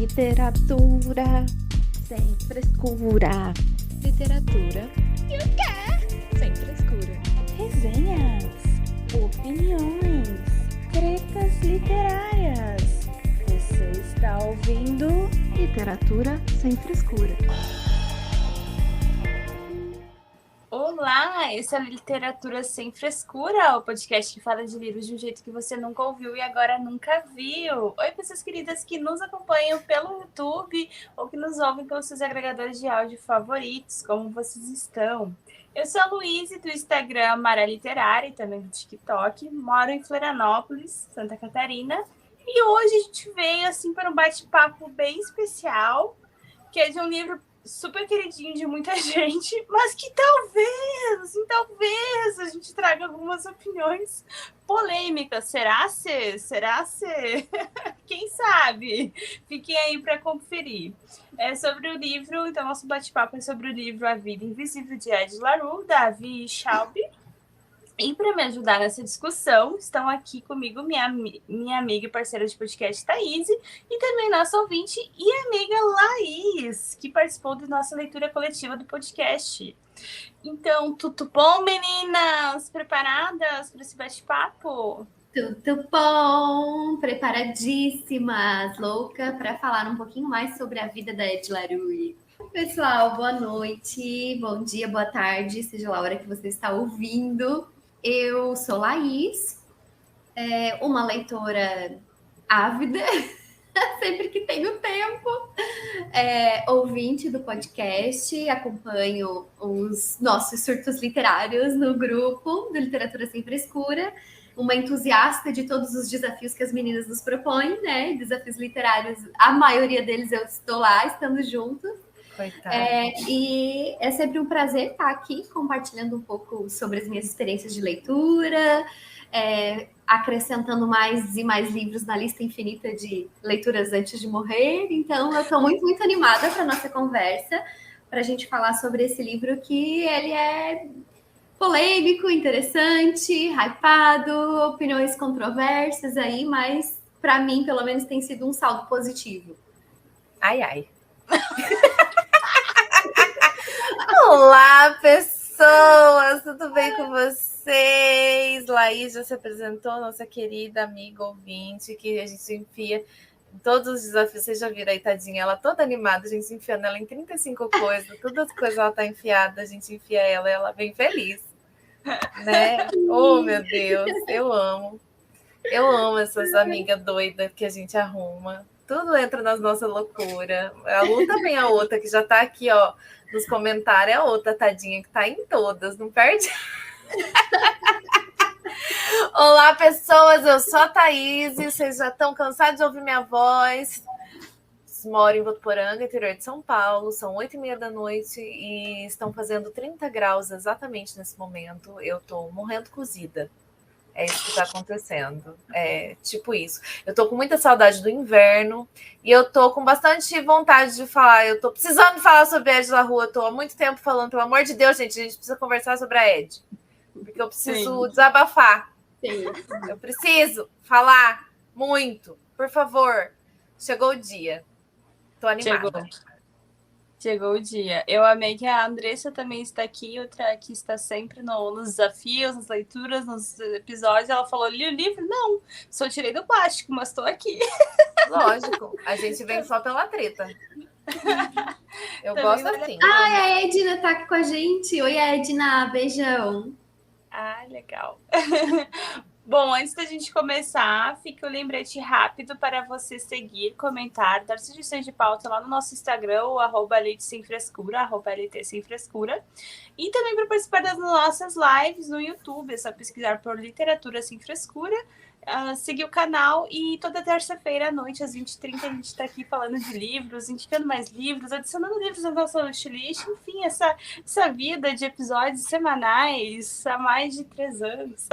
Literatura sem frescura. Literatura e o quê? Sem frescura. Resenhas, opiniões, tretas literárias. Você está ouvindo Literatura sem frescura. Olá, esse é a Literatura Sem Frescura, o podcast que fala de livros de um jeito que você nunca ouviu e agora nunca viu. Oi, pessoas queridas que nos acompanham pelo YouTube ou que nos ouvem pelos seus agregadores de áudio favoritos, como vocês estão? Eu sou a Luíse, do Instagram Mara Literária e também do TikTok, moro em Florianópolis, Santa Catarina, e hoje a gente veio assim para um bate-papo bem especial, que é de um livro super queridinho de muita gente, mas que talvez a gente traga algumas opiniões polêmicas. Será se? Quem sabe? Fiquem aí para conferir. É sobre o livro, então nosso bate-papo é sobre o livro A Vida Invisível de Ed La Rue, da Avi Schaub. E para me ajudar nessa discussão, estão aqui comigo minha amiga e parceira de podcast, Thaís, e também nossa ouvinte e amiga Laís, que participou da nossa leitura coletiva do podcast. Então, tudo bom, meninas? Preparadas para esse bate-papo? Tudo bom, preparadíssimas, louca para falar um pouquinho mais sobre a vida da Ed La Rue. Pessoal, boa noite, bom dia, boa tarde, seja lá a hora que você está ouvindo. Eu sou Laís, uma leitora ávida, sempre que tenho tempo, ouvinte do podcast, acompanho os nossos surtos literários no grupo do Literatura Sem Frescura, uma entusiasta de todos os desafios que as meninas nos propõem, né? Desafios literários, a maioria deles eu estou lá, estamos juntos. E é sempre um prazer estar aqui compartilhando um pouco sobre as minhas experiências de leitura, acrescentando mais e mais livros na lista infinita de leituras antes de morrer. Então, eu estou muito, muito animada para a nossa conversa, para a gente falar sobre esse livro que ele é polêmico, interessante, hypado, opiniões controversas aí, mas para mim, pelo menos, tem sido um saldo positivo. Ai. Olá, pessoas! Tudo bem com vocês? Laís já se apresentou, nossa querida amiga ouvinte, que a gente enfia em todos os desafios. Vocês já viram aí, tadinha, ela toda animada, a gente enfiando ela em 35 coisas, todas as coisas ela tá enfiada, a gente enfia ela e ela vem feliz, né? Oh, meu Deus, eu amo essas amigas doidas que a gente arruma. Tudo entra nas nossas loucuras. A Lu também é a outra, que já tá aqui, ó, nos comentários. É a outra, tadinha, que tá em todas, não perde. Olá, pessoas, eu sou a Thaís. Vocês já estão cansados de ouvir minha voz. Moro em Votuporanga, interior de São Paulo. São 8h30 da noite e estão fazendo 30 graus exatamente nesse momento. Eu tô morrendo cozida. É isso que está acontecendo. É tipo isso. Eu tô com muita saudade do inverno e eu tô com bastante vontade de falar. Eu tô precisando falar sobre a Ed La Rue. Eu tô há muito tempo falando, pelo amor de Deus, gente, a gente precisa conversar sobre a Ed. Porque eu preciso desabafar. Sim. Eu preciso falar muito. Por favor. Chegou o dia. Tô animada. Chegou o dia. Eu amei que a Andressa também está aqui, outra que está sempre nos desafios, nas leituras, nos episódios. Ela falou, li o livro? Não, só tirei do plástico, mas estou aqui. Lógico, a gente vem só pela treta. Eu gosto assim. A Edna tá aqui com a gente. Oi, Edna, beijão. Ah, legal. Bom, antes da gente começar, fica o lembrete rápido para você seguir, comentar, dar sugestões de pauta lá no nosso Instagram, o @LitSemFrescura, @LTSemFrescura. E também para participar das nossas lives no YouTube, é só pesquisar por Literatura Sem Frescura, seguir o canal e toda terça-feira à noite, às 20h30, a gente está aqui falando de livros, indicando mais livros, adicionando livros ao nosso wishlist, enfim, essa vida de episódios semanais há mais de 3 anos.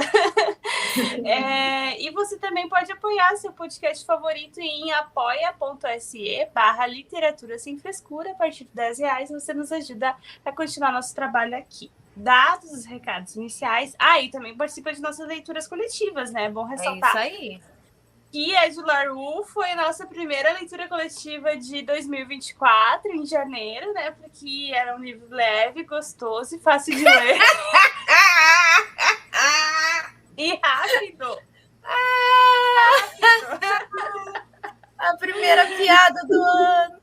E você também pode apoiar seu podcast favorito em apoia.se/literatura sem frescura. A partir de R$10 você nos ajuda a continuar nosso trabalho aqui. Dados os recados iniciais. E também participa de nossas leituras coletivas, né? É bom ressaltar. É isso aí. que Ed LaRue foi a nossa primeira leitura coletiva de 2024, em janeiro, né? Porque era um livro leve, gostoso e fácil de ler. E rápido. A primeira piada do ano.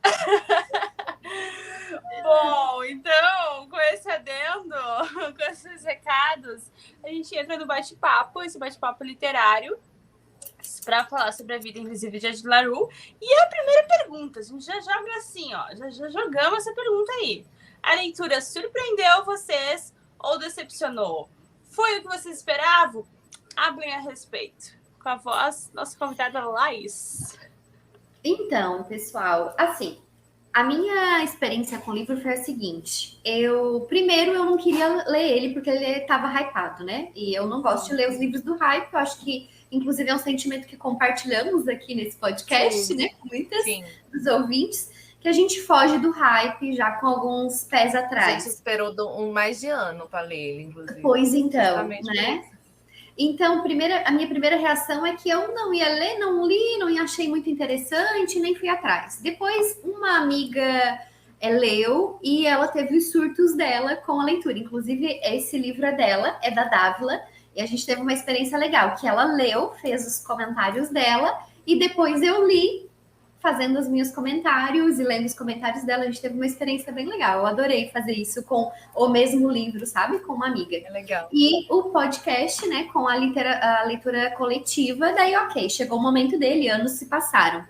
Bom, então, com esse adendo, com esses recados, a gente entra no bate-papo, esse bate-papo literário, para falar sobre a vida invisível de Ed LaRue. E a primeira pergunta, a gente já joga assim, ó, já jogamos essa pergunta aí. A leitura surpreendeu vocês ou decepcionou? Foi o que vocês esperavam? Hablem a respeito. Com a voz, nossa convidada Laís. Então, pessoal, assim, a minha experiência com o livro foi a seguinte. Primeiro, eu não queria ler ele porque ele estava hypado, né? E eu não gosto de ler os livros do hype. Eu acho que, inclusive, é um sentimento que compartilhamos aqui nesse podcast, né? Com muitas dos ouvintes, que a gente foge do hype já com alguns pés atrás. A gente esperou mais de ano para ler ele, inclusive. Pois então, né? Então, a minha primeira reação é que eu não ia ler, não li, não achei muito interessante, nem fui atrás. Depois, uma amiga leu e ela teve os surtos dela com a leitura. Inclusive, esse livro é dela, é da Dávila, e a gente teve uma experiência legal, que ela leu, fez os comentários dela, e depois eu li, fazendo os meus comentários e lendo os comentários dela. A gente teve uma experiência bem legal. Eu adorei fazer isso com o mesmo livro, sabe? Com uma amiga. É legal. E o podcast, né? Com a leitura coletiva. Daí, ok, chegou o momento dele, anos se passaram.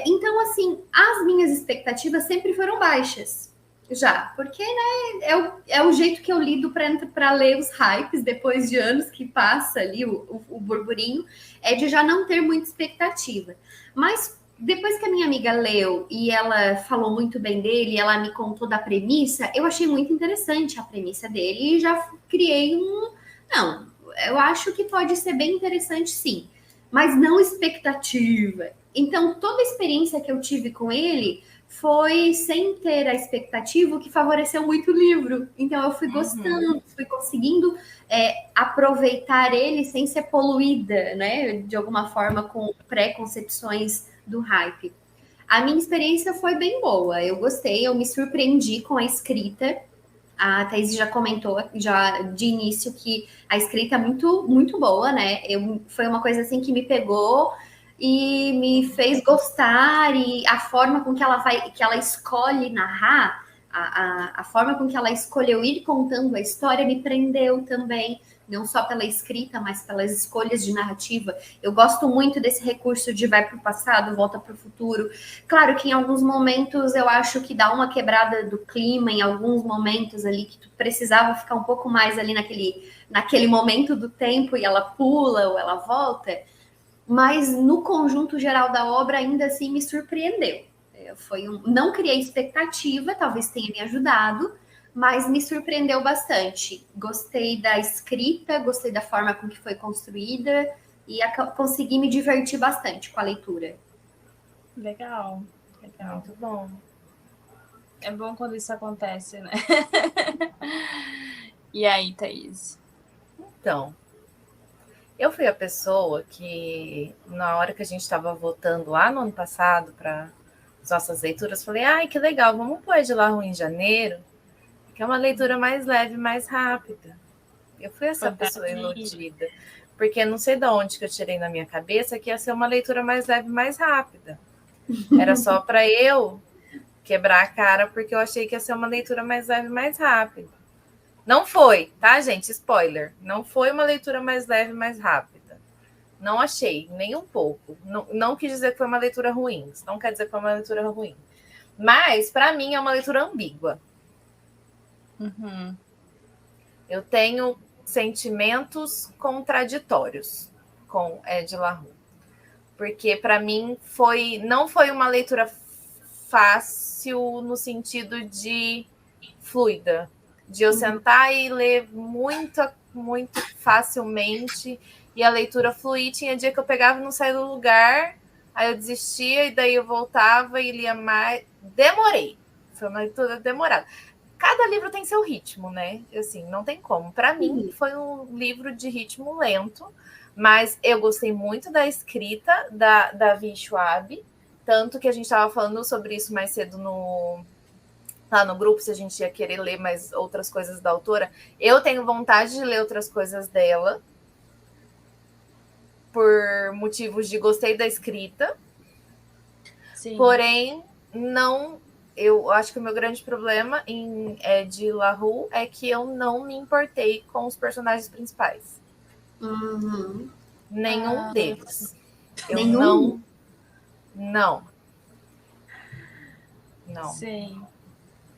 Então, assim, as minhas expectativas sempre foram baixas. Já, porque, né, é o jeito que eu lido para ler os hypes depois de anos que passa ali o burburinho, é de já não ter muita expectativa. Mas depois que a minha amiga leu e ela falou muito bem dele, ela me contou da premissa, eu achei muito interessante a premissa dele e já criei Não, eu acho que pode ser bem interessante, sim, mas não expectativa. Então, toda a experiência que eu tive com ele foi sem ter a expectativa, o que favoreceu muito o livro. Então, eu fui gostando, fui conseguindo aproveitar ele sem ser poluída, né, de alguma forma, com preconcepções do hype. A minha experiência foi bem boa, eu gostei, eu me surpreendi com a escrita. A Thaís já comentou já de início que a escrita é muito, muito boa, né? Foi uma coisa assim que me pegou e me fez gostar, e a forma com que ela escolhe narrar, a forma com que ela escolheu ir contando a história me prendeu também. Não só pela escrita, mas pelas escolhas de narrativa. Eu gosto muito desse recurso de vai para o passado, volta para o futuro. Claro que em alguns momentos eu acho que dá uma quebrada do clima, em alguns momentos ali que tu precisava ficar um pouco mais ali naquele momento do tempo e ela pula ou ela volta. Mas no conjunto geral da obra ainda assim me surpreendeu. Não criei expectativa, talvez tenha me ajudado, mas me surpreendeu bastante. Gostei da escrita, gostei da forma com que foi construída e consegui me divertir bastante com a leitura. Legal. Muito bom. É bom quando isso acontece, né? E aí, Thaís? Então, eu fui a pessoa que, na hora que a gente estava votando lá no ano passado para as nossas leituras, falei, ai, que legal, vamos pôr Ed LaRue em janeiro, que é uma leitura mais leve, mais rápida. Eu fui essa pessoa iludida, porque não sei de onde que eu tirei na minha cabeça que ia ser uma leitura mais leve, mais rápida. Era só para eu quebrar a cara, porque eu achei que ia ser uma leitura mais leve, mais rápida. Não foi, tá, gente? Spoiler. Não foi uma leitura mais leve, mais rápida. Não achei, nem um pouco. Não quis dizer que foi uma leitura ruim. Isso não quer dizer que foi uma leitura ruim. Mas, para mim, é uma leitura ambígua. Eu tenho sentimentos contraditórios com Ed LaRue, porque para mim não foi uma leitura fácil no sentido de fluida, de eu sentar e ler muito facilmente e a leitura fluir. Tinha dia que eu pegava e não saía do lugar, aí eu desistia e daí eu voltava e lia mais. Demorei, foi uma leitura demorada. cada livro tem seu ritmo, né? Assim, não tem como. Para mim, foi um livro de ritmo lento, mas eu gostei muito da escrita da Davi Schwab, tanto que a gente estava falando sobre isso mais cedo lá no grupo, se a gente ia querer ler mais outras coisas da autora. Eu tenho vontade de ler outras coisas dela, por motivos de gostei da escrita. Sim. Porém, não... Eu acho que o meu grande problema em Ed La Rue é que eu não me importei com os personagens principais. Nenhum deles. Nenhum? Não. Sim.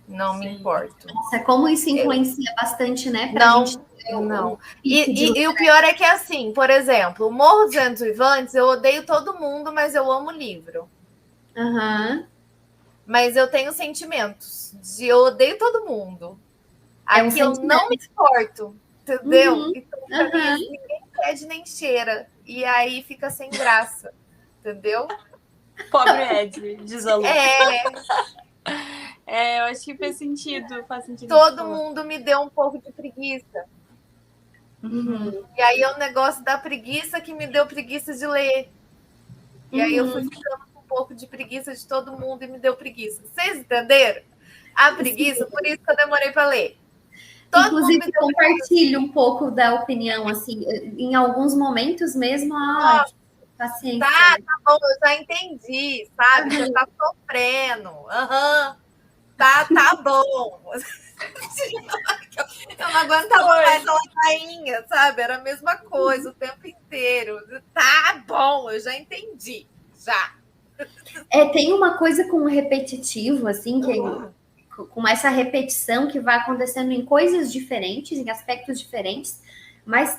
Não me importo. Nossa, como isso influencia bastante, né? Não. E o pior é que é assim, por exemplo, o Morro dos Ventos Vivantes, eu odeio todo mundo, mas eu amo o livro. Mas eu tenho sentimentos de eu odeio todo mundo. Aqui eu não me importo, entendeu? Então, pra mim, ninguém pede nem cheira. E aí fica sem graça, entendeu? Pobre Ed, diz a Lu. Eu acho que faz sentido. Todo mundo me deu um pouco de preguiça. E aí é o negócio da preguiça que me deu preguiça de ler. E aí eu fui ficando com um pouco de preguiça de todo mundo e me deu preguiça. Vocês entenderam? A preguiça, por isso que eu demorei para ler. Inclusive, compartilho um pouco da opinião, assim, em alguns momentos mesmo, paciência. Tá bom, eu já entendi, sabe? Você tá sofrendo. Tá bom. Eu não aguentava mais a ladainha, sabe? Era a mesma coisa o tempo inteiro. Tá bom, eu já entendi. Já. Tem uma coisa com o repetitivo, assim, com essa repetição que vai acontecendo em coisas diferentes, em aspectos diferentes, mas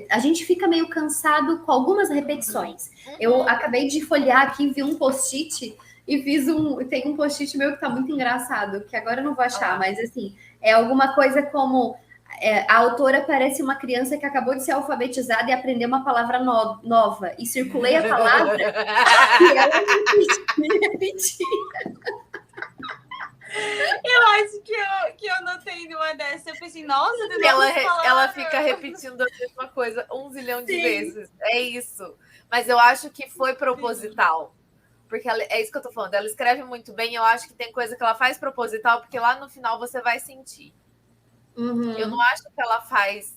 a gente fica meio cansado com algumas repetições. Eu acabei de folhear aqui, vi um post-it e tem um post-it meu que tá muito engraçado, que agora eu não vou achar, mas assim, é alguma coisa como a autora parece uma criança que acabou de ser alfabetizada e aprendeu uma palavra nova, e circulei a palavra e ela repetia. Eu acho que eu notei numa dessas. Eu pensei, nossa, ela fica repetindo a mesma coisa 1 zilhão de vezes. É isso. Mas eu acho que foi proposital. Porque é isso que eu tô falando. Ela escreve muito bem. Eu acho que tem coisa que ela faz proposital, porque lá no final você vai sentir. Eu não acho que ela faz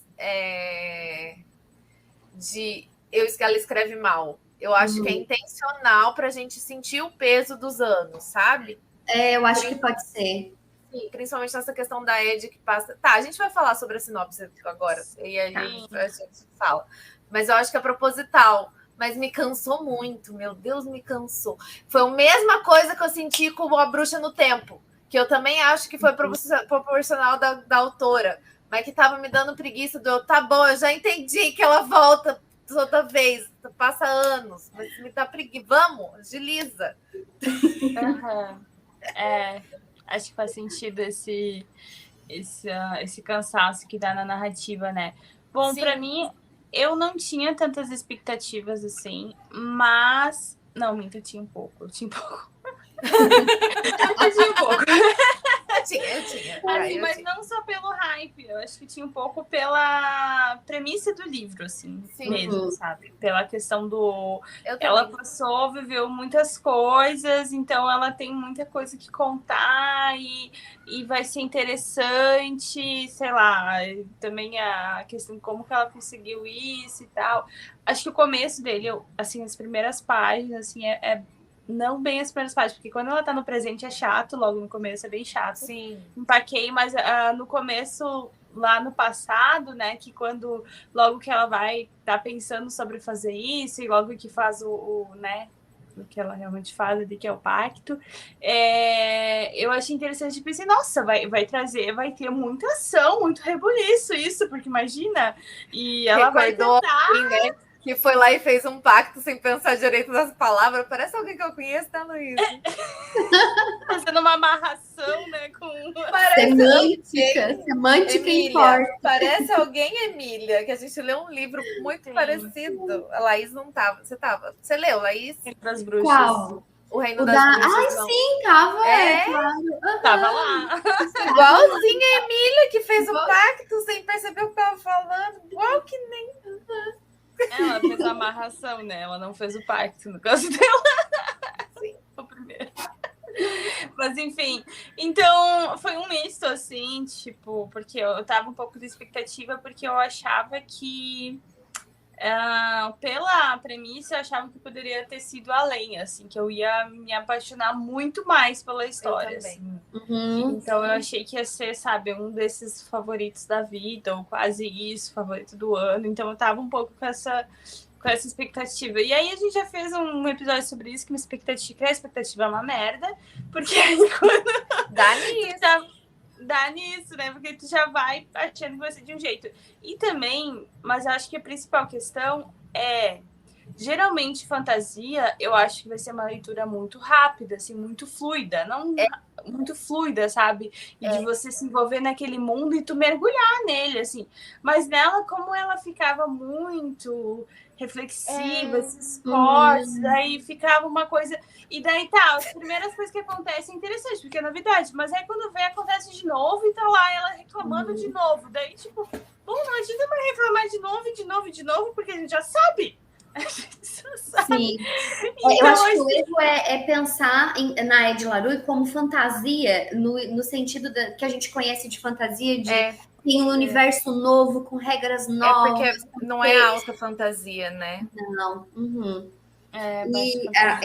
ela escreve mal. Eu acho que é intencional pra gente sentir o peso dos anos, sabe? Eu acho que pode ser. Sim, principalmente nessa questão da Ed que passa... Tá, a gente vai falar sobre a sinopse agora. E a gente fala. Mas eu acho que é proposital. Mas me cansou muito. Meu Deus, me cansou. Foi a mesma coisa que eu senti com A Bruxa no Tempo. Que eu também acho que foi proporcional da autora. Mas que tava me dando preguiça tá bom, eu já entendi que ela volta toda vez. Passa anos. Mas me dá preguiça. Vamos, agiliza. Acho que faz sentido esse cansaço que dá na narrativa, né? Bom, para mim, eu não tinha tantas expectativas assim, mas... Não, minto, eu tinha um pouco. Eu tinha um pouco. Eu tinha. Mas não só pelo hype, eu acho que tinha um pouco pela premissa do livro, assim, mesmo, sabe? Pela questão do... Ela viveu muitas coisas, então ela tem muita coisa que contar e vai ser interessante, sei lá, também a questão de como que ela conseguiu isso e tal. Acho que o começo dele, assim, as primeiras páginas, assim, não bem as primeiras páginas, porque quando ela tá no presente é chato, logo no começo é bem chato. Sim. Empaquei, mas no começo, lá no passado, né, que logo que ela vai tá pensando sobre fazer isso, e logo que faz né, o que ela realmente faz ali, que é o pacto, eu achei interessante, pensei, nossa, vai ter muita ação, muito rebuliço isso, porque imagina, e ela Recordou vai tentar... né? Que foi lá e fez um pacto sem pensar direito nas palavras. Parece alguém que eu conheço, tá, Luísa? Fazendo uma amarração, né? Semântica Emília, importa. parece alguém, Emília, que a gente leu um livro muito parecido. A Laís não tava. Você tava? Você leu, Laís? Entre as bruxas. Qual? O Reino O das da... Bruxas. Ai, não. sim, tava, É? claro. Tava lá. Igualzinha a Emília, que fez o pacto sem perceber o que tava falando. Igual que nem. Ela fez a amarração, né? Ela não fez o pacto no caso dela. Sim. O primeiro. Mas enfim, então foi um misto, assim, tipo, porque eu tava um pouco de expectativa, porque eu achava que pela premissa, eu achava que poderia ter sido além, assim, que eu ia me apaixonar muito mais pela história. Eu também. Assim. Uhum. Então eu achei que ia ser, sabe, um desses favoritos da vida, ou quase isso, favorito do ano. Então eu tava um pouco com essa expectativa. E aí a gente já fez um episódio sobre isso, que a expectativa é uma merda, porque aí quando Dá nisso. dá nisso, né? Porque tu já vai achando que vai ser de um jeito. E também, mas eu acho que a principal questão é, geralmente fantasia, eu acho que vai ser uma leitura muito rápida, assim, muito fluida, não muito fluida, sabe? E de você se envolver naquele mundo e tu mergulhar nele, assim. Mas nela, como ela ficava muito reflexiva, esses cortes, daí ficava uma coisa. E daí tá, as primeiras coisas que acontecem é interessante, porque é novidade, mas aí quando vê, acontece de novo e tá lá ela reclamando de novo. Daí, tipo, bom, não adianta mais reclamar de novo, porque a gente já sabe. Sim. Então, eu acho que o erro é pensar na Ed LaRue como fantasia, no sentido que a gente conhece de fantasia, de tem um universo novo, com regras novas. É porque não é alta fantasia, né? Não. Uhum.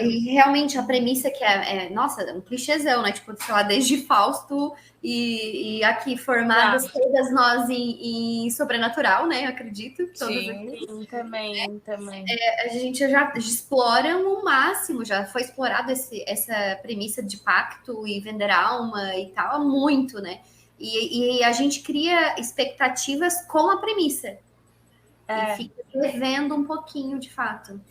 E realmente a premissa que nossa, um clichêzão, né? Tipo, sei lá, desde Fausto e aqui formadas todas nós em sobrenatural, né? Eu acredito. Sim, também. A gente já explora no máximo, já foi explorado essa premissa de pacto e vender alma e tal, muito, né? E a gente cria expectativas com a premissa. E fica revendo um pouquinho, de fato.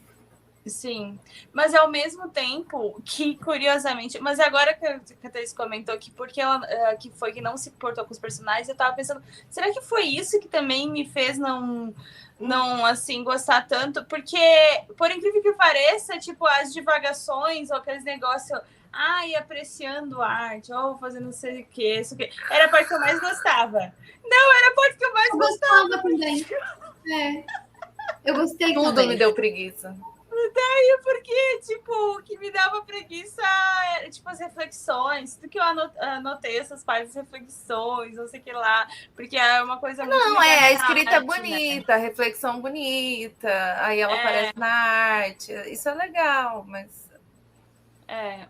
Sim, mas ao mesmo tempo que, curiosamente, mas agora que a Thaís comentou que porque ela que foi que não se portou com os personagens, eu tava pensando, será que foi isso que também me fez não assim gostar tanto? Porque, por incrível que pareça, tipo, as divagações ou aqueles negócios, apreciando arte, ou fazendo não sei o que, era a parte que eu mais gostava. Não, era a parte que eu mais gostava também. Eu gostei Tudo também. me deu preguiça. Daí, porque, tipo, o que me dava preguiça era, tipo, as reflexões. Tudo que eu anotei essas páginas de reflexões, não sei o que lá. Porque é uma coisa muito... Não, a escrita é bonita, a reflexão bonita. Aí ela aparece na arte. Isso é legal, mas...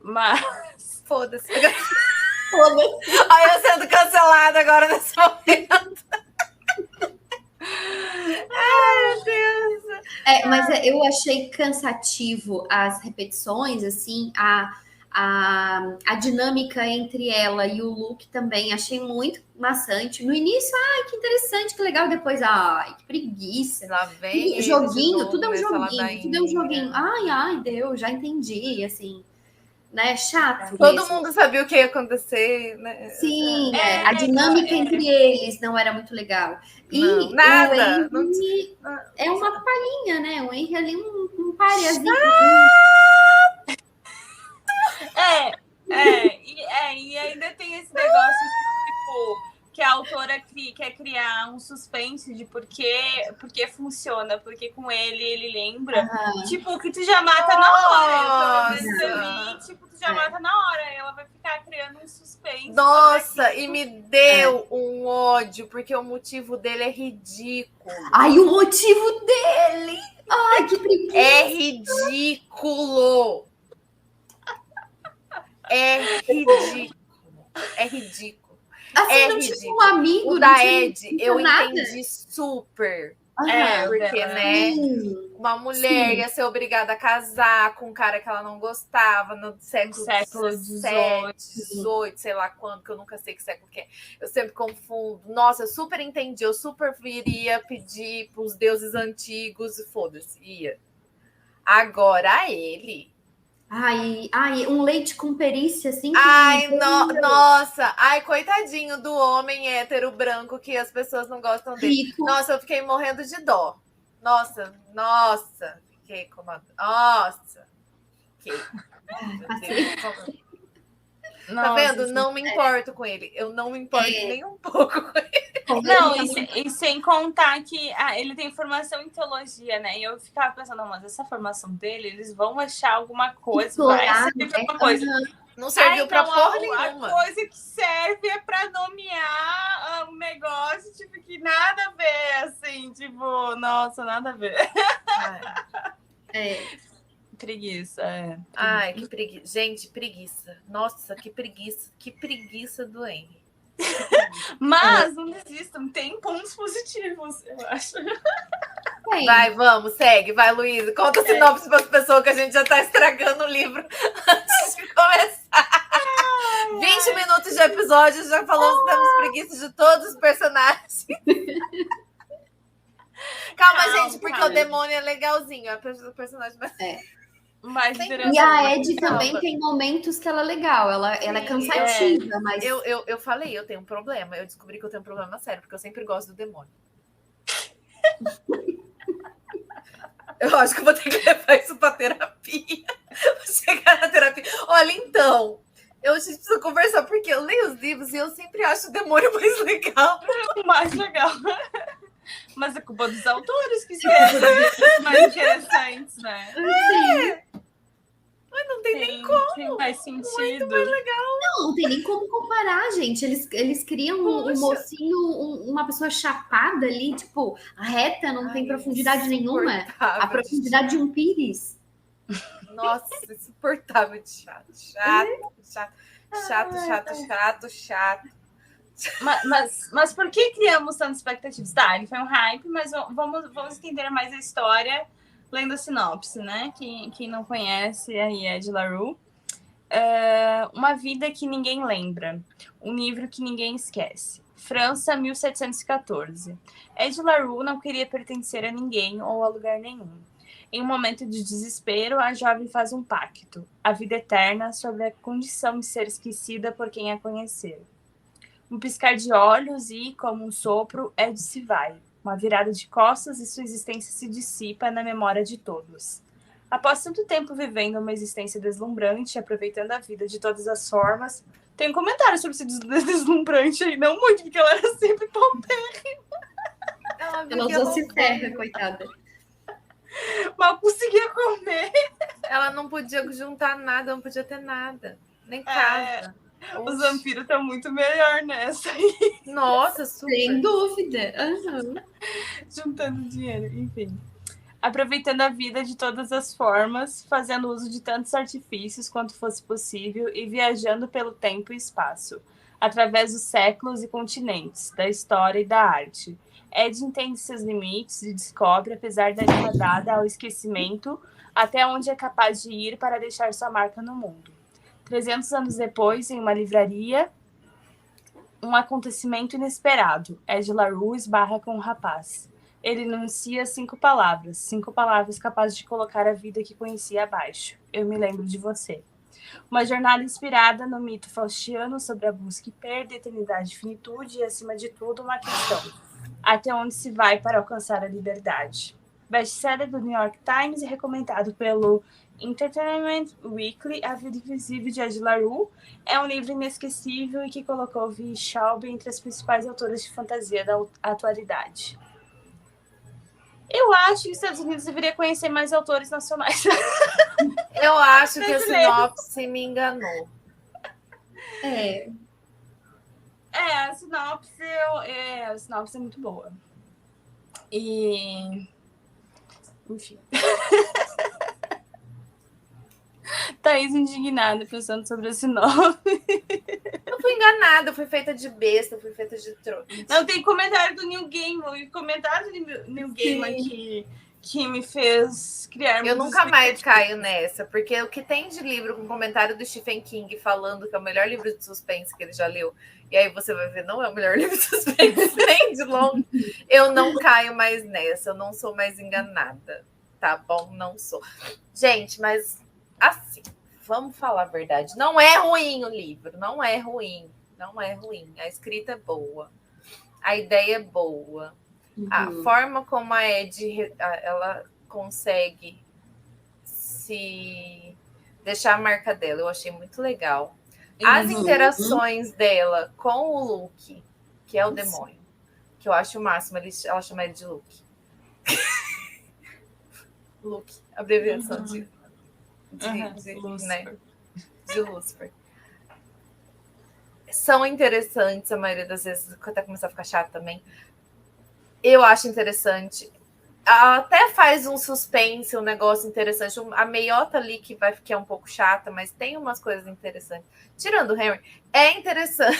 mas... Foda-se. Aí eu sendo cancelada agora nesse momento. Ai, meu Deus. Mas eu achei cansativo as repetições, assim, a dinâmica entre ela e o Luke também. Achei muito maçante. No início, que interessante, que legal. Depois, que preguiça. Lá vem joguinho, tudo é um joguinho. Ai, Deus, já entendi, assim. Né? Chato. Todo mundo sabia o que ia acontecer, né? Sim, a dinâmica entre eles não era muito legal. E nada. O Henry é uma palhinha, né? O Henry ali um pareazinho. E ainda tem esse negócio tipo que a autora quer criar um suspense de por que funciona, porque com ele lembra. Tipo, que tu já mata na hora. Tipo, tu já mata na hora. Ela vai ficar criando um suspense. Nossa, e me deu um ódio, porque o motivo dele é ridículo. O motivo dele! Ai, que preguiça! É ridículo! É ridículo. Assim, não tinha um amigo. O da Ed, eu entendi super. Porque, né? Uma mulher ia ser obrigada a casar com um cara que ela não gostava no século XVII, sei lá quando, que eu nunca sei que século que é. Eu sempre confundo. Nossa, eu super entendi. Eu super iria pedir pros deuses antigos e foda-se, ia. Agora ele... um leite com perícia, assim. Nossa. Coitadinho do homem hétero branco que as pessoas não gostam dele. Rico. Nossa, eu fiquei morrendo de dó. Nossa. Fiquei com uma... Nossa. Ok. Passei. Tá vendo? Não me importo com ele. Eu não me importo nem um pouco com ele. Não, e sem contar que ele tem formação em teologia, né? E eu ficava pensando, mas essa formação dele, eles vão achar alguma coisa, vai servir pra alguma coisa. Não serviu pra porra nenhuma. A coisa que serve é pra nomear um negócio, tipo, que nada a ver, assim, tipo, nossa, nada a ver. Preguiça, Ai, que preguiça. Gente, preguiça. Nossa, que preguiça. Que preguiça do Henry. Mas não desistam, tem pontos positivos, eu acho. Vai, vamos, segue. Vai, Luísa. Conta a sinopse para as pessoas que a gente já tá estragando o livro antes de começar. 20 minutos de episódio, já falamos que temos preguiça de todos os personagens. Calma, gente, porque o demônio é legalzinho. É o personagem mais... E a Ed também tem momentos que ela é legal. Ela é cansativa, mas... Eu falei, eu tenho um problema. Eu descobri que eu tenho um problema sério, porque eu sempre gosto do demônio. Eu acho que eu vou ter que levar isso pra terapia. Vou chegar na terapia. Olha, então, a gente precisa conversar, porque eu leio os livros e eu sempre acho o demônio mais legal. O mais legal. Mas é culpa dos autores que escrevem mais interessantes, né? Mas não tem nem como. Tem mais sentido. Muito mais legal. Não tem nem como comparar, gente. Eles criam um mocinho, uma pessoa chapada ali, tipo, reta, não tem profundidade nenhuma. A profundidade de um pires. Nossa, insuportável de chato. Mas por que criamos tantas expectativas? Tá, ele foi um hype, mas vamos entender mais a história lendo a sinopse, né? Quem não conhece aí é Ed La Rue. Uma vida que ninguém lembra. Um livro que ninguém esquece. França, 1714. Ed La Rue não queria pertencer a ninguém ou a lugar nenhum. Em um momento de desespero, a jovem faz um pacto. A vida eterna sob a condição de ser esquecida por quem a conhecer. Um piscar de olhos e, como um sopro, Ed se vai. Uma virada de costas e sua existência se dissipa na memória de todos. Após tanto tempo vivendo uma existência deslumbrante, aproveitando a vida de todas as formas... Tem um comentário sobre esse deslumbrante aí, não muito, porque ela era sempre paupérrima. Ela usou se ferra, coitada. Mal conseguia comer. Ela não podia juntar nada, não podia ter nada. Nem casa. Os vampiros estão muito melhor nessa aí. Nossa, super. Sem dúvida. Juntando dinheiro, enfim. Aproveitando a vida de todas as formas, fazendo uso de tantos artifícios quanto fosse possível e viajando pelo tempo e espaço, através dos séculos e continentes, da história e da arte. Ed entende seus limites e descobre, apesar da escadada ao esquecimento, até onde é capaz de ir para deixar sua marca no mundo. 300 anos depois, em uma livraria, um acontecimento inesperado. Ed La Rue esbarra com um rapaz. Ele enuncia 5 palavras capazes de colocar a vida que conhecia abaixo. Eu me lembro de você. Uma jornada inspirada no mito faustiano sobre a busca e perda, eternidade e finitude e, acima de tudo, uma questão. Até onde se vai para alcançar a liberdade? Best-seller do New York Times e recomendado pelo Entertainment Weekly, A Vida Invisível de Ed La Rue é um livro inesquecível e que colocou Vi Schaub entre as principais autoras de fantasia da atualidade. Eu acho que os Estados Unidos deveria conhecer mais autores nacionais. Eu acho que a sinopse me enganou. A sinopse é muito boa. E... Enfim. Thaís indignada pensando sobre a sinopse. Eu fui enganada, eu fui feita de besta, eu fui feita de troço. Não, tem comentário do Neil Gaiman, comentário do Neil Gaiman que me fez criar... Eu nunca mais caio nessa, porque o que tem de livro com comentário do Stephen King falando que é o melhor livro de suspense que ele já leu, e aí você vai ver, não é o melhor livro de suspense, nem de longe. Eu não caio mais nessa, eu não sou mais enganada, tá bom? Não sou. Gente, mas assim, vamos falar a verdade. Não é ruim o livro, não é ruim. A escrita é boa, a ideia é boa. A forma como a Ed ela consegue se deixar a marca dela. Eu achei muito legal. As interações dela com o Luke, que é o demônio, que eu acho o máximo. Ela chama ele de Luke. Luke, abreviação de Lucifer. Né? De Lucifer. São interessantes, a maioria das vezes, até começar a ficar chato também. Eu acho interessante. Até faz um suspense, um negócio interessante. A meiota ali que é um pouco chata, mas tem umas coisas interessantes. Tirando o Henry, é interessante.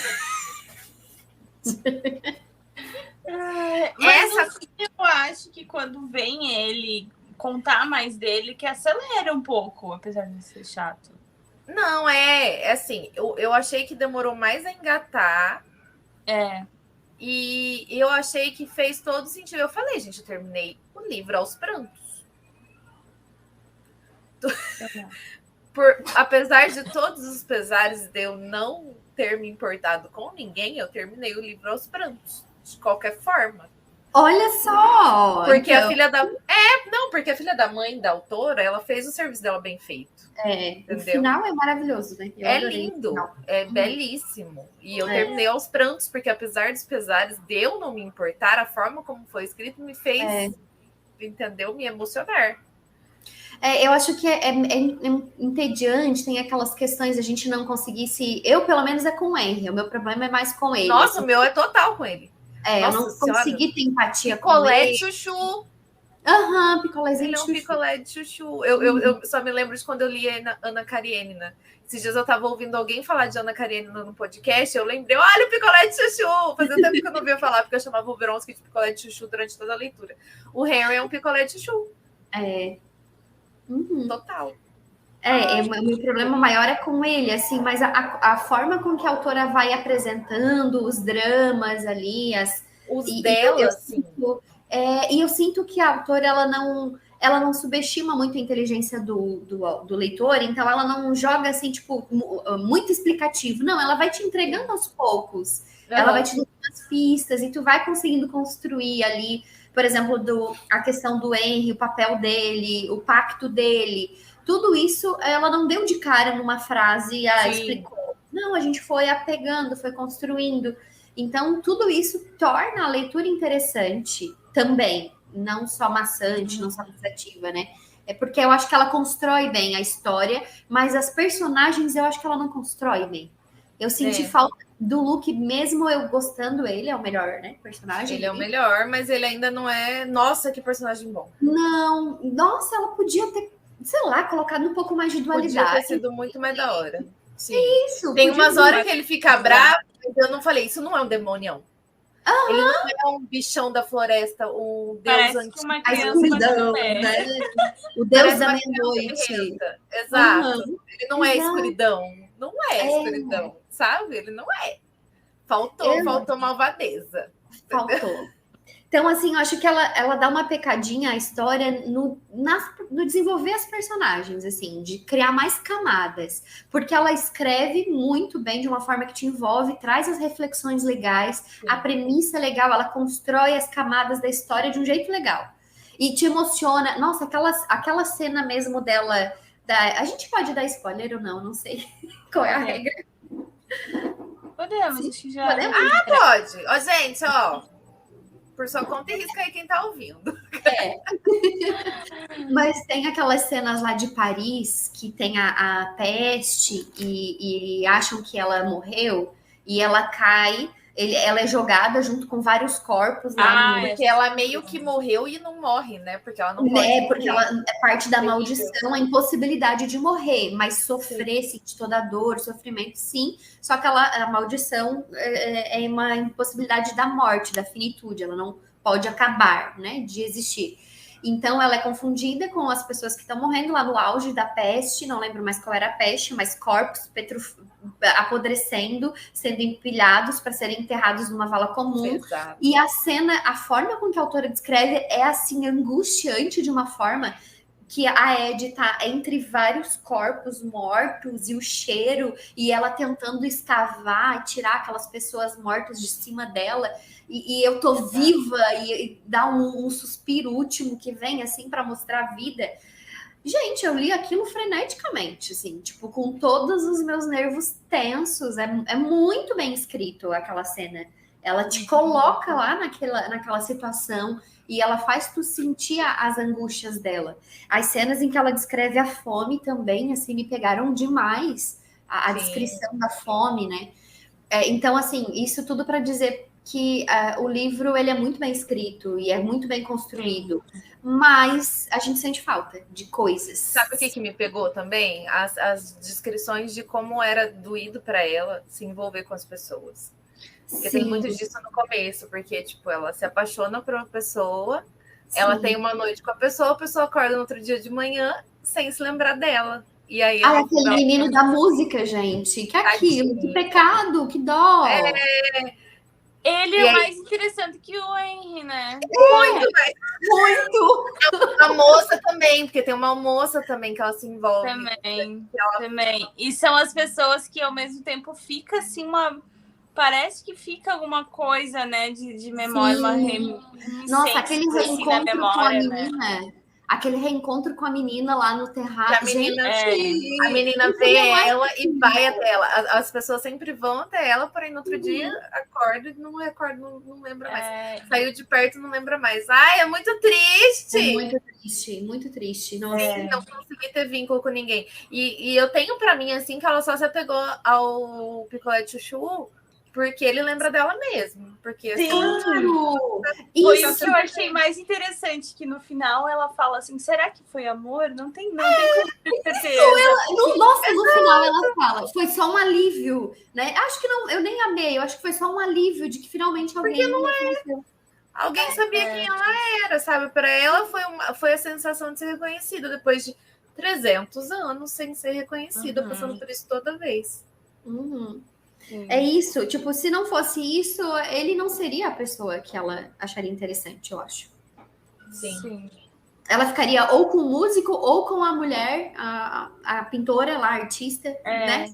Mas eu acho que quando vem ele contar mais dele, que acelera um pouco, apesar de ser chato. Não, é assim, eu achei que demorou mais a engatar. E eu achei que fez todo sentido. Eu falei, gente, eu terminei o livro aos prantos. Apesar de todos os pesares de eu não ter me importado com ninguém, eu terminei o livro aos prantos. De qualquer forma. Olha só! Porque a filha da... porque a filha da mãe da autora, ela fez o serviço dela bem feito. O final é maravilhoso, né? É lindo, é belíssimo. E eu terminei aos prantos, porque apesar dos pesares de eu não me importar, a forma como foi escrito me fez, entendeu? Me emocionar. Eu acho que é entediante, tem aquelas questões a gente não conseguir se... Eu, pelo menos, é com o Henry. O meu problema é mais com ele. Nossa, o meu é total com ele. Eu não consegui ter empatia picolé com ele. De chuchu. Picolézinho de chuchu. Ele é um picolé de chuchu. Eu só me lembro de quando eu li Ana Karenina. Esses dias eu tava ouvindo alguém falar de Ana Karenina no podcast, eu lembrei, olha o picolé de chuchu! Fazia tempo que eu não via falar, porque eu chamava o Vronsky de picolé de chuchu durante toda a leitura. O Henry é um picolé de chuchu. Total. O meu problema maior é com ele, assim, mas a forma com que a autora vai apresentando os dramas ali, dela, assim. E eu sinto que a autora, ela não subestima muito a inteligência do leitor, então ela não joga, assim, tipo, muito explicativo. Não, ela vai te entregando aos poucos. Ela vai te dando umas pistas e tu vai conseguindo construir ali, por exemplo, a questão do Henry, o papel dele, o pacto dele. Tudo isso, ela não deu de cara numa frase e explicou. Não, a gente foi apegando, foi construindo. Então, tudo isso torna a leitura interessante também. Não só maçante, não só cansativa, né? É porque eu acho que ela constrói bem a história, mas as personagens eu acho que ela não constrói bem. Eu senti falta do Luke, mesmo eu gostando ele, é o melhor, né, personagem. Ele é o melhor, mas ele ainda não é... Nossa, que personagem bom. Não, nossa, ela podia ter, sei lá, colocado um pouco mais de dualidade. Podia ter sido muito mais da hora. Sim. Isso. Tem umas horas que ele fica bravo, eu não falei, isso não é um demônio. Ele não é um bichão da floresta, um deus antigo. A escuridão, né? O deus da meia-noite. Exato. Ele não é escuridão. Não é escuridão, sabe? Ele não é. Faltou malvadeza. Faltou. Então, assim, eu acho que ela dá uma pecadinha à história no desenvolver as personagens, assim, de criar mais camadas. Porque ela escreve muito bem, de uma forma que te envolve, traz as reflexões legais, a premissa é legal, ela constrói as camadas da história de um jeito legal. E te emociona. Nossa, aquela cena mesmo dela... A gente pode dar spoiler ou não sei qual é a regra. Podemos, Sim, acho que já... podemos? Pode. Ó, gente, por sua conta e risco aí quem tá ouvindo. Mas tem aquelas cenas lá de Paris que tem a peste e acham que ela morreu e ela cai, ela é jogada junto com vários corpos lá. Porque ela meio que morreu e não morre, né? Porque ela não pode porque ela é parte da maldição, a impossibilidade de morrer, mas sofrer, sentir toda a dor, sofrimento, sim. Só que a maldição é uma impossibilidade da morte, da finitude, ela não pode acabar, né, de existir. Então, ela é confundida com as pessoas que estão morrendo lá no auge da peste, não lembro mais qual era a peste, mas corpos apodrecendo, sendo empilhados para serem enterrados numa vala comum. Exato. E a forma com que a autora descreve é, assim, angustiante de uma forma que a Ed tá entre vários corpos mortos e o cheiro, e ela tentando escavar, tirar aquelas pessoas mortas de cima dela, e eu tô viva, e dá um suspiro último que vem, assim, para mostrar a vida. Gente, eu li aquilo freneticamente, assim, tipo, com todos os meus nervos tensos. É muito bem escrito aquela cena. Ela te coloca lá naquela situação e ela faz tu sentir as angústias dela. As cenas em que ela descreve a fome também, assim, me pegaram demais. A Sim. descrição da fome, né? Então, assim, isso tudo para dizer que o livro ele é muito bem escrito e é muito bem construído, mas a gente sente falta de coisas. Sabe o que me pegou também? As descrições de como era doído para ela se envolver com as pessoas. Porque tem muito disso no começo, porque, tipo, ela se apaixona por uma pessoa, ela tem uma noite com a pessoa acorda no outro dia de manhã sem se lembrar dela. E aí aquele menino da música, gente, que aquilo, que pecado, que dó. Ele é mais interessante que o Henry, né? Muito! A moça também, porque tem uma moça também que ela se envolve. Também. E são as pessoas que ao mesmo tempo fica assim parece que fica alguma coisa, né, de memória, Nossa, aquele reencontro memória, com a menina, né? Aquele reencontro com a menina lá no terraço. A menina vê ela e vai até ela. As pessoas sempre vão até ela, porém no outro dia acorda e não lembra mais. Saiu de perto e não lembra mais. Ai, é muito triste! É muito triste, muito triste. Nossa. Não consegui ter vínculo com ninguém. E eu tenho pra mim, assim, que ela só se apegou ao picolé de chuchu porque ele lembra dela mesmo. Porque Sim. Foi isso que eu achei mais interessante, que no final ela fala assim, será que foi amor? Não tem como ter certeza. No final ela fala, foi só um alívio, né? Acho que não, eu nem amei, eu acho que foi só um alívio de que finalmente alguém... Porque não é. Alguém sabia quem ela era, sabe? Para ela foi a sensação de ser reconhecida depois de 300 anos sem ser reconhecida, passando por isso toda vez. É isso, tipo, se não fosse isso, ele não seria a pessoa que ela acharia interessante, eu acho. Sim. Ela ficaria ou com o músico ou com a mulher, a pintora lá, a artista, né?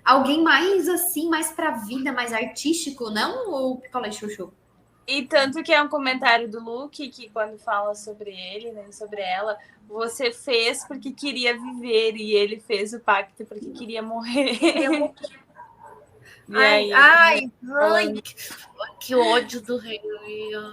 Alguém mais assim, mais pra vida, mais artístico, não o picolé chuchu. E tanto que é um comentário do Luke, que quando fala sobre ele, né, sobre ela, você fez porque queria viver e ele fez o pacto porque queria morrer. Ai, que ódio do rei.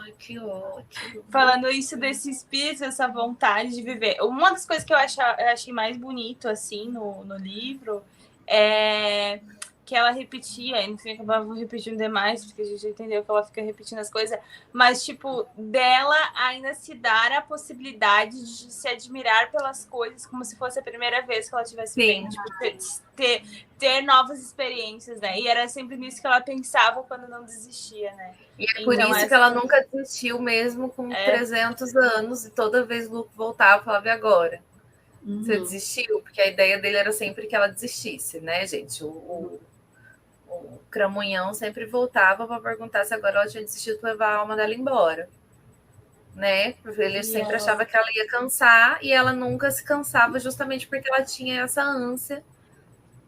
Ai, que ódio. Falando isso desse espírito, essa vontade de viver. Uma das coisas que eu achei mais bonito, assim, no livro, é que ela repetia, enfim, acabava repetindo demais, porque a gente entendeu que ela fica repetindo as coisas, mas, tipo, dela ainda se dar a possibilidade de se admirar pelas coisas como se fosse a primeira vez que ela estivesse vendo, tipo, ter novas experiências, né? E era sempre nisso que ela pensava quando não desistia, né? E é por isso que ela nunca desistiu, mesmo com 300 anos, e toda vez o Luke voltava e falava, e agora? Você desistiu? Porque a ideia dele era sempre que ela desistisse, né, gente? O Cramunhão sempre voltava para perguntar se agora ela tinha desistido para levar a alma dela embora, né? Porque ele sempre achava que ela ia cansar e ela nunca se cansava, justamente porque ela tinha essa ânsia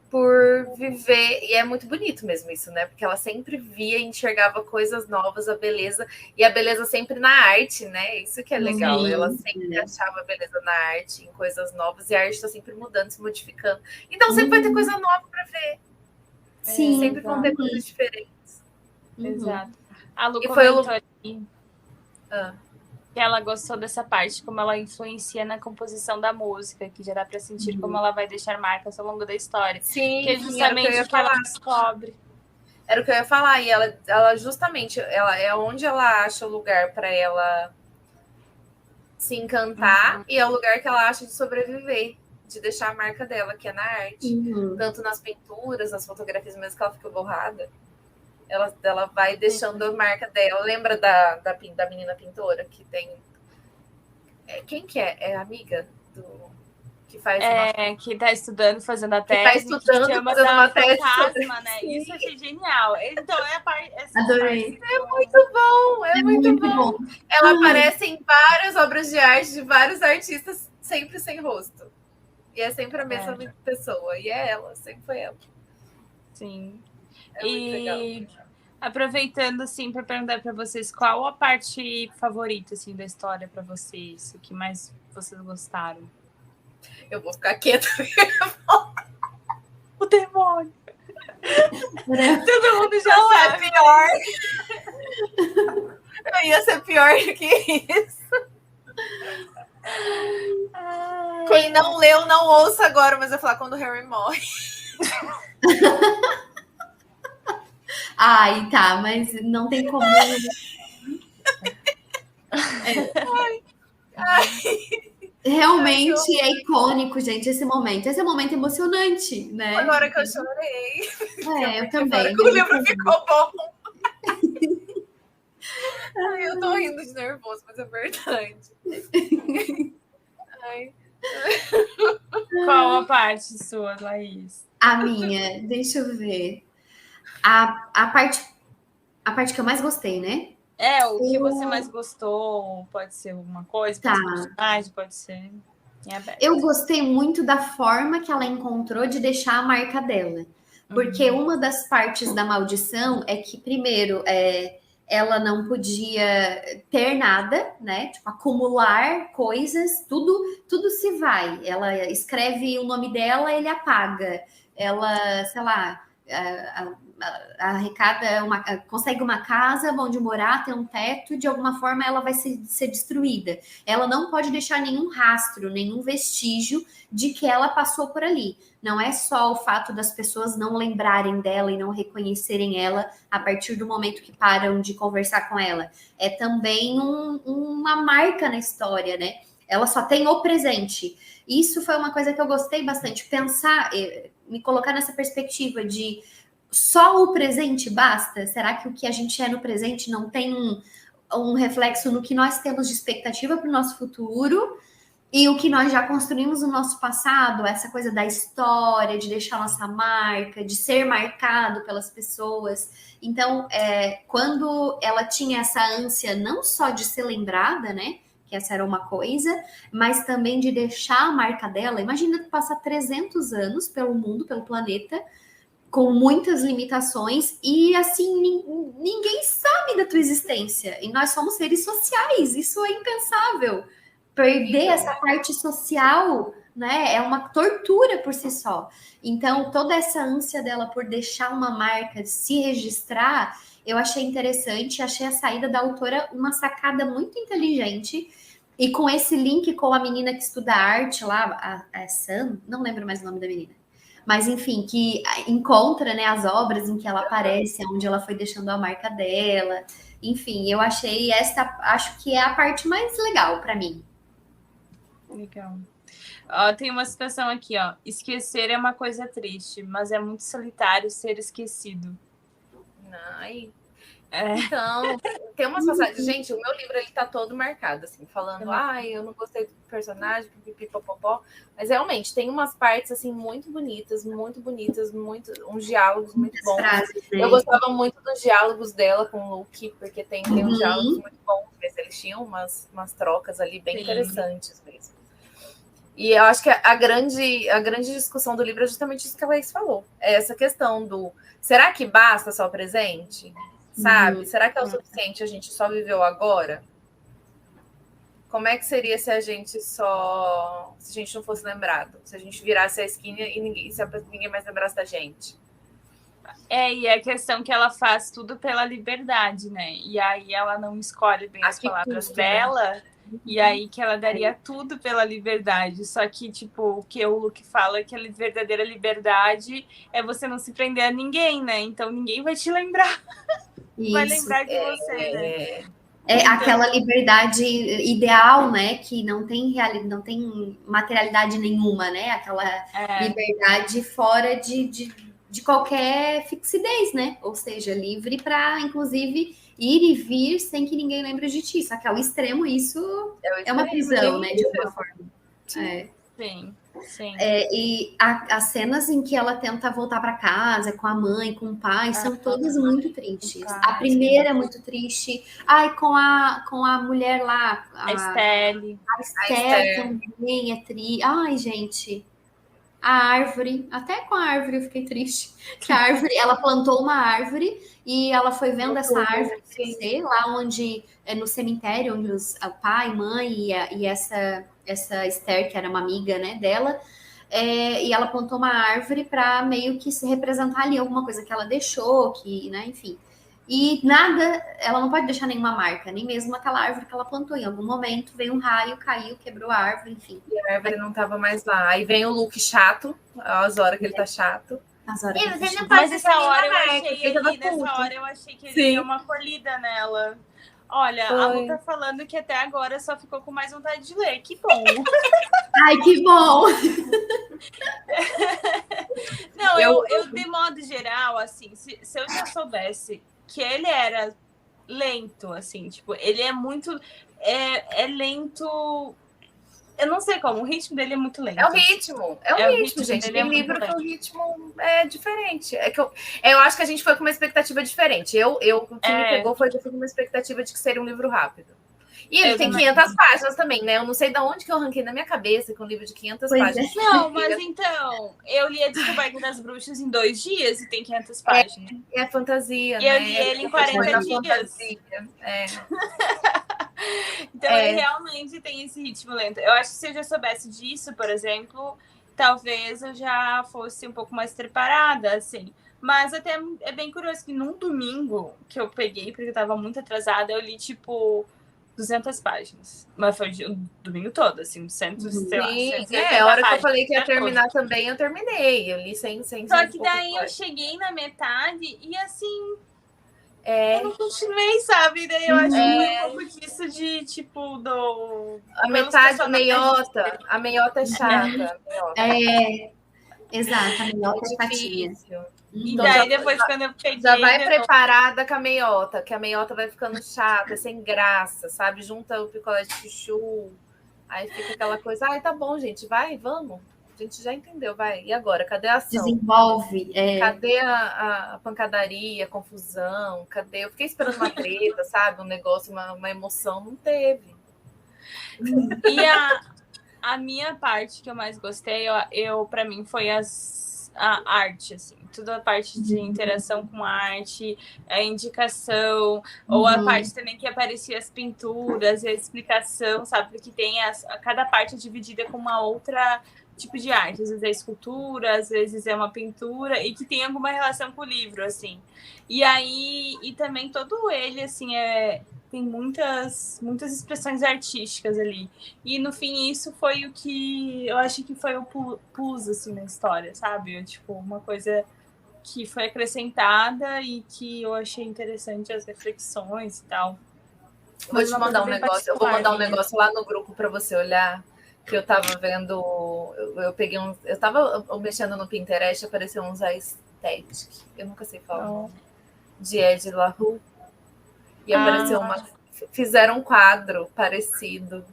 por viver. E é muito bonito mesmo isso, né? Porque ela sempre via e enxergava coisas novas, a beleza, e a beleza sempre na arte, né? Isso que é legal. Ela sempre achava a beleza na arte, em coisas novas, e a arte está sempre mudando, se modificando. Então sempre vai ter coisa nova para ver. Sim, sempre vão ter coisas diferentes. Exato. A Lu comentou aqui que ela gostou dessa parte, como ela influencia na composição da música, que já dá para sentir como ela vai deixar marcas ao longo da história. Sim, que é justamente o que ela descobre. Era o que eu ia falar, e ela justamente, ela é onde ela acha o lugar para ela se encantar, e é o lugar que ela acha de sobreviver, de deixar a marca dela, que é na arte. Tanto nas pinturas, nas fotografias, mesmo que ela fica borrada, ela vai deixando a marca dela. Lembra da menina pintora que tem... Quem que é? É a amiga do... que faz que está estudando, fazendo a tese. Que está estudando, fazendo uma tese fantasma, né? Isso eu achei genial. Então, Adorei. É muito bom, é muito bom. Ela aparece em várias obras de arte de vários artistas, sempre sem rosto. E é sempre a mesma pessoa. E é ela, sempre foi ela. Sim. É muito legal. Aproveitando, assim, para perguntar para vocês, qual a parte favorita, assim, da história para vocês? O que mais vocês gostaram? Eu vou ficar quieta. O demônio. Né? Todo mundo já Não é sabe. pior. Eu ia ser pior do que isso. Quem não leu, não ouça agora, mas eu vou falar quando o Harry morre. Ai, tá, mas não tem como. Realmente é icônico, gente, esse momento. Esse é um momento emocionante, né? Agora que eu chorei. Eu também. Agora que o livro ficou bom. Ai, eu tô rindo de nervoso, mas é verdade. Ai. Qual a parte sua, Laís? A minha, deixa eu ver. A parte que eu mais gostei, né? O que você mais gostou? Pode ser alguma coisa, pode ser um personagem, pode ser em aberto. Eu gostei muito da forma que ela encontrou de deixar a marca dela. Porque uma das partes da maldição é que, primeiro, ela não podia ter nada, né? Tipo, acumular coisas, tudo se vai. Ela escreve o nome dela, ele apaga. Ela, sei lá, arrecada consegue uma casa onde morar, tem um teto, de alguma forma ela vai ser destruída. Ela não pode deixar nenhum rastro, nenhum vestígio de que ela passou por ali. Não é só o fato das pessoas não lembrarem dela e não reconhecerem ela a partir do momento que param de conversar com ela. É também uma marca na história, né? Ela só tem o presente. Isso foi uma coisa que eu gostei bastante. Pensar, me colocar nessa perspectiva de só o presente basta? Será que o que a gente é no presente não tem um reflexo no que nós temos de expectativa para o nosso futuro e o que nós já construímos no nosso passado? Essa coisa da história, de deixar nossa marca, de ser marcado pelas pessoas. Então, quando ela tinha essa ânsia não só de ser lembrada, né? Que essa era uma coisa, mas também de deixar a marca dela. Imagina passar 300 anos pelo mundo, pelo planeta, com muitas limitações e assim, ninguém sabe da tua existência. E nós somos seres sociais, isso é impensável. Perder essa parte social, né, é uma tortura por si só. Então, toda essa ânsia dela por deixar uma marca, de se registrar, eu achei interessante, achei a saída da autora uma sacada muito inteligente. E com esse link com a menina que estuda arte lá, a Sam, não lembro mais o nome da menina. Mas, enfim, que encontra, né, as obras em que ela aparece, onde ela foi deixando a marca dela. Enfim, eu achei acho que é a parte mais legal para mim. Legal. Tem uma citação aqui, ó. Esquecer é uma coisa triste, mas é muito solitário ser esquecido. Ai. Então, tem umas passagens. Gente, o meu livro ele tá todo marcado, assim, falando, eu não gostei do personagem, pipipipopopó. Mas realmente tem umas partes assim muito bonitas, uns diálogos muito bons. Eu gostava muito dos diálogos dela com o Luke, porque tem uns diálogos muito bons. Eles tinham umas trocas ali bem interessantes mesmo. E eu acho que a grande discussão do livro é justamente isso que a Laís falou. É essa questão do será que basta só o presente? Sabe? Será que é o suficiente a gente só viveu agora? Como é que seria se a gente não fosse lembrado? Se a gente virasse a esquina e ninguém mais lembrasse da gente? E a questão que ela faz tudo pela liberdade, né? E aí ela não escolhe bem as palavras dela, e aí que ela daria tudo pela liberdade. Só que, tipo, o que o Luke fala é que a verdadeira liberdade é você não se prender a ninguém, né? Então ninguém vai te lembrar. Vai lembrar de você, né? Então, aquela liberdade ideal, né? Que não tem materialidade nenhuma, né? Aquela liberdade fora de qualquer fixidez, né? Ou seja, livre para, inclusive, ir e vir sem que ninguém lembre de ti. Só que ao extremo, isso é uma prisão, né? De alguma forma. Sim. E as cenas em que ela tenta voltar para casa com a mãe, com o pai, são todas muito tristes. A primeira é muito triste. Com a mulher lá. A Estelle. A Estelle também é triste. Ai, gente. A árvore. Até com a árvore eu fiquei triste. Que a árvore, ela plantou uma árvore e ela foi vendo essa árvore crescer lá onde, no cemitério, onde o pai, mãe e essa Esther, que era uma amiga, né, dela, e ela plantou uma árvore para meio que se representar ali alguma coisa que ela deixou, que, né, enfim. E nada, ela não pode deixar nenhuma marca, nem mesmo aquela árvore que ela plantou. Em algum momento veio um raio, caiu, quebrou a árvore, enfim. E a árvore não estava mais lá. Aí vem o Luke chato, as horas que ele tá chato. As horas E que você ele não tá pode Mas essa hora eu marca, achei fica da ele, nessa puta. hora eu achei que ele Sim. deu uma colhida nela. Olha, a Lu tá falando que até agora só ficou com mais vontade de ler. Que bom. Ai, que bom! Não, eu de modo geral, assim, se eu já soubesse que ele era lento, assim, tipo, ele é muito... É lento... Eu não sei como, o ritmo dele é muito lento. É o ritmo, gente. dele Tem é livro muito que o lento. ritmo é diferente. É que eu acho que a gente foi com uma expectativa diferente. O que me pegou foi que eu fui com uma expectativa de que seria um livro rápido. E ele tem 500 páginas também, né? Eu não sei de onde que eu arranquei na minha cabeça com um livro de 500 páginas. Não, mas então, eu li A Descoberta das Bruxas em 2 dias e tem 500 páginas. É fantasia, E eu né? li ele em 40 dias. Então ele realmente tem esse ritmo lento. Eu acho que se eu já soubesse disso, por exemplo, talvez eu já fosse um pouco mais preparada, assim. Mas até é bem curioso que num domingo que eu peguei, porque eu tava muito atrasada, eu li, tipo, 200 páginas. Mas foi o domingo todo, assim, 100, sei lá, 180 a hora que eu páginas, falei que ia né, terminar também, eu terminei. Eu li sem Só que daí eu cheguei na metade e, assim, eu não continuei, sabe? Daí eu acho que foi um pouco disso de, tipo, a metade, a meiota é chata. Exato, a meiota é chatinha. E então, daí depois, quando eu peguei... Já vai preparada com a meiota, que a meiota vai ficando chata, sem graça, sabe? Junta o picolé de chuchu, aí fica aquela coisa, ai, tá bom, gente, vamos. A gente já entendeu, vai. E agora? Cadê a ação? Desenvolve. Cadê a pancadaria, a confusão? Cadê? Eu fiquei esperando uma treta, sabe? Um negócio, uma emoção. Não teve. E a minha parte que eu mais gostei, para mim, foi a arte, assim. Toda a parte de interação com a arte, a indicação, ou a parte também que aparecia as pinturas e a explicação, sabe? Porque tem cada parte é dividida com uma outra tipo de arte, às vezes é escultura, às vezes é uma pintura, e que tem alguma relação com o livro, assim. E aí, e também todo ele, assim, tem muitas expressões artísticas ali. E, no fim, isso foi o que eu acho que foi o plus, assim, na história, sabe? Tipo, uma coisa que foi acrescentada e que eu achei interessante as reflexões e tal. Vou te mandar um negócio, eu vou mandar um negócio lá no grupo para você olhar, que eu tava vendo, eu peguei eu tava mexendo no Pinterest, apareceu uns aesthetic, eu nunca sei falar o nome, de Ed La Rue, e apareceu fizeram um quadro parecido,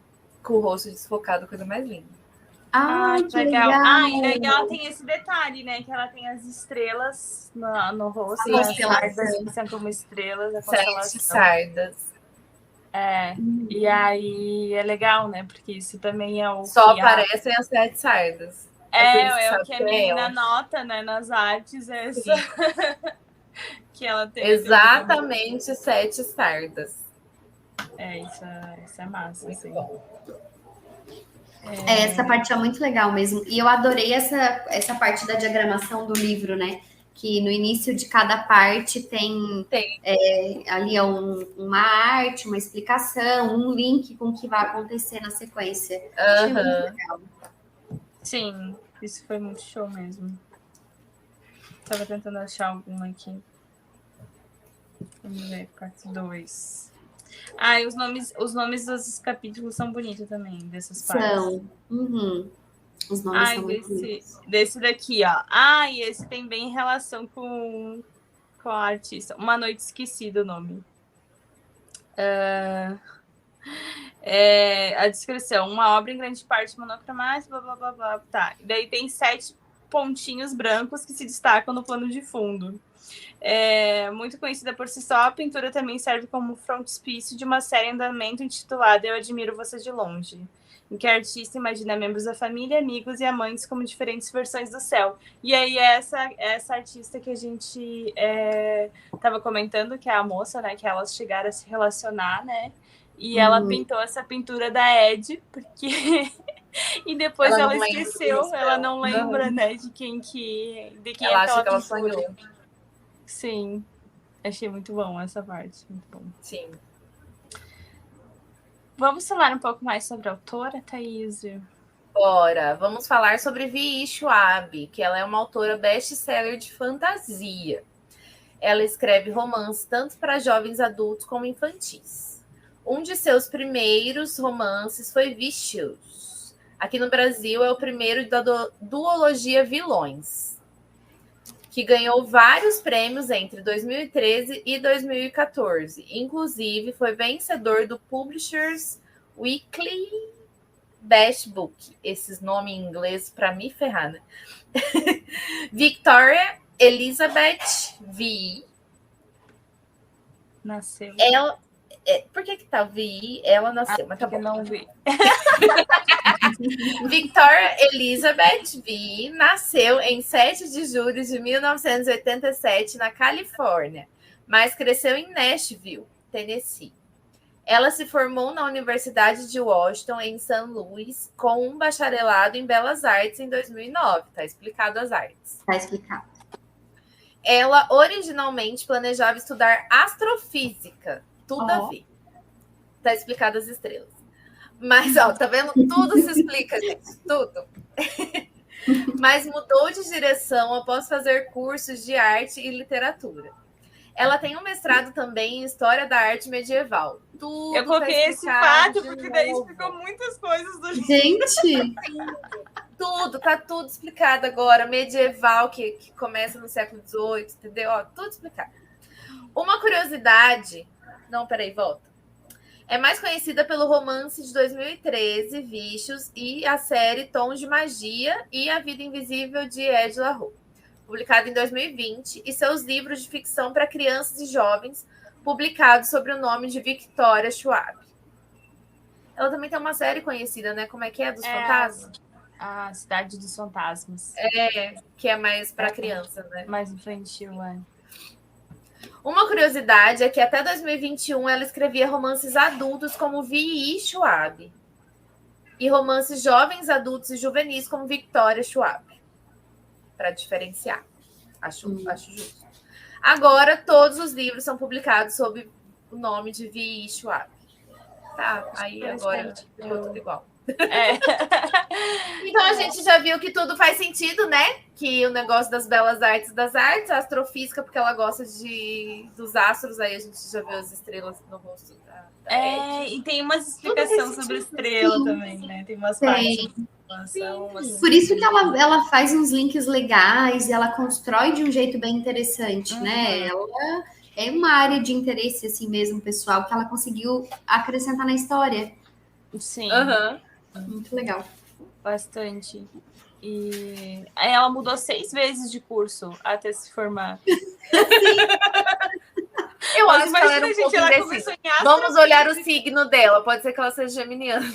com o rosto desfocado, coisa mais linda. Que legal. E legal tem esse detalhe, né, que ela tem as estrelas no rosto, as sardas que são como estrelas, a 7 sardas. E aí é legal, né? Porque isso também é o só aparecem as 7 sardas. É o que a menina nota, né? Nas artes, que ela tem. Exatamente 7 sardas. Isso é massa, assim. Essa parte é muito legal mesmo. E eu adorei essa parte da diagramação do livro, né? Que no início de cada parte tem ali uma arte, uma explicação, um link com o que vai acontecer na sequência. Achei muito legal. Sim, isso foi muito show mesmo. Estava tentando achar algum aqui. Vamos ver, parte 2. E os nomes dos capítulos são bonitos também, dessas partes. São. Os nomes são muito bonitos. Desse daqui, ó. E esse tem bem relação com a artista. Uma Noite Esquecida, o nome. A descrição. Uma obra em grande parte monocromática, blá, blá, blá, blá. Tá. E daí tem 7 pontinhos brancos que se destacam no plano de fundo. Muito conhecida por si só, a pintura também serve como frontispício de uma série em andamento intitulada Eu Admiro Você de Longe, em que a artista imagina membros da família, amigos e amantes como diferentes versões do céu. E aí essa artista que a gente estava comentando, que é a moça, né, que elas chegaram a se relacionar, né, e ela pintou essa pintura da Ed, porque E depois Ela ela não lembra esqueceu, disso, ela não. não lembra, né, de quem Ela é acha aquela que ela pintura. sonhou. Sim, achei muito bom essa parte, muito bom. Sim. Vamos falar um pouco mais sobre a autora, Thaís? Bora, vamos falar sobre V.E. Schwab, que ela é uma autora best-seller de fantasia. Ela escreve romances tanto para jovens adultos como infantis. Um de seus primeiros romances foi Vicious. Aqui no Brasil é o primeiro da duologia Vilões, que ganhou vários prêmios entre 2013 e 2014. Inclusive, foi vencedor do Publishers Weekly Best Book. Esses nomes em inglês para me ferrar, né? Victoria Elizabeth V. Nasceu. Ela... Por que tá V? Ela nasceu, mas tá bom. Não vi. Victoria Elizabeth V. nasceu em 7 de julho de 1987 na Califórnia, mas cresceu em Nashville, Tennessee. Ela se formou na Universidade de Washington, em St. Louis, com um bacharelado em Belas Artes em 2009. Tá explicado as artes. Tá explicado. Ela originalmente planejava estudar astrofísica. Tudo a ver. Tá explicado as estrelas. Mas, ó, tá vendo? Tudo se explica, gente. Tudo. Mas mudou de direção após fazer cursos de arte e literatura. Ela tem um mestrado também em História da Arte Medieval. Tudo eu copiei esse fato, porque daí explicou muitas coisas do livro. Gente! Tá tudo explicado agora. Medieval, que começa no século XVIII, entendeu? Ó, tudo explicado. Uma curiosidade... Não, peraí, volta. É mais conhecida pelo romance de 2013, Vicious, e a série Tons de Magia e A Vida Invisível de Ed La Rue, publicado em 2020, e seus livros de ficção para crianças e jovens, publicados sob o nome de Victoria Schwab. Ela também tem uma série conhecida, né? Como é que é? Dos fantasmas? A Cidade dos Fantasmas. Que é mais para criança, né? Mais infantil, é. Uma curiosidade é que até 2021 ela escrevia romances adultos como V.E. Schwab e romances jovens, adultos e juvenis como Victoria Schwab, para diferenciar. Acho justo. Agora, todos os livros são publicados sob o nome de V.E. Schwab. Tá, aí agora ficou tudo igual. Então a gente já viu que tudo faz sentido, né? Que o negócio das belas artes das artes, a astrofísica, porque ela gosta dos astros, aí a gente já viu as estrelas no rosto da e tem umas explicações sobre estrela também, né? Tem umas partes. Por isso que ela faz uns links legais e ela constrói de um jeito bem interessante, né? Ela é uma área de interesse assim mesmo, pessoal, que ela conseguiu acrescentar na história. Sim. Muito legal. Bastante. E aí ela mudou 6 vezes de curso até se formar. Eu acho que ela era um pouco indecisa. Vamos olhar o signo dela. Pode ser que ela seja geminiana.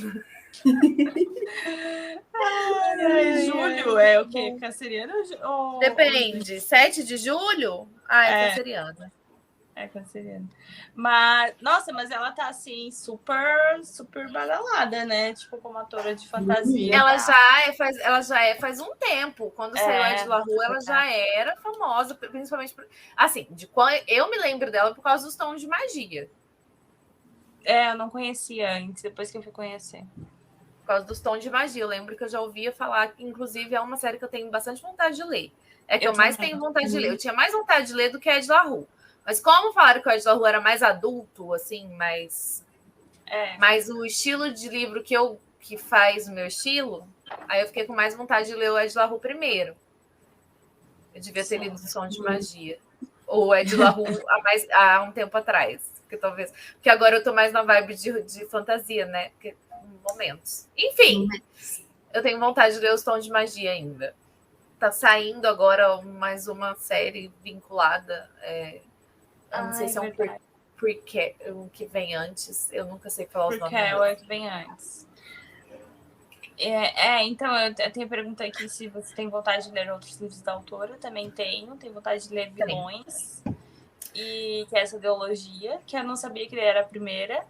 Julho é o quê? Canceriana? Depende. 7 de julho? É canceriana. É canceriana. Mas, nossa, mas ela tá assim, super, super badalada, né? Tipo, como atora de fantasia. Ela já é faz um tempo. Quando saiu Ed La Rue, ela já era famosa, principalmente assim, eu me lembro dela por causa dos Tons de Magia. Eu não conhecia antes, depois que eu fui conhecer. Por causa dos Tons de Magia. Eu lembro que eu já ouvia falar que, inclusive, é uma série que eu tenho bastante vontade de ler. É que eu mais tenho vontade de ler. Eu tinha mais vontade de ler do que Ed La Rue. Mas como falaram que o Ed La Rue era mais adulto, assim, mais o estilo de livro que faz o meu estilo, aí eu fiquei com mais vontade de ler o Ed La Rue primeiro. Eu devia ter lido o Som de Magia. Ou o Ed La Rue há um tempo atrás. Porque agora eu tô mais na vibe de fantasia, né? Porque, momentos. Enfim, eu tenho vontade de ler os Tons de Magia ainda. Tá saindo agora mais uma série vinculada... Eu não sei se é um prequel que vem antes. Eu nunca sei falar os nomes. Prequel é que vem antes. Então, eu tenho a pergunta aqui se você tem vontade de ler outros livros da autora. Também tenho vontade de ler Vilões. E que é essa ideologia, que eu não sabia que ele era a primeira.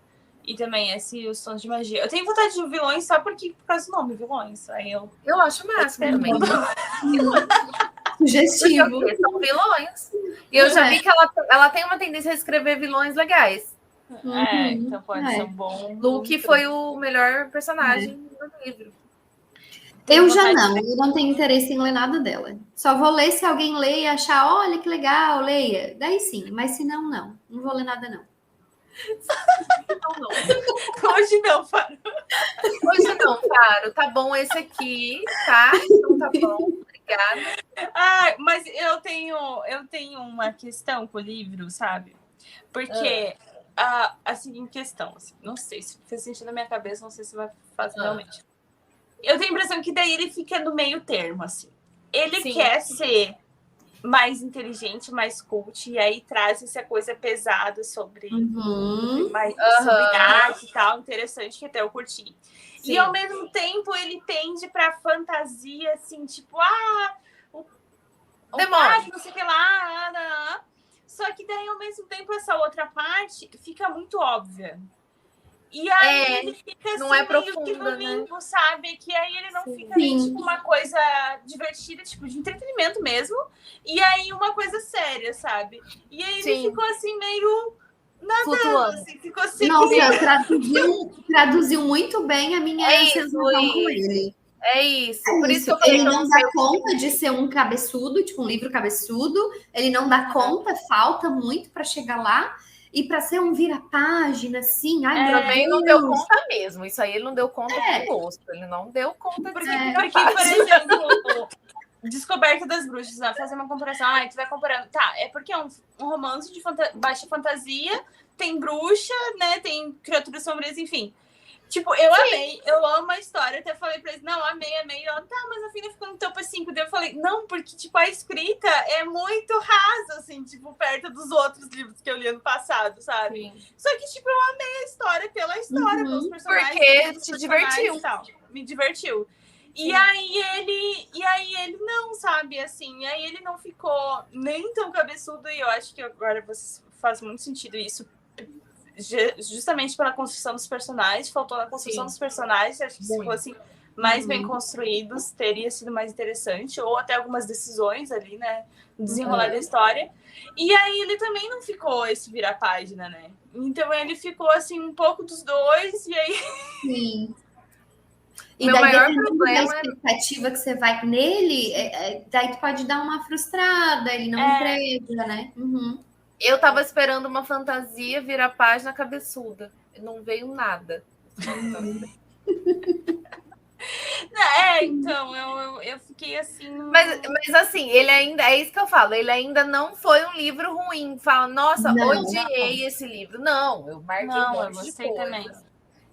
E também Os Sons de Magia. Eu tenho vontade de vilões só por causa do nome, vilões. Aí eu acho máximo também. Sugestivo. Porque são vilões. E eu já vi que ela tem uma tendência a escrever vilões legais. Então pode ser um bom... Luke foi o melhor personagem do livro. Eu não tenho interesse em ler nada dela. Só vou ler se alguém ler e achar, olha que legal, leia. Daí sim, mas se não, não. Não vou ler nada, não. Hoje não, Faro. Hoje não, Faro. Tá bom esse aqui, tá? Então tá bom, obrigada. Mas eu tenho uma questão com o livro, sabe? Porque a seguinte questão, assim, não sei se fez sentido na minha cabeça, não sei se vai fazer realmente. Eu tenho a impressão que daí ele fica no meio termo, assim. Ele quer ser mais inteligente, mais cult, e aí traz essa coisa pesada sobre, sobre arte e tal, interessante, que até eu curti. Sim. E ao mesmo tempo ele tende pra fantasia, assim, tipo, o demônio, não sei o que lá. Só que daí, ao mesmo tempo, essa outra parte fica muito óbvia. E aí ele fica assim, não é meio que no limbo, sabe? Que aí ele não fica nem tipo uma coisa divertida, tipo de entretenimento mesmo. E aí uma coisa séria, sabe? E aí ele ficou assim meio nadando, assim, ficou assim. Nossa, traduziu muito bem a minha sensação com ele. É isso. Por isso que eu falei ele não dá conta de ser um cabeçudo, tipo um livro cabeçudo. Ele não dá conta, falta muito para chegar lá. E para ser um vira-página, assim... também não deu conta mesmo. Isso aí ele não deu conta do gosto. Ele não deu conta porque, por exemplo, Descoberta das Bruxas, fazer uma comparação. Tu vai comparando... Tá, é porque é um romance de baixa fantasia, tem bruxa, né? Tem criaturas sombrias, enfim. Tipo, eu amei, eu amo a história. Até falei pra eles, não, amei. Ela, tá, mas a filha ficou no topo 5. Daí eu falei, não, porque, tipo, a escrita é muito rasa, assim, tipo, perto dos outros livros que eu li ano passado, sabe? Sim. Só que, tipo, eu amei a história pela história, pelos personagens. Porque te divertiu. Tal. Me divertiu. E aí ele não, sabe, assim, aí ele não ficou nem tão cabeçudo, e eu acho que agora faz muito sentido isso, justamente pela construção dos personagens, faltou na construção dos personagens, acho que se fossem mais bem construídos, teria sido mais interessante, ou até algumas decisões ali, né, no desenrolar da história. E aí ele também não ficou esse virar-página, né? Então ele ficou, assim, um pouco dos dois, e aí... Sim. E meu daí, maior problema da expectativa que você vai nele, daí tu pode dar uma frustrada, ele não entrega, né? Eu tava esperando uma fantasia virar página cabeçuda. Não veio nada. Então, eu fiquei assim... Mas assim, ele ainda... É isso que eu falo. Ele ainda não foi um livro ruim. Fala, nossa, odiei esse livro. Não, eu marquei um monte de coisa. Também.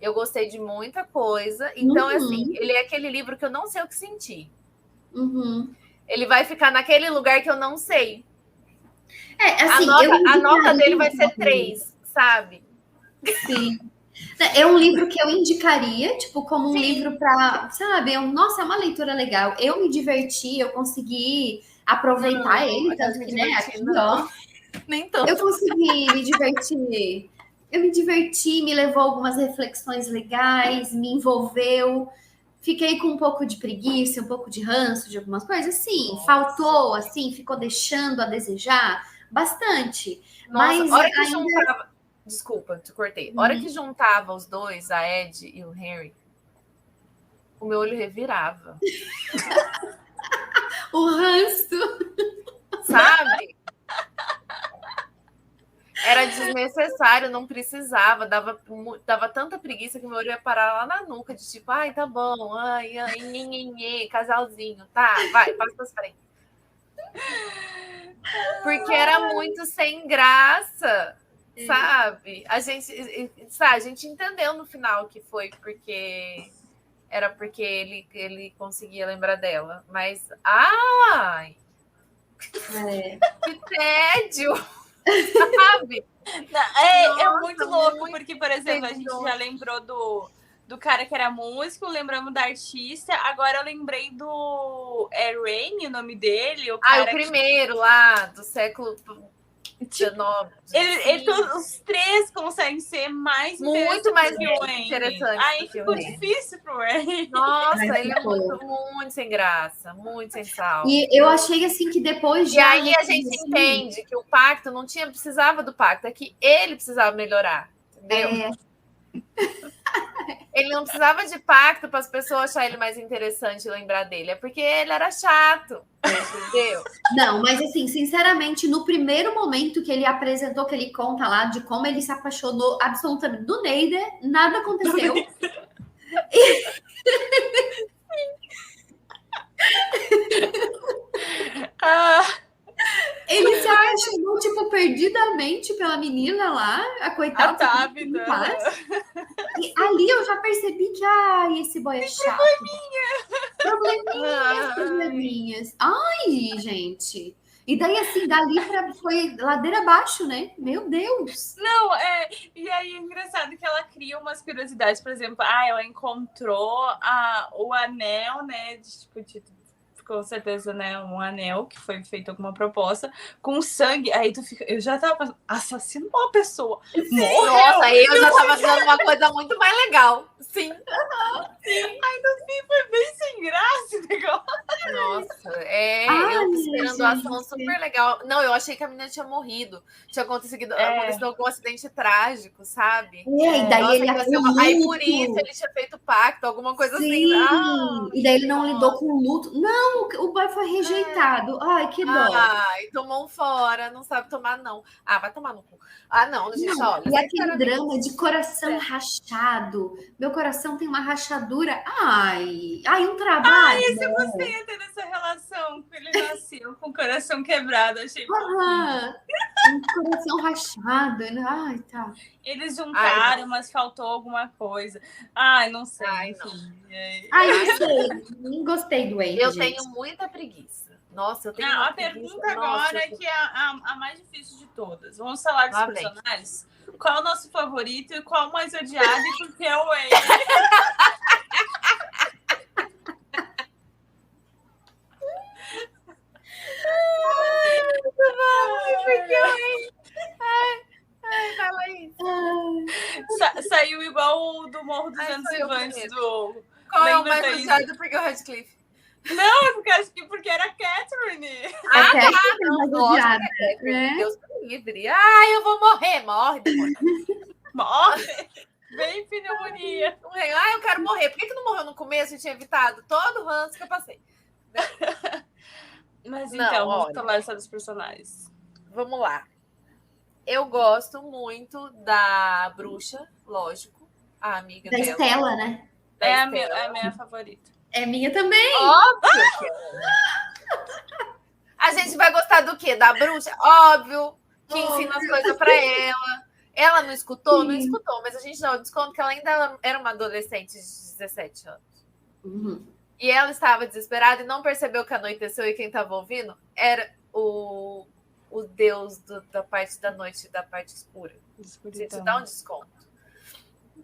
Eu gostei de muita coisa. Então, assim, ele é aquele livro que eu não sei o que sentir. Ele vai ficar naquele lugar que eu não sei. Assim, a nota dele vai ser 3, sabe? Sim. É um livro que eu indicaria, tipo, como um livro para, sabe? Nossa, é uma leitura legal. Eu me diverti, eu consegui aproveitar ele, tanto que, né, aqui, ó. Nem tanto. Eu consegui me divertir. Eu me diverti, me levou algumas reflexões legais, me envolveu. Fiquei com um pouco de preguiça, um pouco de ranço de algumas coisas. Sim, faltou, assim, ficou deixando a desejar bastante. Nossa, mas hora que juntava... Desculpa, te cortei. A hora que juntava os dois, a Ed e o Henry, o meu olho revirava. O ranço. Sabe? Era desnecessário, não precisava, dava tanta preguiça que meu olho ia parar lá na nuca, de tipo, ai, tá bom, ai, casalzinho, tá, vai, passa pra frente. Porque era muito sem graça, sabe? A gente entendeu no final que foi porque ele conseguia lembrar dela, mas, ai, que tédio! Sabe? É muito louco, porque, por exemplo, a gente já lembrou do cara que era músico, lembramos da artista, agora eu lembrei do Rain, o nome dele. O primeiro lá, do século 19. Os três conseguem ser mais muito mais interessantes interessante. Aí ficou difícil pro Wayne. Nossa, Mas ele é muito sem graça, muito sem sal. E eu achei assim que depois E aí a gente entende que o pacto não precisava do pacto, é que ele precisava melhorar, entendeu? Ele não precisava de pacto para as pessoas acharem ele mais interessante e lembrar dele, é porque ele era chato, entendeu? Não, mas assim, sinceramente, no primeiro momento que ele apresentou, que ele conta lá de como ele se apaixonou absolutamente do Neider, nada aconteceu. Ele se apaixonou, tipo, perdidamente pela menina lá, a coitada. E ali eu já percebi que, esse boy é chato. Probleminhas. Ai, gente. E daí, assim, dali foi ladeira abaixo, né? Meu Deus. Não, e aí é engraçado que ela cria umas curiosidades, por exemplo, ela encontrou o anel, né, com certeza, né, um anel que foi feito alguma proposta com sangue. Aí eu já tava assassinou uma pessoa. Morreu. Nossa, aí eu já tava dando uma coisa muito mais legal. Sim. Aí no fim foi bem sem graça o negócio. Nossa, eu esperando a ação super legal. Não, eu achei que a menina tinha morrido. Tinha acontecido algum acidente trágico, sabe? E daí ele aí por isso ele tinha feito pacto, alguma coisa assim. E daí ele não lidou com o luto. Não, o boy foi rejeitado. Ai, que dó. Ai, tomou um fora, não sabe tomar, não. Vai tomar no cu. Não, gente, olha. E aquele drama de coração rachado. Meu coração tem uma rachadura. Ai, um trabalho. E se você ia ter essa relação que ele nasceu com o coração quebrado, achei um coração rachado. Ai, tá. Eles juntaram, mas faltou alguma coisa. Não sei. Não sei. Nem gostei do Wayne. Eu tenho muita preguiça. Nossa, eu tenho a pergunta agora é que é a mais difícil de todas. Vamos falar dos personagens. Qual é o nosso favorito e qual o mais odiado e por que é o Wayne? Saiu igual o do Morro dos Anos Vivantes do... Qual é o mais odiado? Porque o Radcliffe. Não, porque era a Catherine. Nossa, Deus me livre. Eu vou morrer. Morre depois. Morre. Vem pneumonia. Eu quero morrer. Por que não morreu no começo e tinha evitado todo o ranço que eu passei? Mas então, vamos falar sobre os personagens. Vamos lá. Eu gosto muito da bruxa, lógico. A amiga da dela. Estela, né? É a minha favorita. É minha também. Óbvio. A gente vai gostar do quê? Da bruxa? Óbvio. Que ensina as coisas pra ela. Ela não escutou? Sim. Não escutou. Mas a gente dá o desconto que ela ainda era uma adolescente de 17 anos. Uhum. E ela estava desesperada e não percebeu que anoiteceu. E quem estava ouvindo era o deus da parte da noite e da parte escura. A gente dá um desconto.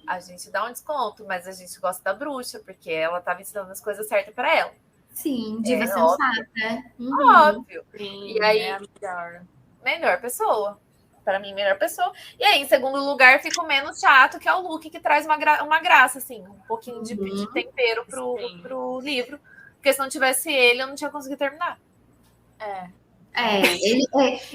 A gente dá um desconto, mas a gente gosta da bruxa, porque ela estava ensinando as coisas certas para ela. Sim, diva sensata, né? Óbvio. Sim, e aí, melhor pessoa. Para mim, melhor pessoa. E aí, em segundo lugar, fica o menos chato, que é o Luke, que traz uma graça, assim, um pouquinho de tempero pro livro. Porque se não tivesse ele, eu não tinha conseguido terminar.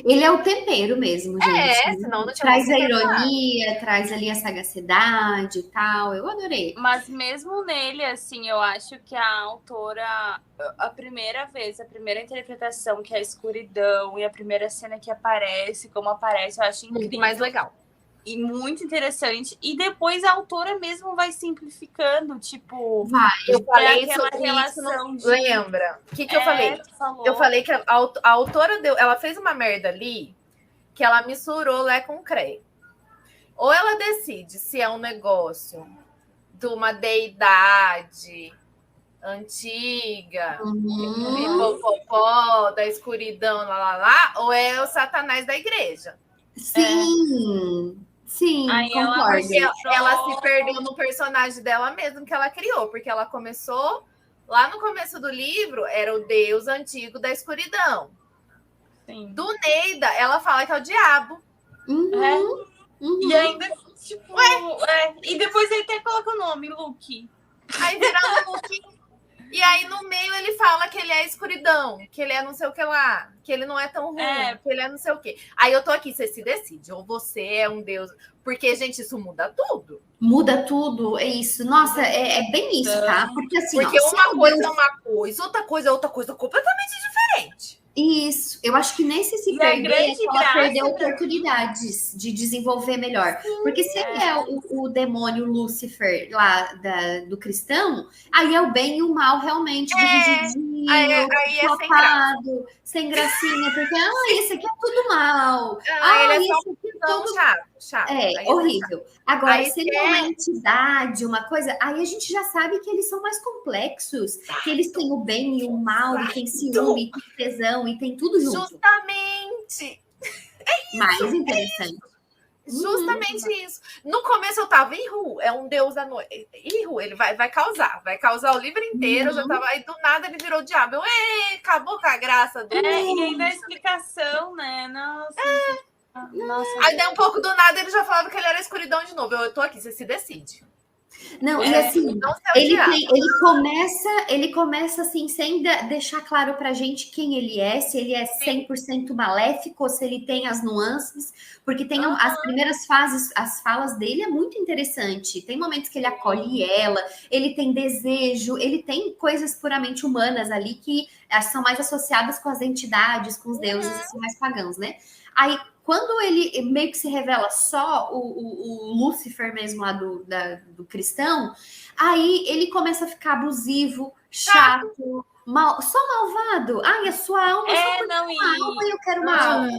Ele é o tempero mesmo, gente. Senão não tinha traz a ironia, traz ali a sagacidade e tal. Eu adorei. Mas mesmo nele, assim, eu acho que a autora, a primeira interpretação, que é a escuridão, e a primeira cena que aparece, como aparece, eu acho incrível. Muito mais legal. E muito interessante. E depois a autora mesmo vai simplificando, tipo... Eu falei sobre relação isso, lembra? O que eu falei? Eu falei que a autora ela fez uma merda ali, que ela misturou Lé com Cré. Ou ela decide se é um negócio de uma deidade antiga, da escuridão, ou é o Satanás da igreja. Sim. Sim, aí concordo. Ela se perdeu no personagem dela mesma que ela criou, porque ela começou lá no começo do livro, era o deus antigo da escuridão. Sim. Do Neida, ela fala que é o diabo. E ainda, tipo... E depois ele até coloca o nome, Luke. Aí vira Luke. E aí no meio ele fala que ele é escuridão, que ele é não sei o que lá, que ele não é tão ruim, que ele é não sei o que. Aí eu tô aqui, você se decide, ou você é um deus. Porque, gente, isso muda tudo. Muda tudo, é isso. Nossa, é bem isso, tá? Porque assim, porque uma coisa é uma coisa, outra coisa é outra coisa completamente diferente. Isso, eu acho que nesse se perder, ela perdeu oportunidades de desenvolver melhor. Sim, porque se ele é o demônio Lúcifer lá do cristão, aí é o bem e o mal realmente divididinho, aí flopado, sem gracinha, porque isso aqui é tudo mal. Ele é só isso aqui é tudo chato. Horrível. Agora, aí se ele é uma entidade, uma coisa, aí a gente já sabe que eles são mais complexos, que eles têm o bem e o mal, e tem ciúme, e tem tesão, e tem tudo junto. Justamente. É isso. Mais interessante. Justamente isso. No começo eu tava Ihu, é um deus da noite. Ihu, ele vai causar o livro inteiro. Eu já tava, aí do nada ele virou o diabo. Acabou com a graça do. E ainda a explicação, né? Nossa. Aí daí um pouco do nada ele já falava que ele era escuridão de novo. Eu tô aqui, você se decide. Não, e assim, ele começa assim, sem deixar claro pra gente quem ele é, se ele é 100% maléfico, ou se ele tem as nuances, porque tem as primeiras fases, as falas dele é muito interessante. Tem momentos que ele acolhe ela, ele tem desejo, ele tem coisas puramente humanas ali que são mais associadas com as entidades, com os deuses assim, mais pagãos, né? Aí, quando ele meio que se revela só o Lúcifer mesmo lá do cristão, aí ele começa a ficar abusivo, chato, só malvado. Ai, a sua alma só uma alma e eu quero uma alma.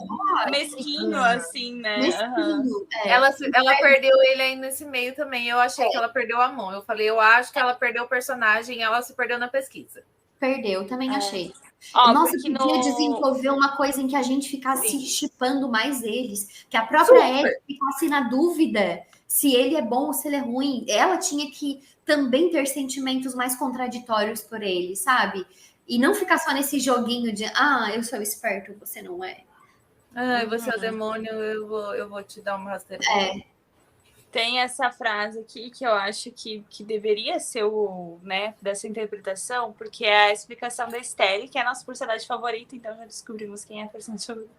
Mesquinho, assim, né? Mesquinho. Ela perdeu ele aí nesse meio também. Eu achei que ela perdeu a mão. Eu falei, eu acho que ela perdeu o personagem, ela se perdeu na pesquisa. Perdeu, também achei. Nossa, podia desenvolver uma coisa em que a gente ficasse shippando mais eles, que a própria Ed ficasse na dúvida se ele é bom ou se ele é ruim. Ela tinha que também ter sentimentos mais contraditórios por ele, sabe? E não ficar só nesse joguinho de eu sou esperto, você não é. Você é o demônio, eu vou te dar uma rasteira. Tem essa frase aqui que eu acho que deveria ser dessa interpretação, porque é a explicação da Estelle, que é a nossa personagem favorita, então já descobrimos quem é a personagem favorita.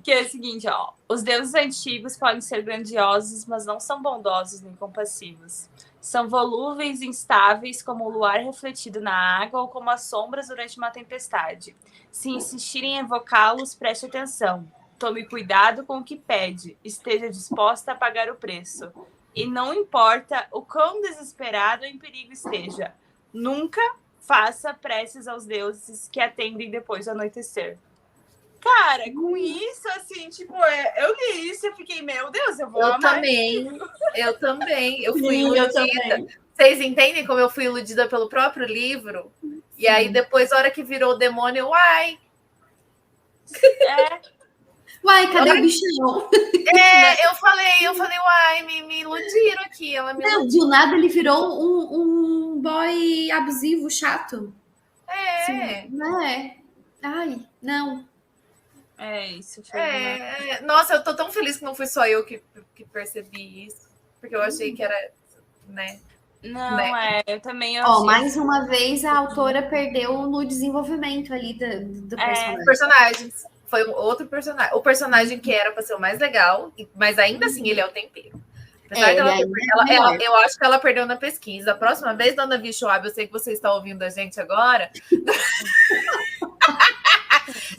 Que é o seguinte, os deuses antigos podem ser grandiosos, mas não são bondosos nem compassivos. São volúveis e instáveis como o luar refletido na água ou como as sombras durante uma tempestade. Se insistirem em evocá-los, preste atenção. Tome cuidado com o que pede, esteja disposta a pagar o preço. E não importa o quão desesperado ou em perigo esteja, nunca faça preces aos deuses que atendem depois do anoitecer. Cara, com isso, assim, tipo, eu li isso e eu fiquei, meu Deus, eu vou amar. Eu também. Eu fui iludida. Vocês entendem como eu fui iludida pelo próprio livro? E aí, depois, a hora que virou o demônio, Uai, cadê o bichão? Eu falei, uai, me iludiram aqui. Ela me iludiu. Do nada ele virou um boy abusivo, chato. Ai, não. Isso foi Nossa, eu tô tão feliz que não fui só eu que percebi isso. Porque eu achei que era, né? Não, eu também... mais uma vez, a autora perdeu no desenvolvimento ali do personagem. Personagens. Foi um outro personagem. O personagem que era para ser o mais legal, mas ainda assim ele é o tempero. Apesar eu acho que ela perdeu na pesquisa. A próxima vez, dona Vichoab, eu sei que você está ouvindo a gente agora.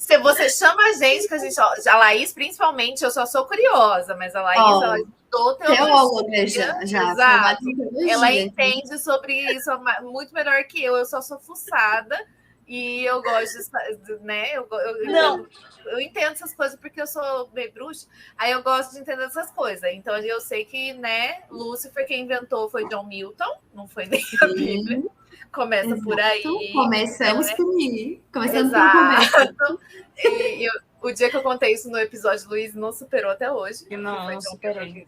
Se você chama a gente, que a gente... A Laís, principalmente, eu só sou curiosa, mas a Laís, ela estudou teologia. Já. Exato. Ela entende sobre isso muito melhor que eu. Eu só sou fuçada. E eu gosto de, né? Eu entendo essas coisas porque eu sou bem bruxa. Aí eu gosto de entender essas coisas. Então eu sei que, né? Lúcifer, quem inventou foi John Milton, não foi nem a Bíblia. Começa por aí. Começamos por aí. Começando por começo. E o dia que eu contei isso no episódio, Luiz não superou até hoje. Não superei.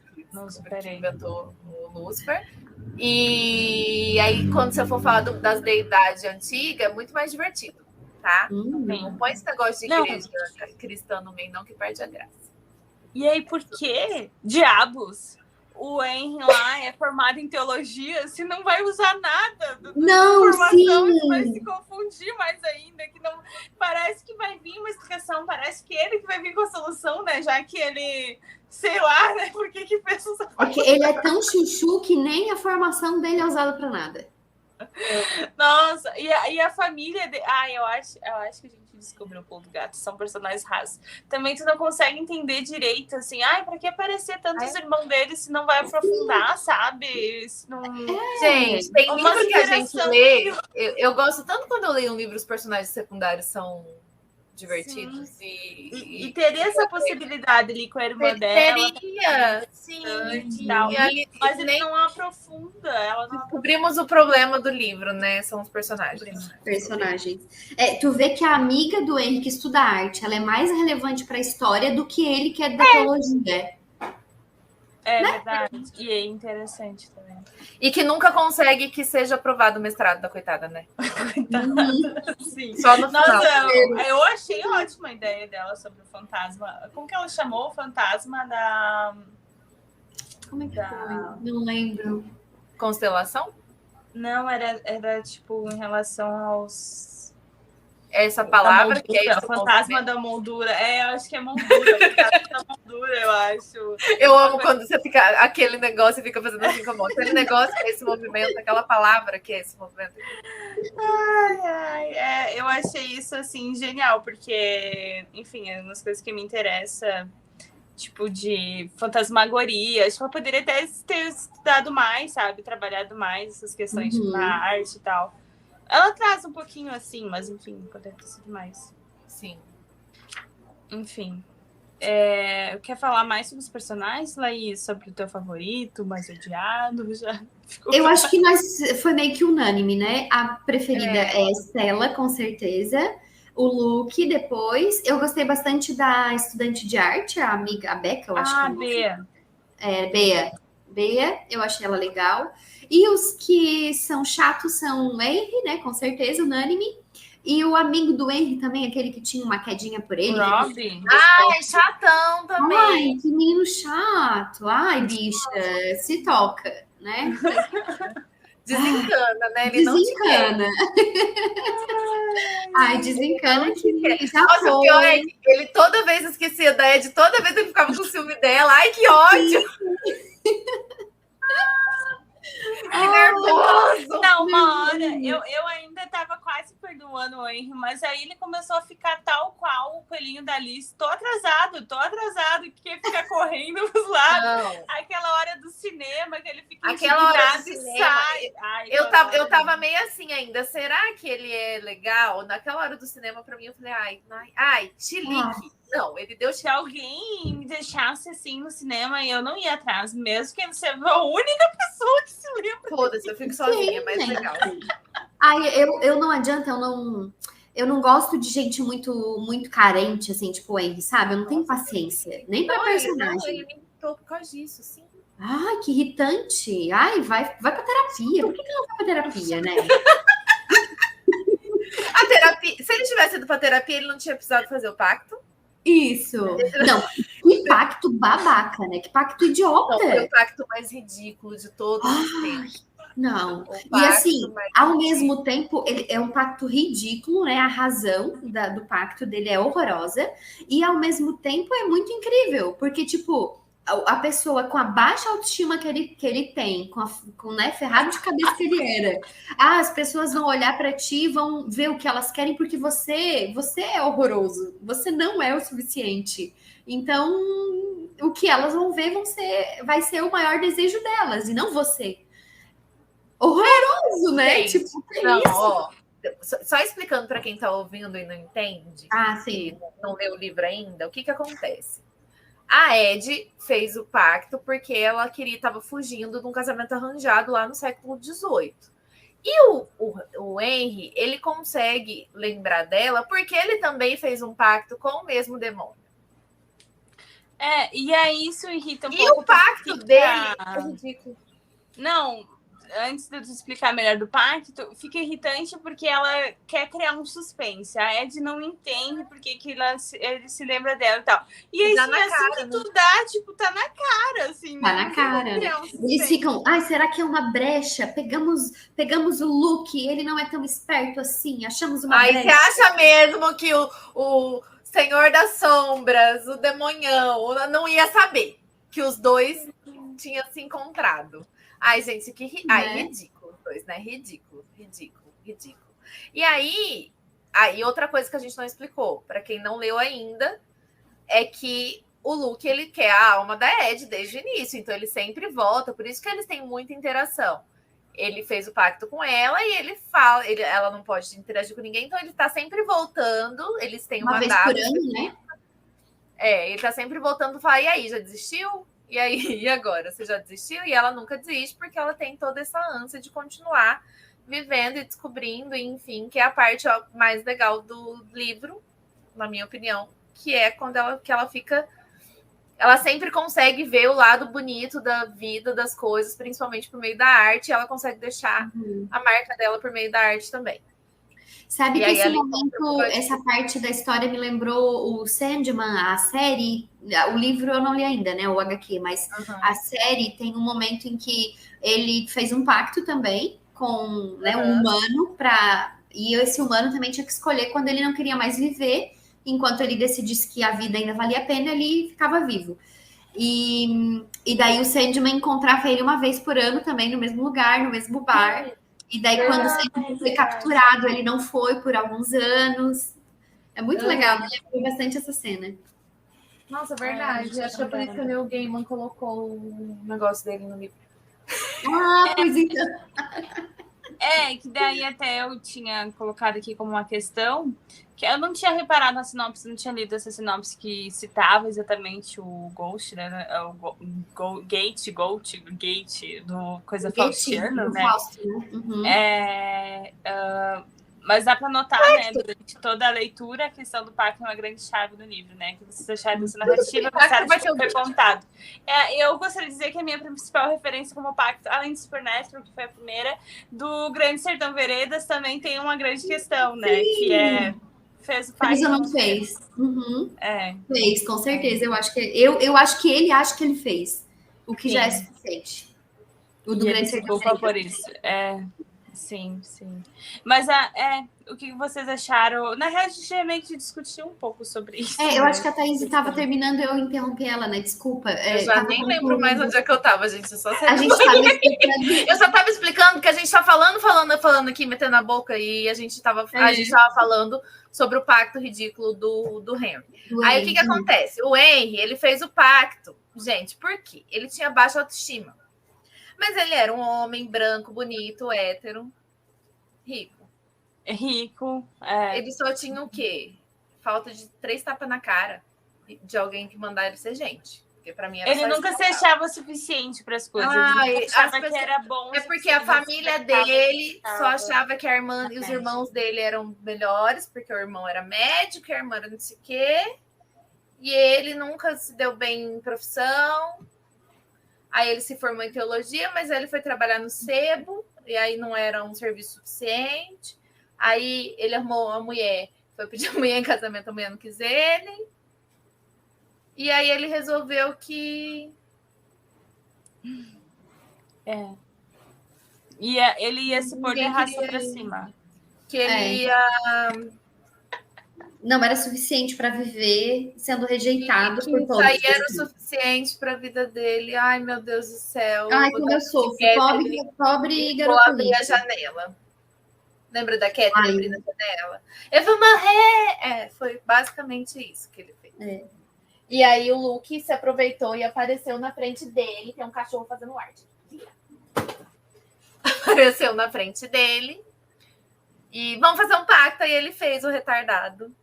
Que inventou o Lúcifer. E aí, quando você for falar das deidades antigas, é muito mais divertido. tá? Hum. Não põe esse negócio de Não. igreja cristã no meio, não, que perde a graça. E aí, por que diabos o Henry lá é formado em teologia se não vai usar nada da Não, informação sim. e vai se confundir mais ainda? Que não parece que vai vir uma explicação, parece que ele que vai vir com a solução, né? Já que ele, sei lá, né? Por que fez essa... Porque ele é tão chuchu que nem a formação dele é usada pra nada. Nossa, e a família de... eu acho que a gente descobriu o pulo do gato, são personagens rasos. Também tu não consegue entender direito, assim, pra que aparecer tantos irmãos dele se não vai aprofundar, sabe? Se não... Gente, tem Uma livro que a gente inspiração lê. Eu gosto tanto quando eu leio um livro, os personagens secundários são divertidos. E teria essa possibilidade ali com a irmã dela. Teria, sim. Tal. E ali, Mas ele não aprofunda. Ela não descobrimos o problema do livro, né? São os personagens. Tu vê que a amiga do Henry que estuda arte, ela é mais relevante pra história do que ele que é da teologia. É verdade. E é interessante também. E que nunca consegue que seja aprovado o mestrado da coitada, né? Sim. Só no final. Nossa, eu achei ótima a ideia dela sobre o fantasma. Como que ela chamou o fantasma da... Como é que foi? Não lembro. Constelação? Não, era tipo em relação aos... Essa palavra que é o fantasma da moldura. Eu acho que é moldura. O fantasma da moldura, eu acho. Eu amo quando você fica... Aquele negócio fica fazendo assim com a mão. Aquele negócio que é esse movimento, aquela palavra que é esse movimento. Eu achei isso, assim, genial. Porque, enfim, é umas coisas que me interessam. Tipo, de fantasmagoria. Acho que eu poderia até ter estudado mais, sabe? Trabalhado mais essas questões tipo, na arte e tal. Ela traz um pouquinho assim, mas enfim, poderia ter sido mais. Sim. Enfim. Quer falar mais sobre os personagens, Laís? Sobre o teu favorito, mais odiado? Já ficou... Eu acho que foi meio que unânime, né? A preferida é Stella, com certeza. O Luke, depois. Eu gostei bastante da estudante de arte, a amiga, a Becca, eu acho que é. Bea. Bea, eu achei ela legal. E os que são chatos são o Henry, né? Com certeza, unânime. E o amigo do Henry também, aquele que tinha uma quedinha por ele. Robin. É chatão também. Ai, que menino chato. Ai, bicha, se toca, né? Desencana, né? Ele Desencana. Ai, desencana que já Nossa, foi. o pior é que ele toda vez esquecia da Ed, toda vez ele ficava com ciúme dela. Ai, que ódio! Que nervoso! Não, uma hora eu ainda tava quase perdoando o Henry, mas aí ele começou a ficar tal qual o coelhinho da Alice. Tô atrasado, que fica correndo pros lados. Não. Aquela hora do cinema que ele fica Aquela hora do indignado e cinema, sai. Eu tava meio assim ainda. Será que ele é legal? Naquela hora do cinema, pra mim, eu falei, ai, chilique. Não, ele deu Se alguém me deixasse assim no cinema, eu não ia atrás, mesmo que ele seja a única pessoa que se lembra. Foda-se, eu fico sozinha, mas Sim, legal. Ai, eu não adianta, eu não gosto de gente muito carente, assim, tipo o Henry, sabe? Eu não tenho paciência, nem pra personagem. Ele me irritou por causa disso, sim. Ai, que irritante. Ai, vai pra terapia. Por que não vai pra terapia, né? A terapia, se ele tivesse ido pra terapia, ele não tinha precisado fazer o pacto. Isso. Não, que pacto babaca, né? Que pacto idiota. Não, foi o pacto mais ridículo de todos os tempos. Não. E assim, ao mesmo tempo, ele é um pacto ridículo, né? A razão do pacto dele é horrorosa. E ao mesmo tempo é muito incrível. Porque, tipo, a pessoa com a baixa autoestima que ele tem, com né, ferrado de cabeça que ele era. As pessoas vão olhar para ti e vão ver o que elas querem porque você é horroroso. Você não é o suficiente. Então, o que elas vão ver vai ser o maior desejo delas e não você. Horroroso, né? Sim. Tipo, que Não, isso? ó, só explicando para quem tá ouvindo e não entende, Sim. não leu o livro ainda, o que acontece? A Ed fez o pacto porque ela estava fugindo de um casamento arranjado lá no século XVIII. E o Henry, ele consegue lembrar dela porque ele também fez um pacto com o mesmo demônio. E aí isso irrita um e pouco. E o pacto dele é ridículo. Não, antes de eu te explicar melhor do pacto, fica irritante porque ela quer criar um suspense. A Ed não entende porque que ele se lembra dela e tal. E aí, assim, que tu dá, tipo, tá na cara, assim. Tá na cara. Eles ficam, será que é uma brecha? Pegamos o Luke, ele não é tão esperto assim, achamos uma brecha. Você acha mesmo que o Senhor das Sombras, o Demonhão, não ia saber que os dois tinham se encontrado? Ai, gente, ridículo os dois, né? Ridículo. E aí, outra coisa que a gente não explicou, para quem não leu ainda, é que o Luke, ele quer a alma da Ed desde o início, então ele sempre volta, por isso que eles têm muita interação. Ele fez o pacto com ela e ele fala, ela não pode interagir com ninguém, então ele tá sempre voltando, eles têm uma vez data, por ano, né? Ele tá sempre voltando e fala, e aí, já desistiu? E aí, e agora? Você já desistiu? E ela nunca desiste, porque ela tem toda essa ânsia de continuar vivendo e descobrindo, enfim, que é a parte mais legal do livro, na minha opinião, que é quando ela fica... Ela sempre consegue ver o lado bonito da vida, das coisas, principalmente por meio da arte, e ela consegue deixar a marca dela por meio da arte também. Sabe que esse momento, essa parte da história me lembrou o Sandman, a série, o livro eu não li ainda, né, o HQ, mas a série tem um momento em que ele fez um pacto também com, né, um humano, e esse humano também tinha que escolher quando ele não queria mais viver, enquanto ele decidisse que a vida ainda valia a pena, ele ficava vivo. E daí o Sandman encontrava ele uma vez por ano também, no mesmo lugar, no mesmo bar. E daí, quando o Sandman foi capturado, ele não foi por alguns anos. É muito legal, me lembro bastante essa cena. Nossa, verdade. Acho que é por isso que o Neil Gaiman colocou o negócio dele no livro. Pois então. Que daí até eu tinha colocado aqui como uma questão, que eu não tinha reparado na sinopse, não tinha lido essa sinopse que citava exatamente o Ghost, né? O Gate do Coisa Faustiana, né? Mas dá para notar, né, durante toda a leitura, a questão do pacto é uma grande chave do livro, né? Que vocês acharam dessa narrativa, gostaram de que foi contado. Eu gostaria de dizer que a minha principal referência como pacto, além de Supernatural, que foi a primeira, do Grande Sertão Veredas, também tem uma grande questão, né? Que fez o pacto. Mas eu não fez. Fez, com certeza. Eu acho que eu acho que ele acha que ele fez. O que já é suficiente. O do Grande Sertão Veredas. Por isso. Sim. Mas o que vocês acharam? Na real, a gente meio que discutiu um pouco sobre isso. Eu acho que a Thaís estava terminando, eu interrompi ela, né? Desculpa. Eu já nem lembro mais onde é que eu estava, gente. Eu só sei. Eu só estava explicando que a gente está falando aqui, metendo a boca, e a gente estava falando sobre o pacto ridículo do Henry. Aí o que acontece? O Henry, ele fez o pacto. Gente, por quê? Ele tinha baixa autoestima. Mas ele era um homem branco, bonito, hétero, rico. Ele só tinha o quê? Falta de 3 tapas na cara de alguém que mandar ele ser gente. Porque para mim era ele nunca se achava suficiente para as coisas. Ele achava que era bom. É porque a família dele só achava que a irmã e os irmãos dele eram melhores, porque o irmão era médico, a irmã era não sei o quê. E ele nunca se deu bem em profissão. Aí ele se formou em teologia, mas ele foi trabalhar no sebo, e aí não era um serviço suficiente. Aí ele arrumou uma mulher, foi pedir a mulher em casamento, a mulher não quis ele. E aí ele resolveu que... Ele ia se pôr de raça pra cima. Que ele ia... Não era suficiente para viver, sendo rejeitado por todos. Isso aí era o suficiente para a vida dele. Ai, meu Deus do céu. Ai, como eu sofro. Pobre garoto. Vou abrir a janela. Lembra da Catherine abrindo a janela? Eu vou morrer! Foi basicamente isso que ele fez. E aí o Luke se aproveitou e apareceu na frente dele. Tem um cachorro fazendo arte. Apareceu na frente dele. E vamos fazer um pacto. E ele fez o retardado.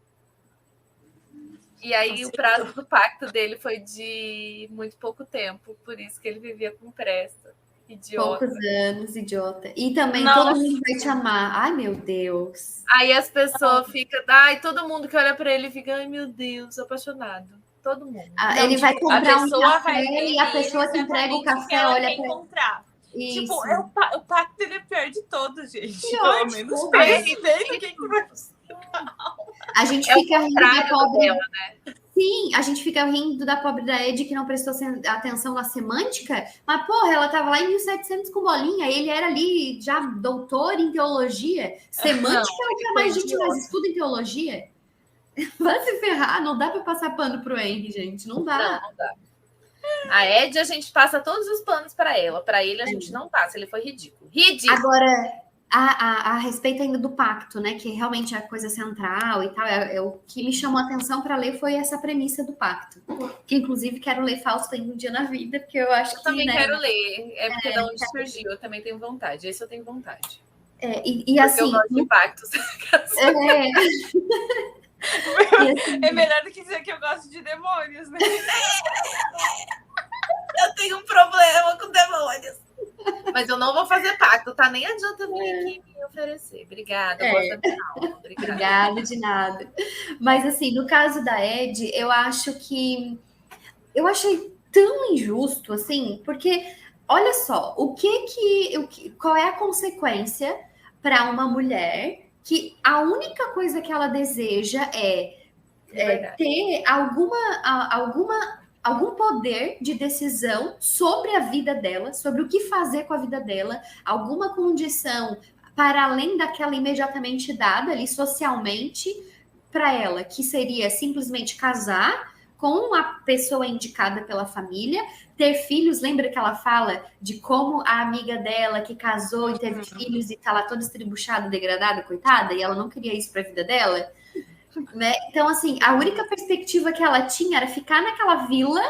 E aí o prazo do pacto dele foi de muito pouco tempo. Por isso que ele vivia com pressa. Idiota. Poucos anos, idiota. E também todo mundo vai te amar. Ai, meu Deus. Aí as pessoas ficam... Ai, todo mundo que olha para ele fica... Ai, meu Deus, apaixonado. Todo mundo. Ele vai comprar um café e a pessoa que entrega o café olha para ele. Isso. Tipo, o pacto dele é pior de todos, gente. Pior Pelo de menos todos. pense dele, quem que vai... A gente É o fica rindo da contrário do pobre. dela, Sim, a gente fica rindo da pobre da Ed que não prestou atenção na semântica, mas, porra, ela tava lá em 1700 com bolinha, ele era ali já doutor em teologia. Semântica é o que mais gente mais estuda em teologia. Vai se ferrar, não dá pra passar pano pro Henry, gente, não dá. Não dá. A Ed, a gente passa todos os panos para ela. Para ele, a gente não passa. Ele foi ridículo. Ridículo. Agora, a respeito ainda do pacto, né? Que realmente é a coisa central e tal. O que me chamou a atenção para ler foi essa premissa do pacto. Que, inclusive, quero ler Fausto ainda um dia na vida, porque eu acho que. Eu também né, quero ler. É porque de onde surgiu, eu também tenho vontade. Esse eu tenho vontade. E assim. Eu gosto de pactos. É melhor do que dizer que eu gosto de demônios, né? Eu tenho um problema com demônios. Mas eu não vou fazer pacto, tá? Nem adianta vir aqui me oferecer. Obrigada, eu gosto da minha aula. Obrigada, de nada. Mas assim, no caso da Ed, eu achei tão injusto, assim, porque olha só, qual é a consequência para uma mulher que a única coisa que ela deseja é ter algum poder de decisão sobre a vida dela, sobre o que fazer com a vida dela, alguma condição para além daquela imediatamente dada ali socialmente para ela, que seria simplesmente casar com a pessoa indicada pela família, ter filhos. Lembra que ela fala de como a amiga dela que casou e teve filhos e tá lá toda estribuchada, degradada, coitada, e ela não queria isso para a vida dela? Né? Então, assim, a única perspectiva que ela tinha era ficar naquela vila,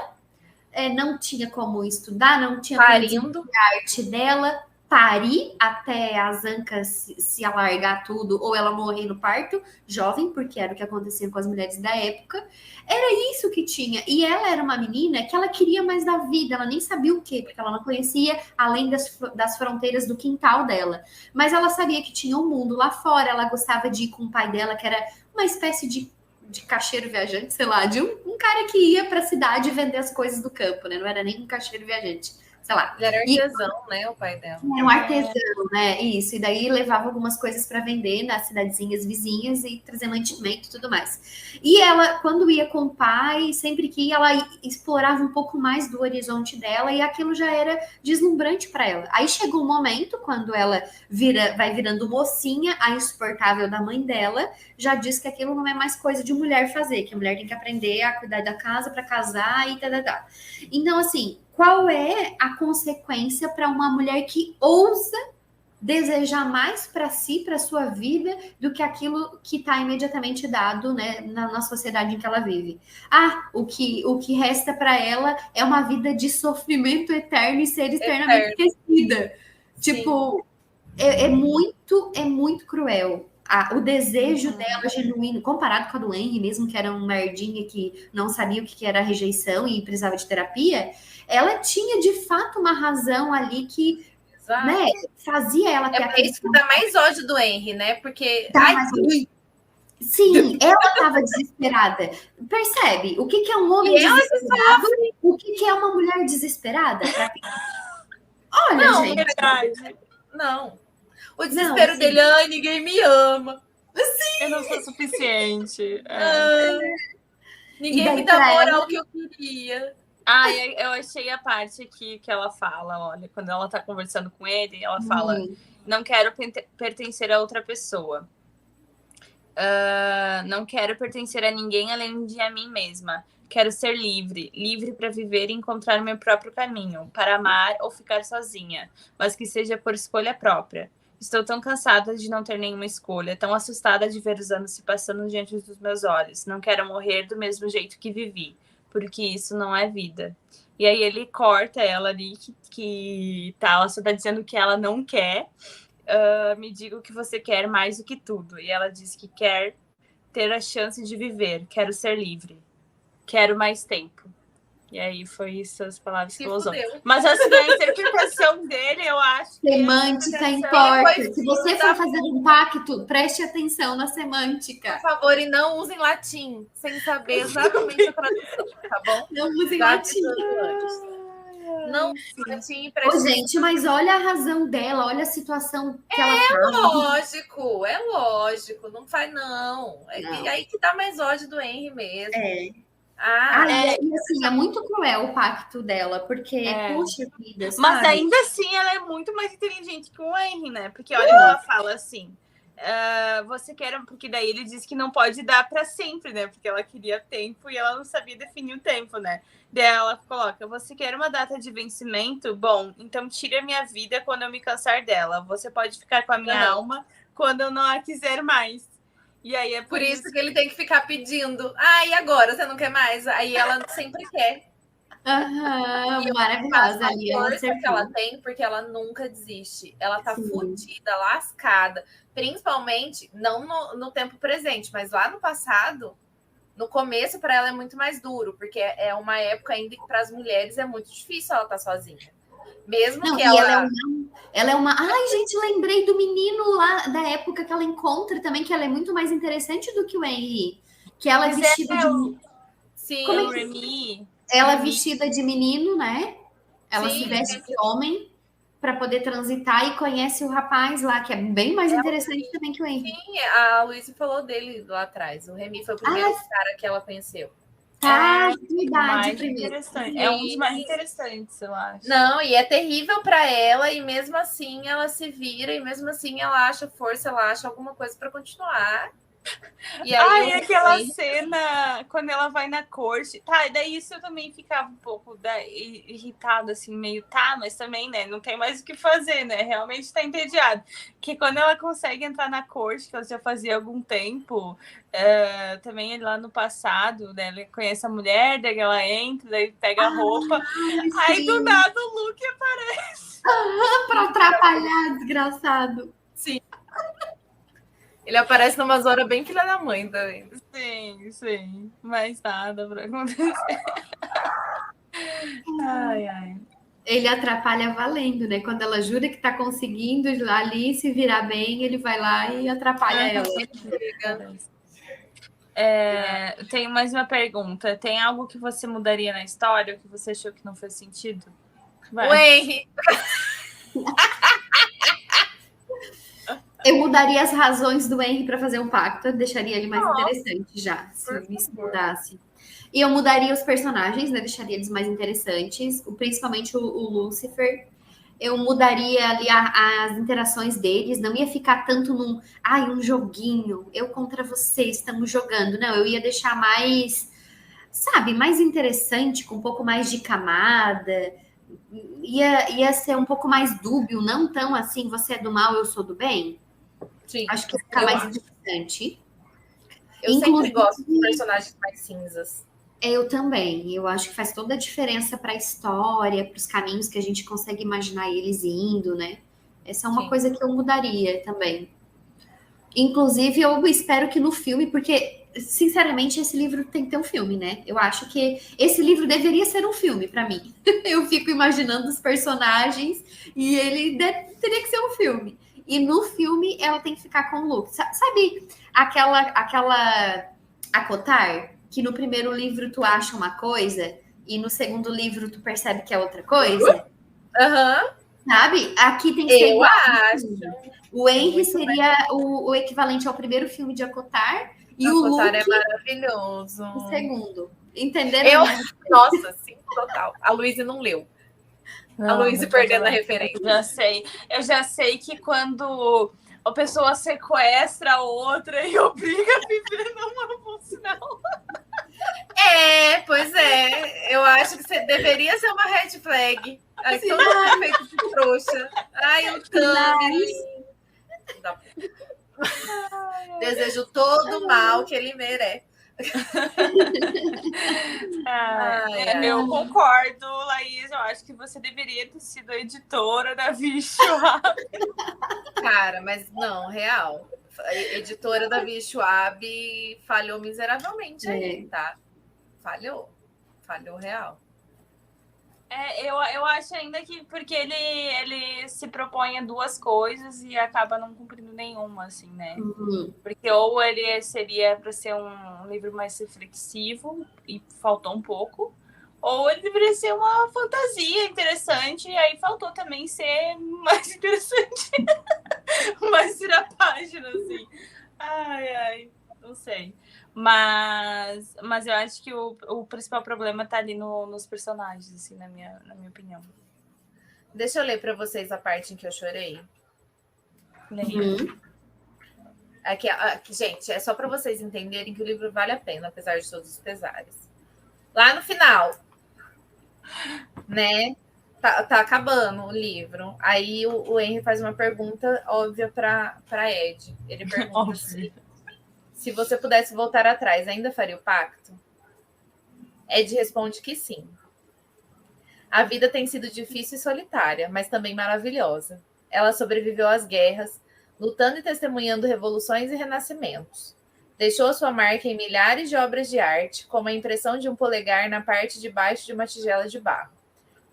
não tinha como estudar, não tinha como desenvolver a arte dela, parir até as ancas se alargar tudo, ou ela morrer no parto, jovem, porque era o que acontecia com as mulheres da época. Era isso que tinha. E ela era uma menina que ela queria mais da vida, ela nem sabia o quê, porque ela não conhecia além das fronteiras do quintal dela. Mas ela sabia que tinha um mundo lá fora, ela gostava de ir com o pai dela, que era uma espécie de caixeiro viajante, sei lá, de um cara que ia para a cidade vender as coisas do campo, né? Não era nem um caixeiro viajante, sei lá. Ele era artesão, né, o pai dela. Era um artesão, né? Isso. E daí levava algumas coisas para vender nas cidadezinhas vizinhas e trazer mantimento e tudo mais. E ela, quando ia com o pai, sempre que ia, ela explorava um pouco mais do horizonte dela e aquilo já era deslumbrante para ela. Aí chegou um momento, quando ela vai virando mocinha, a insuportável da mãe dela já diz que aquilo não é mais coisa de mulher fazer, que a mulher tem que aprender a cuidar da casa para casar e tá. Então, assim, qual é a consequência para uma mulher que ousa desejar mais para si, para sua vida, do que aquilo que está imediatamente dado, né, na sociedade em que ela vive? O que resta para ela é uma vida de sofrimento eterno e ser eternamente esquecida. Tipo, é muito cruel. O desejo dela genuíno, comparado com a do Henry, mesmo que era um merdinha que não sabia o que era rejeição e precisava de terapia, ela tinha de fato uma razão ali que, né, fazia ela ter por isso que dá mais ódio do Henry, né? Porque sim, ela estava desesperada. Percebe? O que é um homem desesperado? O que é uma mulher desesperada? Olha, não, gente. Verdade. Não. O desespero dele, ninguém me ama. Sim. Eu não sou suficiente. Ninguém me dá a moral que eu queria. Eu achei a parte aqui que ela fala, olha, quando ela tá conversando com ele, ela fala, não quero pertencer a outra pessoa. Não quero pertencer a ninguém além de a mim mesma. Quero ser livre para viver e encontrar meu próprio caminho, para amar ou ficar sozinha, mas que seja por escolha própria. Estou tão cansada de não ter nenhuma escolha, tão assustada de ver os anos se passando diante dos meus olhos. Não quero morrer do mesmo jeito que vivi, porque isso não é vida. E aí ele corta ela ali, que tá, ela só tá dizendo que ela não quer. Me diga o que você quer mais do que tudo. E ela diz que quer ter a chance de viver, quero ser livre, quero mais tempo. E aí foi isso as palavras que ela usou. Mas assim, a interpretação dele, eu acho que... Semântica importa. Se você for fazer um pacto, preste atenção na semântica. Por favor, e não usem latim, sem saber exatamente a tradução, tá bom? Não usem latim. Não tinha pra Ô, gente, mas olha a razão dela, olha a situação que ela tá. É lógico, não faz não. Não. Aí que dá mais ódio do Henry mesmo. E assim, é muito cruel o pacto dela, porque, puxa vida, sabe? Mas ainda assim, ela é muito mais inteligente que o Henry, né? Porque olha que ela fala assim, você quer... Porque daí ele diz que não pode dar para sempre, né? Porque ela queria tempo e ela não sabia definir o tempo, né? Daí ela coloca, você quer uma data de vencimento? Bom, então tire a minha vida quando eu me cansar dela. Você pode ficar com a minha alma quando eu não a quiser mais. E aí é por isso que ele tem que ficar pedindo. E agora? Você não quer mais? Aí ela sempre quer. Maravilhosa ali. A força que ela tem, porque ela nunca desiste. Ela tá fodida, lascada. Principalmente, não no tempo presente, mas lá no passado, no começo, para ela é muito mais duro, porque é uma época ainda que para as mulheres é muito difícil ela estar sozinha. Mesmo que ela é uma... Ai, gente, lembrei do menino lá da época que ela encontra também, que ela é muito mais interessante do que o Henry. Que ela é vestida de... Sim, o Remy. Ela é vestida de menino, né? Ela se veste de homem para poder transitar e conhece o rapaz lá, que é bem mais interessante também que o Henry. Sim, a Luísa falou dele lá atrás. O Remy foi o primeiro cara que ela conheceu. Verdade, interessante. É um dos mais interessantes, eu acho. Não, e é terrível para ela, e mesmo assim ela se vira, e mesmo assim ela acha força, ela acha alguma coisa para continuar. E aí, aquela cena quando ela vai na corte. E daí isso eu também ficava um pouco irritada, assim, meio mas também, né? Não tem mais o que fazer, né? Realmente tá entediado. Que quando ela consegue entrar na corte, que ela já fazia algum tempo, também lá no passado, né? Ela conhece a mulher, daí ela entra, daí pega a roupa. Aí do nada o Luke aparece. Pra atrapalhar, desgraçado. Sim. Ele aparece numa horas bem filha da mãe também. Sim. Mais nada pra acontecer. Ai. Ele atrapalha valendo, né? Quando ela jura que tá conseguindo ali se virar bem, ele vai lá e atrapalha ela. Tenho mais uma pergunta. Tem algo que você mudaria na história ou que você achou que não fez sentido? O Henry. Eu mudaria as razões do Henry para fazer um pacto, eu deixaria ele mais interessante já, se isso mudasse. E eu mudaria os personagens, né? Deixaria eles mais interessantes, principalmente o Lucifer. Eu mudaria ali as interações deles, não ia ficar tanto um joguinho, eu contra você, estamos jogando. Não, eu ia deixar mais, mais interessante, com um pouco mais de camada. Ia ser um pouco mais dúbio, não tão assim, você é do mal, eu sou do bem. Sim, acho que fica mais interessante. Eu sempre gosto de personagens mais cinzas. Eu também. Eu acho que faz toda a diferença para a história, para os caminhos que a gente consegue imaginar eles indo, né? Essa é uma coisa que eu mudaria também. Inclusive, eu espero que no filme, porque, sinceramente, esse livro tem que ter um filme, né? Eu acho que esse livro deveria ser um filme para mim. Eu fico imaginando os personagens e ele teria que ser um filme. E no filme, ela tem que ficar com o Luke. Sabe aquela Akotar? Que no primeiro livro tu acha uma coisa e no segundo livro tu percebe que é outra coisa? Sabe? Aqui tem que ser igual. Acho. O Henry seria o equivalente ao primeiro filme de Akotar. E o Luke é maravilhoso. O segundo. Entenderam? Nossa, sim, total. A Luísa não leu. A Luísa perdendo a referência. Eu já sei que quando a pessoa sequestra a outra e obriga a viver numa funcional. Pois é. Eu acho que deveria ser uma red flag. Aí todo mundo feito de trouxa. Ai, eu também. Desejo todo o mal que ele merece. Eu concordo, Laís. Eu acho que você deveria ter sido a editora da Schwab. Cara, mas não, real. A editora da Schwab falhou miseravelmente aí, tá? Falhou real. Eu acho ainda que porque ele se propõe a duas coisas e acaba não cumprindo nenhuma, assim, né? Porque ou ele seria para ser um livro mais reflexivo e faltou um pouco, Ou ele deveria ser uma fantasia interessante, e aí faltou também ser mais interessante. Mais virar página, assim. Ai, não sei. Mas eu acho que o principal problema tá ali nos personagens, assim, na minha opinião. Deixa eu ler para vocês a parte em que eu chorei. Aqui, gente, é só para vocês entenderem que o livro vale a pena, apesar de todos os pesares. Lá no final, né? Tá acabando o livro. Aí o Henry faz uma pergunta óbvia para Ed. Ele pergunta se você pudesse voltar atrás, ainda faria o pacto? Ed responde que sim. A vida tem sido difícil e solitária, mas também maravilhosa. Ela sobreviveu às guerras, lutando e testemunhando revoluções e renascimentos. Deixou sua marca em milhares de obras de arte, como a impressão de um polegar na parte de baixo de uma tigela de barro.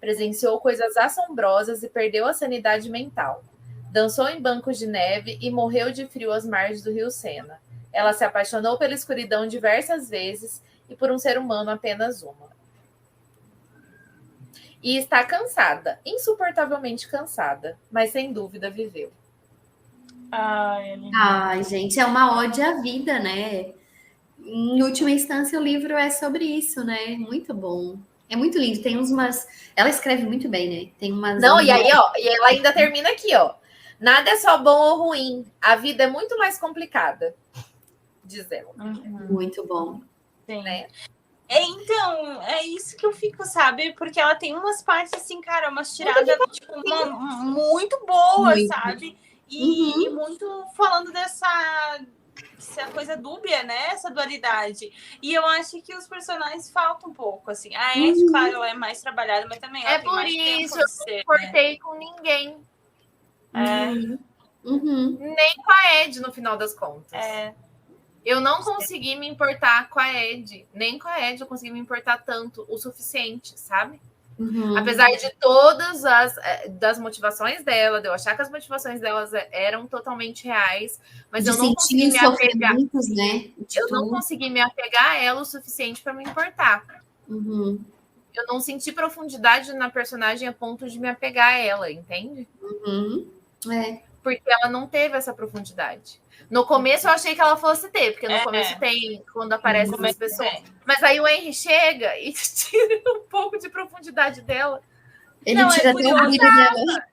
Presenciou coisas assombrosas e perdeu a sanidade mental. Dançou em bancos de neve e morreu de frio às margens do rio Sena. Ela se apaixonou pela escuridão diversas vezes e por um ser humano apenas uma. E está cansada, insuportavelmente cansada, mas sem dúvida viveu. Ai, gente, é uma ode à vida, né? Em última instância, o livro é sobre isso, né? Muito bom. É muito lindo. Tem umas. Ela escreve muito bem, né? Tem umas. Não, e aí, ó, e ela ainda termina aqui, ó. Nada é só bom ou ruim. A vida é muito mais complicada. Diz ela. Muito bom. Sim. Né? Então, é isso que eu fico, sabe? Porque ela tem umas partes assim, cara, umas tiradas tipo, muito boas, Muito. sabe? E muito falando dessa coisa dúbia, né? Essa dualidade. E eu acho que os personagens faltam um pouco, assim. A Ed, claro, ela é mais trabalhada, mas também ela É tem por mais isso tempo eu de não ser, importei com ninguém. Nem com a Ed, no final das contas. Eu não consegui me importar com a Ed. Nem com a Ed eu consegui me importar tanto, o suficiente, sabe? Apesar de todas das motivações dela, de eu achar que as motivações delas eram totalmente reais, mas eu não consegui me apegar. Né? Eu não consegui me apegar a ela o suficiente para me importar. Eu não senti profundidade na personagem a ponto de me apegar a ela, entende? Porque ela não teve essa profundidade. No começo eu achei que ela fosse ter, porque no começo tem, quando aparecem as pessoas. Mas aí o Henry chega e tira um pouco de profundidade dela. Ele tira até o brilho dela.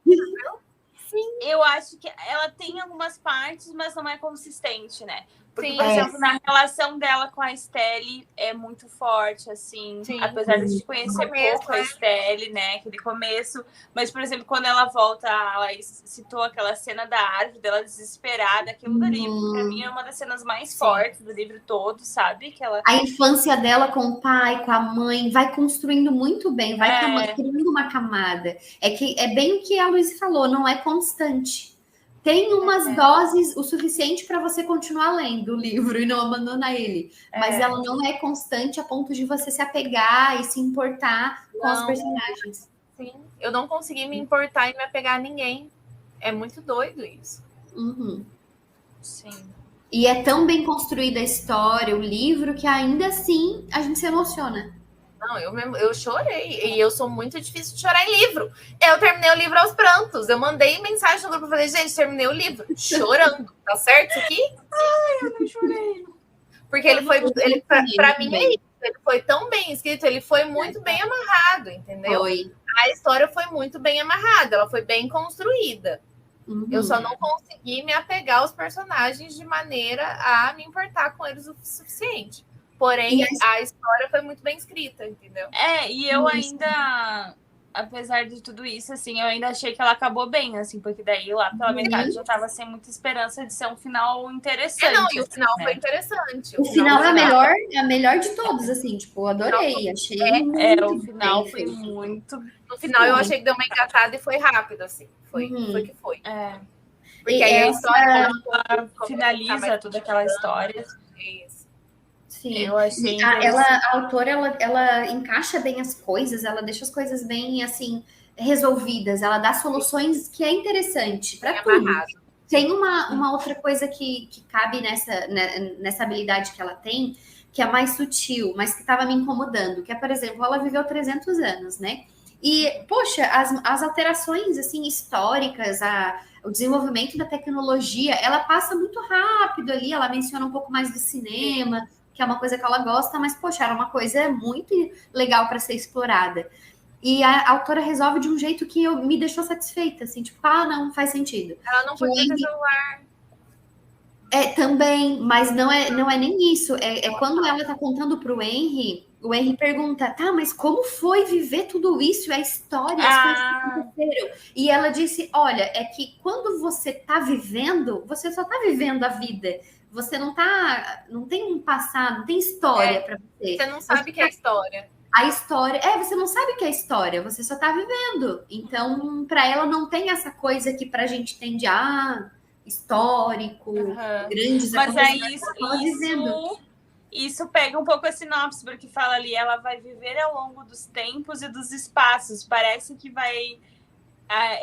Sim. Eu acho que ela tem algumas partes, mas não é consistente, né? Porque, Sim, por exemplo, na relação dela com a Estelle é muito forte, assim. Sim. Apesar de a gente conhecer pouco a Estelle, né? Aquele começo. Mas, por exemplo, quando ela volta, ela citou aquela cena da árvore dela desesperada. Aquilo dali, pra mim, é uma das cenas mais fortes do livro todo, sabe? Que ela... A infância dela com o pai, com a mãe, vai construindo muito bem, vai criando uma camada. É bem o que a Luísa falou, não é constante. Tem umas doses o suficiente para você continuar lendo o livro e não abandonar ele. Mas ela não é constante a ponto de você se apegar e se importar com os personagens. Sim, eu não consegui me importar e me apegar a ninguém. É muito doido isso. Sim. E é tão bem construída a história, o livro, que ainda assim a gente se emociona. Não, eu chorei. E eu sou muito difícil de chorar em livro. Eu terminei o livro aos prantos. Eu mandei mensagem no grupo e falei, gente, terminei o livro. Chorando. Tá certo isso aqui? Ai, eu não chorei. Porque ele foi... Pra mim é isso. Ele foi tão bem escrito. Ele foi muito bem amarrado, entendeu? A história foi muito bem amarrada. Ela foi bem construída. Eu só não consegui me apegar aos personagens de maneira a me importar com eles o suficiente. Porém, a história foi muito bem escrita, entendeu? E eu ainda, apesar de tudo isso, assim, eu ainda achei que ela acabou bem, assim, porque daí lá pela metade já tava sem muita esperança de ser um final interessante. E o final foi interessante. O final é a melhor de todos, assim, tipo, adorei, achei o final foi muito... No final eu achei que deu uma engatada e foi rápido, assim, foi que foi. Porque aí a história... Ela finaliza toda aquela história. Isso. Sim, eu achei a autora, ela encaixa bem as coisas, ela deixa as coisas bem, assim, resolvidas, ela dá soluções que é interessante para tudo. Tem uma outra coisa que cabe nessa habilidade que ela tem, que é mais sutil, mas que estava me incomodando, que é, por exemplo, ela viveu 300 anos, né? E, poxa, as alterações, assim, históricas, o desenvolvimento da tecnologia, ela passa muito rápido ali, ela menciona um pouco mais do cinema, que é uma coisa que ela gosta, mas, poxa, era uma coisa muito legal para ser explorada. E a autora resolve de um jeito que me deixou satisfeita, assim, tipo, não faz sentido. Ela não podia ter celular. Também, mas não é nem isso. É quando ela tá contando pro Henry, o Henry pergunta, tá, mas como foi viver tudo isso? A história, as coisas que aconteceram. E ela disse, olha, é que quando você tá vivendo, você só tá vivendo a vida. Você não tem um passado, não tem história para você. Você não sabe o que é história. A história, você não sabe o que é história, você só tá vivendo. Então, para ela não tem essa coisa que pra gente tem de histórico, grandes mas acontecimentos. Isso pega um pouco a sinopse, porque fala ali, ela vai viver ao longo dos tempos e dos espaços. Parece que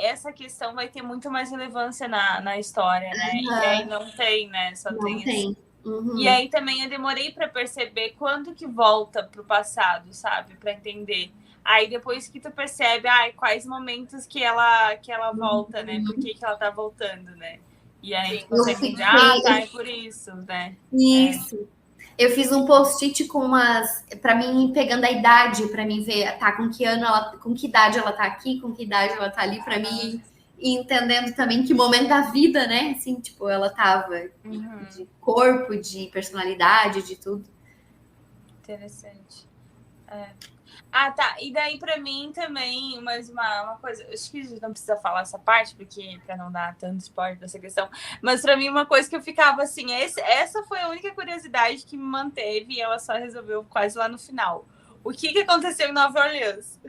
essa questão vai ter muito mais relevância na história, né? E aí não tem, né? Só não tem. Uhum. E aí também eu demorei para perceber quando que volta pro passado, sabe? Para entender. Aí depois que tu percebe, quais momentos que ela volta, né? Por que ela tá voltando, né? E aí você entende, é por isso, né? Isso. Eu fiz um post-it com para mim, pegando a idade, para mim ver, com que ano com que idade ela tá aqui, com que idade ela tá ali, para mim e entendendo também que momento da vida, né? Assim, tipo, ela tava de corpo, de personalidade, de tudo. Interessante. Tá. E daí, pra mim, também, mais uma coisa... Acho que a gente não precisa falar essa parte, porque pra não dar tanto spoiler dessa questão. Mas pra mim, uma coisa que eu ficava assim... Essa foi a única curiosidade que me manteve e ela só resolveu quase lá no final. O que aconteceu em Nova Orleans?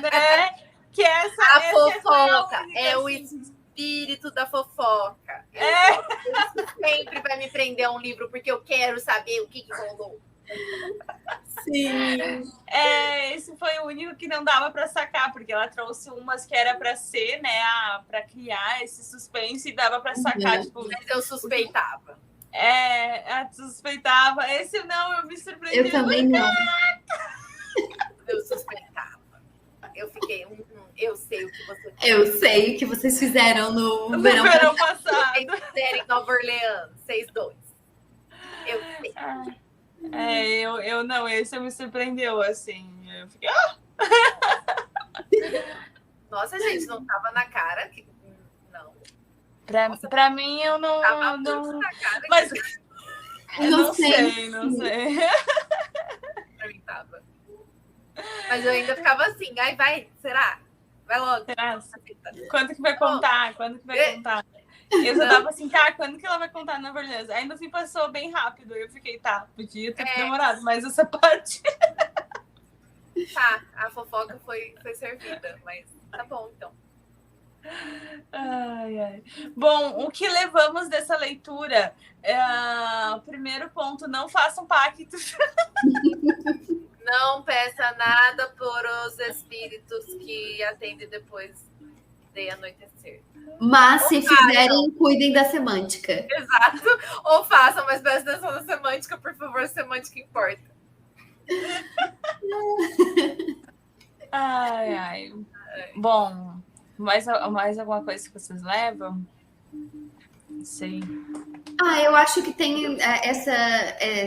Né? Que a fofoca é o espírito da fofoca. Isso sempre vai me prender a um livro, porque eu quero saber o que rolou. Sim. Esse foi o único que não dava para sacar, porque ela trouxe umas que era para ser, né, para criar esse suspense e dava para sacar. Tipo, mas eu suspeitava. Suspeitava. Esse não, eu me surpreendi. Eu também não. Eu suspeitava. Eu fiquei, eu sei o que você fez. Eu sei o que vocês fizeram no verão passado. Vocês fizeram em Nova Orleans, 6-2. Eu sei. Eu não, esse me surpreendeu, assim. Eu fiquei, Nossa, gente, não tava na cara que... Não. Pra mim, eu não... Tava não... na cara que... Mas... Eu não sei. Pra mim tava. Mas eu ainda ficava assim, vai, será? Vai logo. Será? Quando que vai contar? Quando que vai contar? Eu já tava assim, quando que ela vai contar na Orleans? Aí no fim passou bem rápido. Eu fiquei, podia ter demorado, mas essa parte... A fofoca foi servida, mas tá bom, então. Bom, o que levamos dessa leitura? Primeiro ponto, não façam pactos. Não peça nada por os espíritos que atendem depois de anoitecer. Mas se fizerem, cuidem da semântica. Exato. Ou façam, mas presta atenção na semântica, por favor, a semântica importa. Bom, mais alguma coisa que vocês levam? Não sei. Eu acho que tem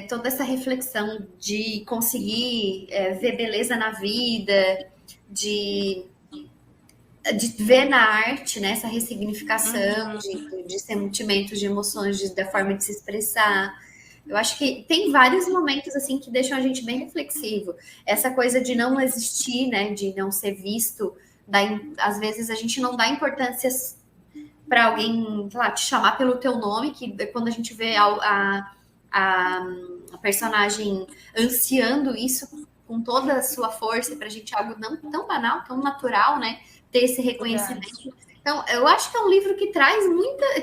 toda essa reflexão de conseguir ver beleza na vida, de ver na arte, né, essa ressignificação de sentimentos, de emoções, da forma de se expressar. Eu acho que tem vários momentos assim que deixam a gente bem reflexivo. Essa coisa de não existir, né, de não ser visto, às vezes a gente não dá importância para alguém, sei lá, te chamar pelo teu nome, que quando a gente vê a personagem ansiando isso com toda a sua força, pra gente algo não tão banal, tão natural, né? Ter esse reconhecimento. Então, eu acho que é um livro que traz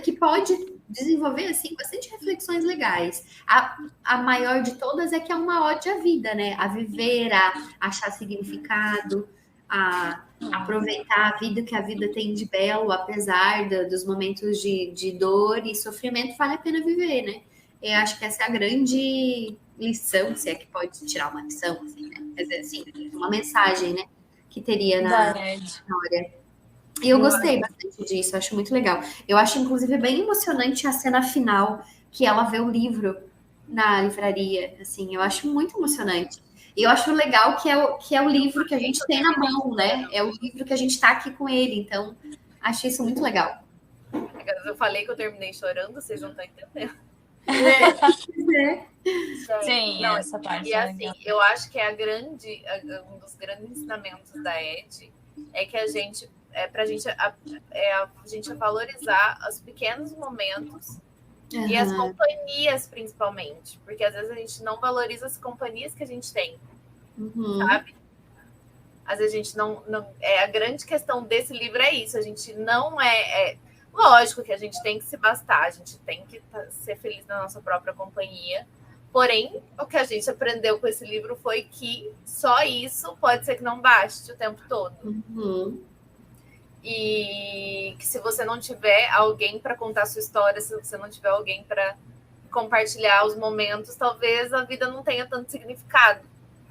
que pode desenvolver, assim, bastante reflexões legais. A maior de todas é que é uma ode à vida, né? A viver, a achar significado, a aproveitar a vida que a vida tem de belo, apesar dos momentos de dor e sofrimento, vale a pena viver, né? Eu acho que essa é a grande lição, se é que pode tirar uma lição, assim, né? Quer dizer, assim, uma mensagem, né? Que teria na história. E eu gostei bastante disso, acho muito legal. Eu acho, inclusive, bem emocionante a cena final, que ela vê o livro na livraria, assim, eu acho muito emocionante. E eu acho legal que é o livro que a gente tem na mão, né? É o livro que a gente tá aqui com ele, então acho isso muito legal. Eu falei que eu terminei chorando, vocês não estão entendendo. Sim, não, essa parte. E assim, eu acho que um dos grandes ensinamentos da Ed é que a gente a gente valorizar os pequenos momentos e as companhias, principalmente, porque às vezes a gente não valoriza as companhias que a gente tem, sabe? Às vezes a gente não a grande questão desse livro é isso, a gente não lógico que a gente tem que se bastar, a gente tem que ser feliz na nossa própria companhia. Porém, o que a gente aprendeu com esse livro foi que só isso pode ser que não baste o tempo todo. E que se você não tiver alguém para contar a sua história, se você não tiver alguém para compartilhar os momentos, talvez a vida não tenha tanto significado,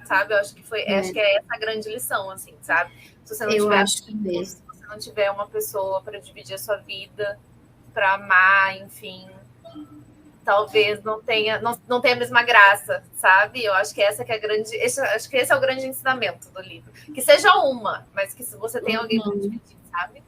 sabe? Eu acho que acho que é essa a grande lição, assim, sabe? Se você não tiver amigos, se você não tiver uma pessoa para dividir a sua vida, para amar, enfim, talvez não tenha a mesma graça, sabe? Eu acho que essa que é a grande, acho que esse é o grande ensinamento do livro. Que seja uma, mas que se você tem alguém para dividir, sabe?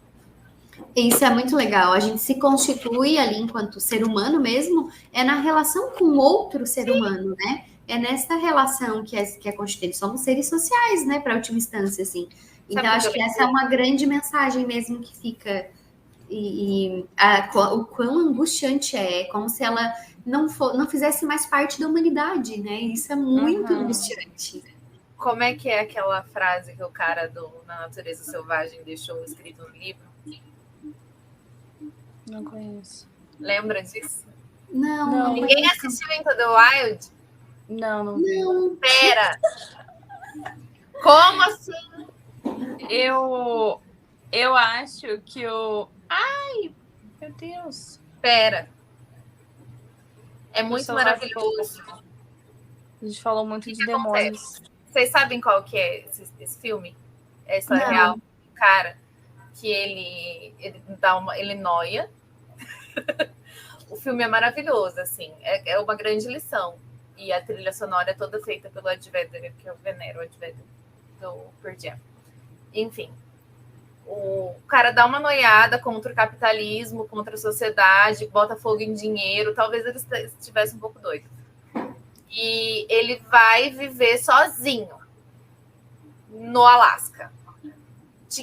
Isso é muito legal. A gente se constitui ali enquanto ser humano mesmo, é na relação com outro ser humano, né? É nessa relação que é constituído. Somos seres sociais, né? Para última instância, assim. Então, acho que essa é uma grande mensagem mesmo que fica. O quão angustiante como se ela não fizesse mais parte da humanidade, né? Isso é muito angustiante. Como é que é aquela frase que o cara Na Natureza Selvagem deixou escrito no livro? Não conheço. Lembra disso? Não. Ninguém assistiu Into the Wild? Não. Pera! Como assim? Eu acho que o... Ai, meu Deus. Pera. É muito maravilhoso. A gente falou muito de demônios. Vocês sabem qual que é esse filme? É a história real. O cara que ele noia. O filme é maravilhoso, assim. É uma grande lição. E a trilha sonora é toda feita pelo Ed Vedder, que eu venero o Ed Vedder do Pearl Jam. Enfim. O cara dá uma noiada contra o capitalismo, contra a sociedade, bota fogo em dinheiro. Talvez ele estivesse um pouco doido. E ele vai viver sozinho no Alasca.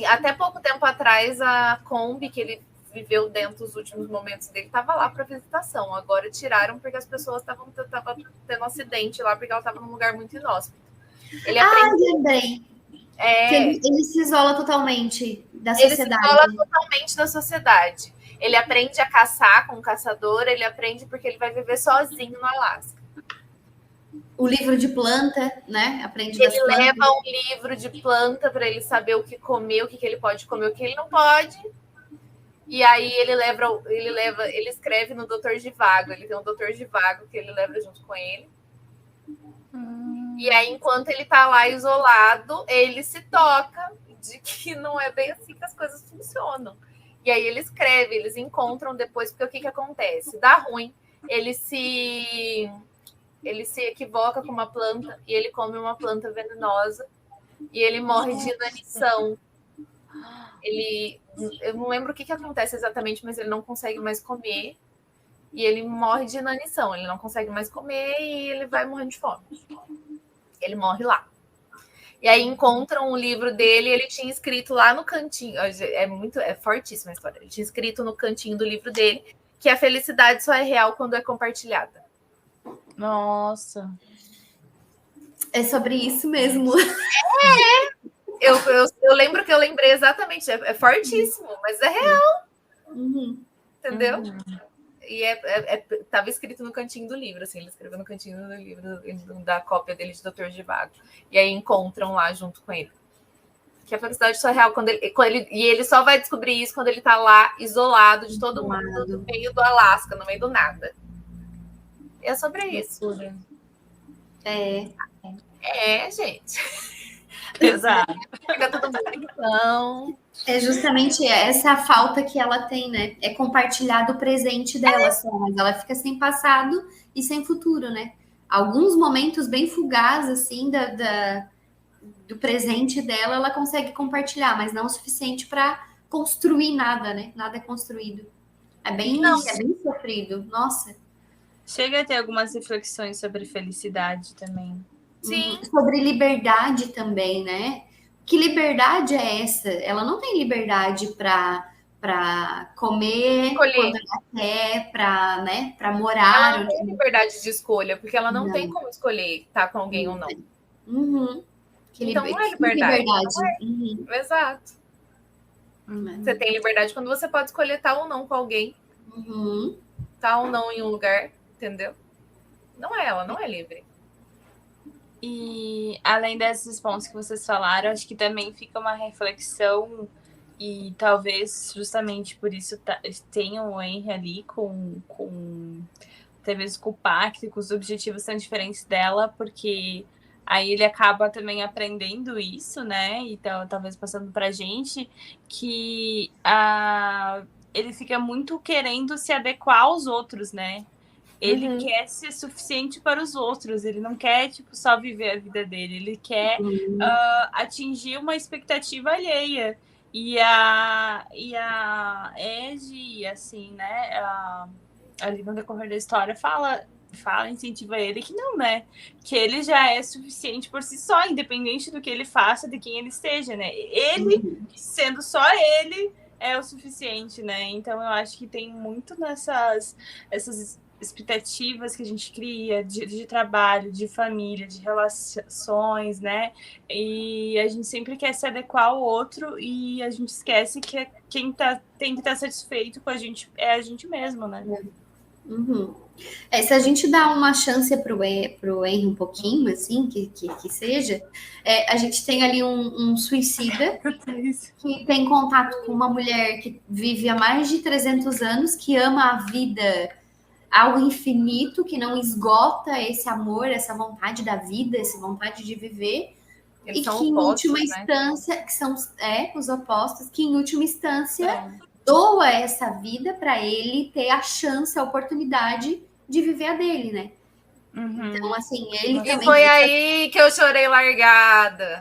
Até pouco tempo atrás, a Kombi que ele viveu dentro dos últimos momentos dele estava lá para visitação. Agora tiraram porque as pessoas estavam tendo um acidente lá, porque ela estava num lugar muito inóspito. Lembrei. Ele se isola totalmente da sociedade. Ele se isola totalmente da sociedade. Ele aprende a caçar com o caçador, ele aprende porque ele vai viver sozinho no Alasca. O livro de planta, né? Aprende das plantas. Ele leva um livro de planta para ele saber o que comer, o que ele pode comer, o que ele não pode. E aí ele escreve no Doutor Zhivago. Ele tem um Doutor Zhivago que ele leva junto com ele. E aí, enquanto ele tá lá isolado, ele se toca de que não é bem assim que as coisas funcionam. E aí ele escreve, eles encontram depois, porque o que acontece? Dá ruim. Ele se equivoca com uma planta e ele come uma planta venenosa e ele morre de inanição. Eu não lembro o que acontece exatamente, mas ele não consegue mais comer e ele morre de inanição. Ele não consegue mais comer e ele vai morrendo de fome. Ele morre lá. E aí encontram um livro dele, ele tinha escrito lá no cantinho, é fortíssima a história. Ele tinha escrito no cantinho do livro dele que a felicidade só é real quando é compartilhada. Nossa. É sobre isso mesmo. Eu lembro que eu lembrei exatamente. É fortíssimo, mas é real. Entendeu? E estava escrito no cantinho do livro, assim, ele escreveu no cantinho do livro da cópia dele de Doutor Zhivago. E aí encontram lá junto com ele. Que a felicidade só é real e ele só vai descobrir isso quando ele tá lá, isolado de todo mundo, no meio do Alasca, no meio do nada. É sobre isso. Gente. Exato. Fica todo mundo então. É justamente essa falta que ela tem, né? É compartilhar do presente dela só, mas ela fica sem passado e sem futuro, né? Alguns momentos bem fugazes, assim, do presente dela, ela consegue compartilhar, mas não o suficiente para construir nada, né? Nada é construído. É bem sofrido. Nossa. Chega a ter algumas reflexões sobre felicidade também. Sim. Sobre liberdade também, né? Que liberdade é essa? Ela não tem liberdade para comer quando ela quer, para morar. Ela não tem liberdade de escolha, porque ela não tem como escolher estar com alguém ou não. Então não é liberdade. Não é. Uhum. Exato. Você tem liberdade quando você pode escolher estar ou não com alguém. Estar ou não em um lugar, entendeu? Ela não é livre. E além desses pontos que vocês falaram, acho que também fica uma reflexão, e talvez justamente por isso tenham o Henry ali com talvez com o pacto, com os objetivos tão diferentes dela, porque aí ele acaba também aprendendo isso, né? Então, talvez passando pra gente, que ele fica muito querendo se adequar aos outros, né? Ele quer ser suficiente para os outros, ele não quer, tipo, só viver a vida dele, ele quer atingir uma expectativa alheia. E a Ed, assim, né, ali no decorrer da história, incentiva ele que não, né, que ele já é suficiente por si só, independente do que ele faça, de quem ele seja, né, ele, sendo só ele, é o suficiente, né, então eu acho que tem muito essas expectativas que a gente cria de trabalho, de família, de relações, né? E a gente sempre quer se adequar ao outro e a gente esquece que quem tem que estar satisfeito com a gente é a gente mesmo, né? Se a gente dá uma chance pro Henry um pouquinho, assim, que seja, a gente tem ali um suicida que tem contato com uma mulher que vive há mais de 300 anos, que ama a vida ao infinito, que não esgota esse amor, essa vontade da vida, essa vontade de viver. Eles e são que opostos, em última instância, que são os opostos, que em última instância doa essa vida para ele ter a chance, a oportunidade de viver a dele, né? Então, assim, ele também... E foi aí que eu chorei largada.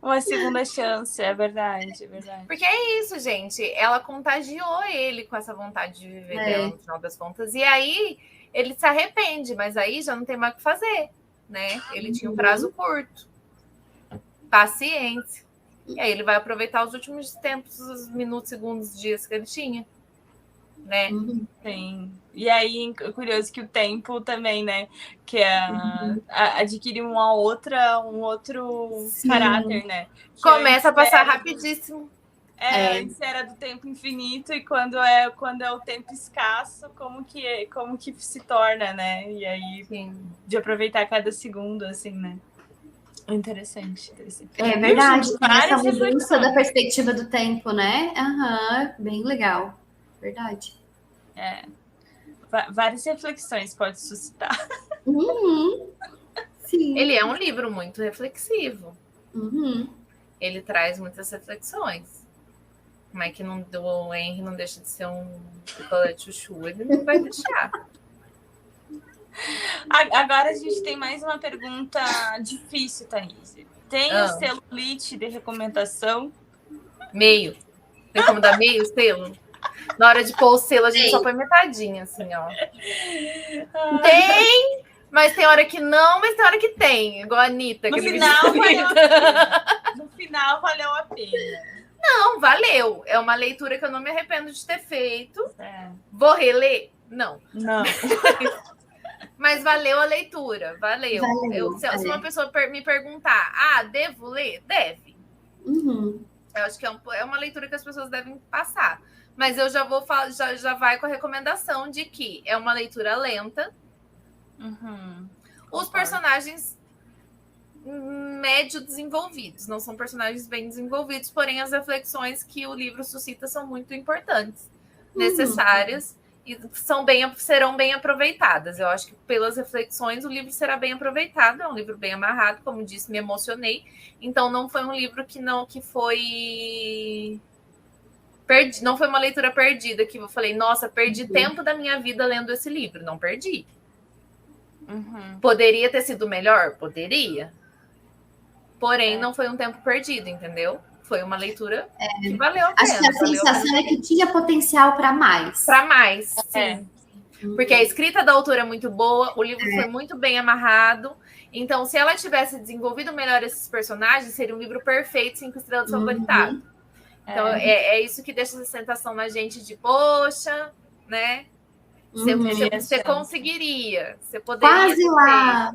Uma segunda chance, é verdade. Porque é isso, gente. Ela contagiou ele com essa vontade de viver dela, no final das contas. E aí, ele se arrepende, mas aí já não tem mais o que fazer, né? Ele tinha um prazo curto. Paciência. E aí ele vai aproveitar os últimos tempos, os minutos, segundos, dias que ele tinha. Né? Sim. E aí, curioso que o tempo também, né? Que adquire um outro caráter, né? Que começa a passar rapidíssimo. Antes era do tempo infinito, e quando é o tempo escasso, como que se torna, né? E aí, de aproveitar cada segundo, assim, né? Interessante. É verdade, essa mudança da perspectiva do tempo, né? Bem legal. Verdade. Várias reflexões pode suscitar. Sim. Ele é um livro muito reflexivo. Ele traz muitas reflexões. Mas que o Henry não deixa de ser um picolé de chuchu, ele não vai deixar. Agora a gente tem mais uma pergunta difícil, Thaís. Tem o selo Lit de recomendação? Meio. Tem como dar meio selo? Na hora de pôr o selo, a gente só põe metadinha, assim, ó. Tem, mas tem hora que não, mas tem hora que tem. Igual a Anitta. No final valeu a pena. Não, valeu. É uma leitura que eu não me arrependo de ter feito. Vou reler? Não. Mas valeu a leitura. Valeu. Se uma pessoa me perguntar, devo ler? Deve. Eu acho que é uma leitura que as pessoas devem passar. Mas eu já vou falar, já vai com a recomendação de que é uma leitura lenta. Os personagens médio desenvolvidos, não são personagens bem desenvolvidos, porém as reflexões que o livro suscita são muito importantes, necessárias, e serão bem aproveitadas. Eu acho que pelas reflexões o livro será bem aproveitado, é um livro bem amarrado, como disse, me emocionei, então não foi um livro que foi... não foi uma leitura perdida, que eu falei, nossa, perdi tempo da minha vida lendo esse livro. Não perdi. Poderia ter sido melhor? Poderia. Porém, não foi um tempo perdido, entendeu? Foi uma leitura que valeu a pena. Acho que a sensação é que tinha potencial para mais. Para mais, sim. Porque a escrita da autora é muito boa, o livro foi muito bem amarrado. Então, se ela tivesse desenvolvido melhor esses personagens, seria um livro perfeito, 5 estrelas favoritado. Então, é isso que deixa essa sensação na gente de, poxa, né? Você conseguiria, você poderia. Quase lá.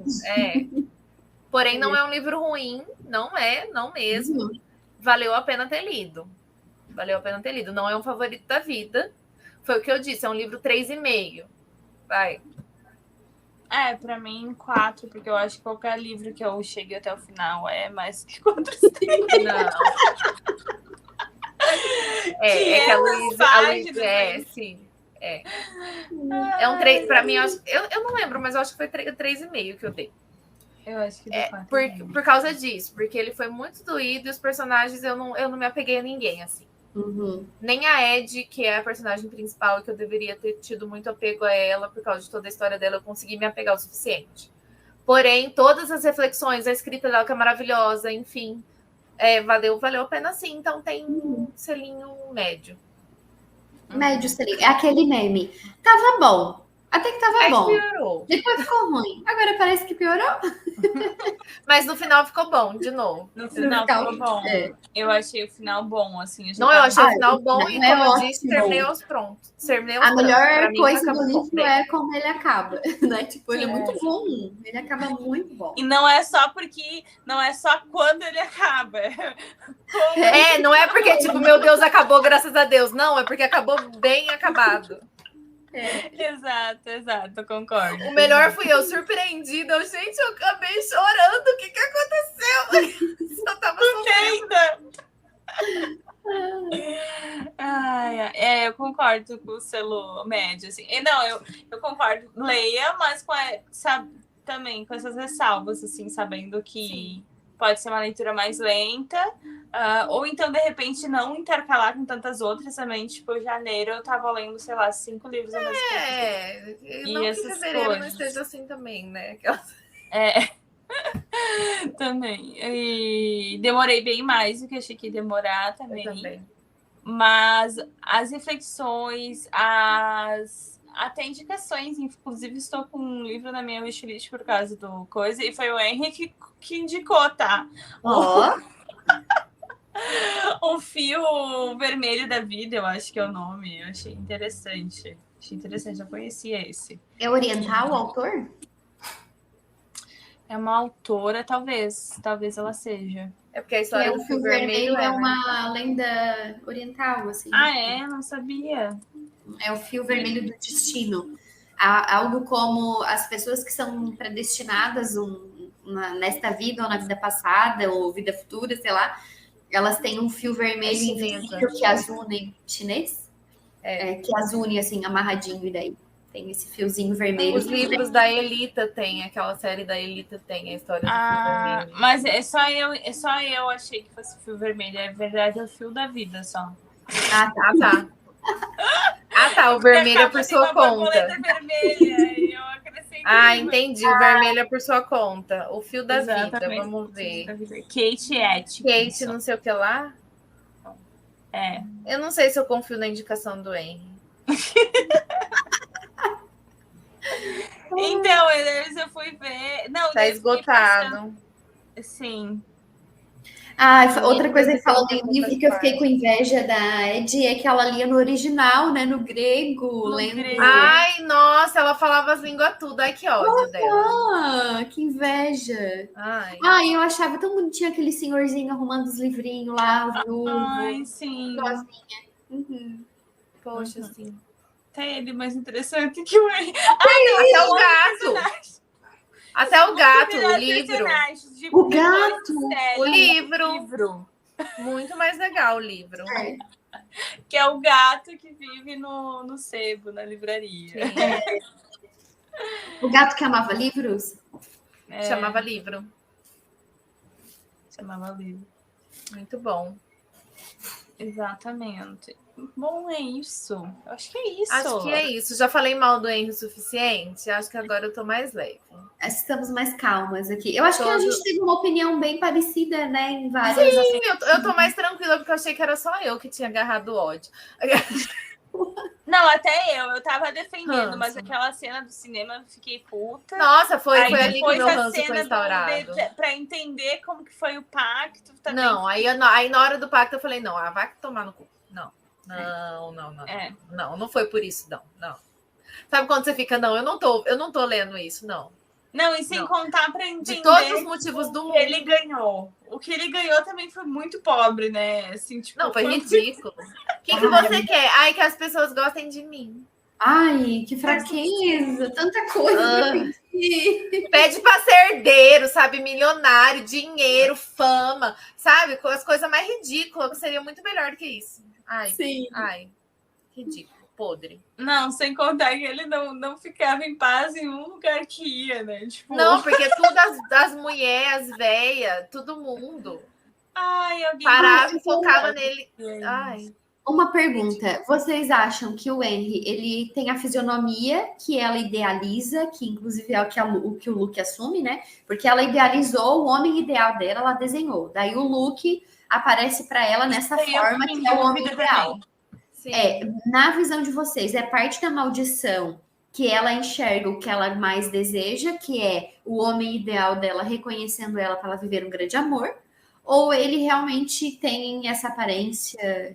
Porém, não é um livro ruim, não mesmo. Valeu a pena ter lido. Não é um favorito da vida. Foi o que eu disse, é um livro 3,5. Vai. Pra mim, 4, porque eu acho que qualquer livro que eu chegue até o final é mais que 4 estrelas. Não. Que a Luísa, sim. É um 3, para mim, eu não lembro, mas eu acho que foi 3,5 que eu dei. Eu acho que deu 4. Por causa disso, porque ele foi muito doído e os personagens eu não me apeguei a ninguém, assim. Nem a Ed, que é a personagem principal, que eu deveria ter tido muito apego a ela, por causa de toda a história dela, eu consegui me apegar o suficiente. Porém, todas as reflexões, a escrita dela que é maravilhosa, enfim, valeu a pena sim. Então tem um selinho médio. Médio selinho. É aquele meme. Tava bom. Até que tava bom. Piorou. Depois ficou ruim. Agora parece que piorou. Mas no final ficou bom, de novo. No final ficou bom. Eu achei o final bom, assim. Eu achei o final bom e, como eu disse, terminei aos prontos. A melhor coisa do livro é como ele acaba, né? Tipo, ele é muito bom. Ele acaba muito bom. E não é só quando ele acaba. Não é porque, tipo, meu Deus, acabou, graças a Deus. Não, é porque acabou bem acabado. Exato, concordo. O melhor fui eu, surpreendida. Gente, eu acabei chorando. O que aconteceu? Eu tava eu concordo com o selo médio, assim. Não, eu concordo. Leia, mas também com essas ressalvas, assim, sabendo que pode ser uma leitura mais lenta. Ou então, de repente, não intercalar com tantas outras também. Tipo, em janeiro eu tava lendo, sei lá, 5 livros ao mesmo tempo. E não que fevereiro não esteja assim também, né? Também. E demorei bem mais do que achei que ia demorar também. Eu também. Mas as reflexões, até indicações, inclusive estou com um livro na minha wishlist por causa do coisa, e foi o Henry que indicou, tá? O Fio Vermelho da Vida, eu acho que é o nome. Eu achei interessante. Eu conhecia esse. É oriental o autor? É uma autora, talvez ela seja. É porque a história do Fio Vermelho é uma lenda oriental, assim. Não sabia. É o fio vermelho do destino. Algo como as pessoas que são predestinadas nesta vida ou na vida passada ou vida futura, sei lá, elas têm um fio vermelho invisível que as unem. Chinês? Que as une, assim, amarradinho, e daí tem esse fiozinho vermelho. Os livros da Elita tem, aquela série da Elita tem a história do fio vermelho. Mas é só eu achei que fosse fio vermelho. É verdade, é o fio da vida só. Tá. O vermelho é por sua conta. Vermelha, eu acrescentei. Entendi. O vermelho é por sua conta. O fio da vida, vamos ver. Kate, não sei o que lá. Eu não sei se eu confio na indicação do Henry. Então, eu fui ver. Não, tá esgotado. Sim. Outra coisa que falou do livro que eu fiquei com inveja da Ed é que ela lia no original, né? No grego, lendo. Ai, nossa, ela falava as línguas tudo. Ai, que ódio dela. Que inveja. Eu achava tão bonitinho aquele senhorzinho arrumando os livrinhos lá, viúvo. Ai, sim. Poxa, sim. Até ele mais interessante que o Henry. Até o gato. Até o gato, o melhores livro. personagens de O vilões gato, de série. O livro. Livro. Muito mais legal o livro. Que é o gato que vive no sebo, na livraria. Sim, o gato que amava livros? É, chamava livro. chamava livro. Muito bom. Exatamente. Bom, é isso. Eu acho que é isso. Acho que é isso. Já falei mal do Henry o suficiente? Acho que agora eu tô mais leve. Estamos mais calmas aqui. Eu acho que a Todo- gente teve uma opinião bem parecida, né? Em várias. Sim, eu tô mais tranquila porque eu achei que era só eu que tinha agarrado o ódio. Não, até eu tava defendendo, mas Ranço. aquela cena do cinema eu fiquei puta. Nossa, foi Aí ali que o depois meu a ranço foi cena instaurado. pra entender como que foi o pacto. Também. Não, aí na hora do pacto eu falei, não, vai tomar no cu. Não. É. Não foi por isso, não. Sabe quando você fica, não, eu não tô lendo isso, não. Não, e sem Não. contar pra entender De todos os motivos do o mundo. que ele ganhou. O que ele ganhou também foi muito pobre, né? Assim, tipo, Não, foi ridículo. O que você quer? Ai, que as pessoas gostem de mim. Ai, que fraqueza! Tanta coisa pra pedir. Pede pra ser herdeiro, sabe? Milionário, dinheiro, fama, sabe? As coisas mais ridículas. Seria muito melhor do que isso. Sim. Ai, ridículo, podre. Não, sem contar que ele não ficava em paz em um lugar que ia, né? Tipo, Não, porque tudo das mulheres, as velhas, todo mundo ai, alguém parava e então, focava nele. Ai, Uma pergunta. Vocês acham que o Henry, ele tem a fisionomia que ela idealiza, que inclusive é o que o Luke assume, né? Porque ela idealizou o homem ideal dela, ela desenhou. Daí o Luke aparece para ela nessa forma que é o homem ideal. sim. Na visão de vocês, é parte da maldição que ela enxerga o que ela mais deseja, que é o homem ideal dela reconhecendo ela para ela viver um grande amor? Ou ele realmente tem essa aparência?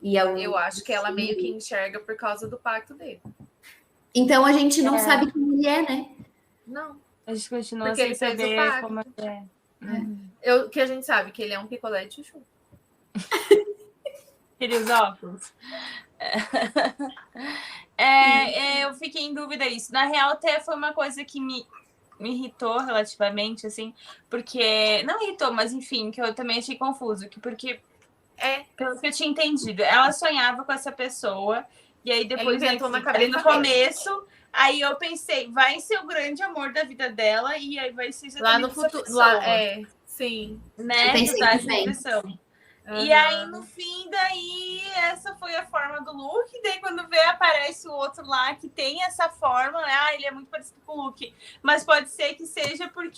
Eu acho que ela meio que enxerga por causa do pacto dele. Então a gente não sabe quem ele é, né? Não. A gente continua Porque sem ele fez o saber pacto. como é. O que a gente sabe que ele é um picolé de chuchu. Queria os óculos. Eu fiquei em dúvida isso. Na real, até foi uma coisa que me irritou relativamente, assim, porque... Não irritou, mas enfim, que eu também achei confuso. Porque, pelo que eu tinha entendido, ela sonhava com essa pessoa, e aí depois, Ela inventou na ali cabeça no dele. começo, aí eu pensei, vai ser o grande amor da vida dela, e aí vai ser Lá no exatamente essa futuro. pessoa, Sim. né? Eu pensei Dá essa também. impressão. E aí, no fim, daí, essa foi a forma do Luke. Daí, quando vê, aparece o outro lá que tem essa forma, né? Ah, ele é muito parecido com o Luke. Mas pode ser que seja por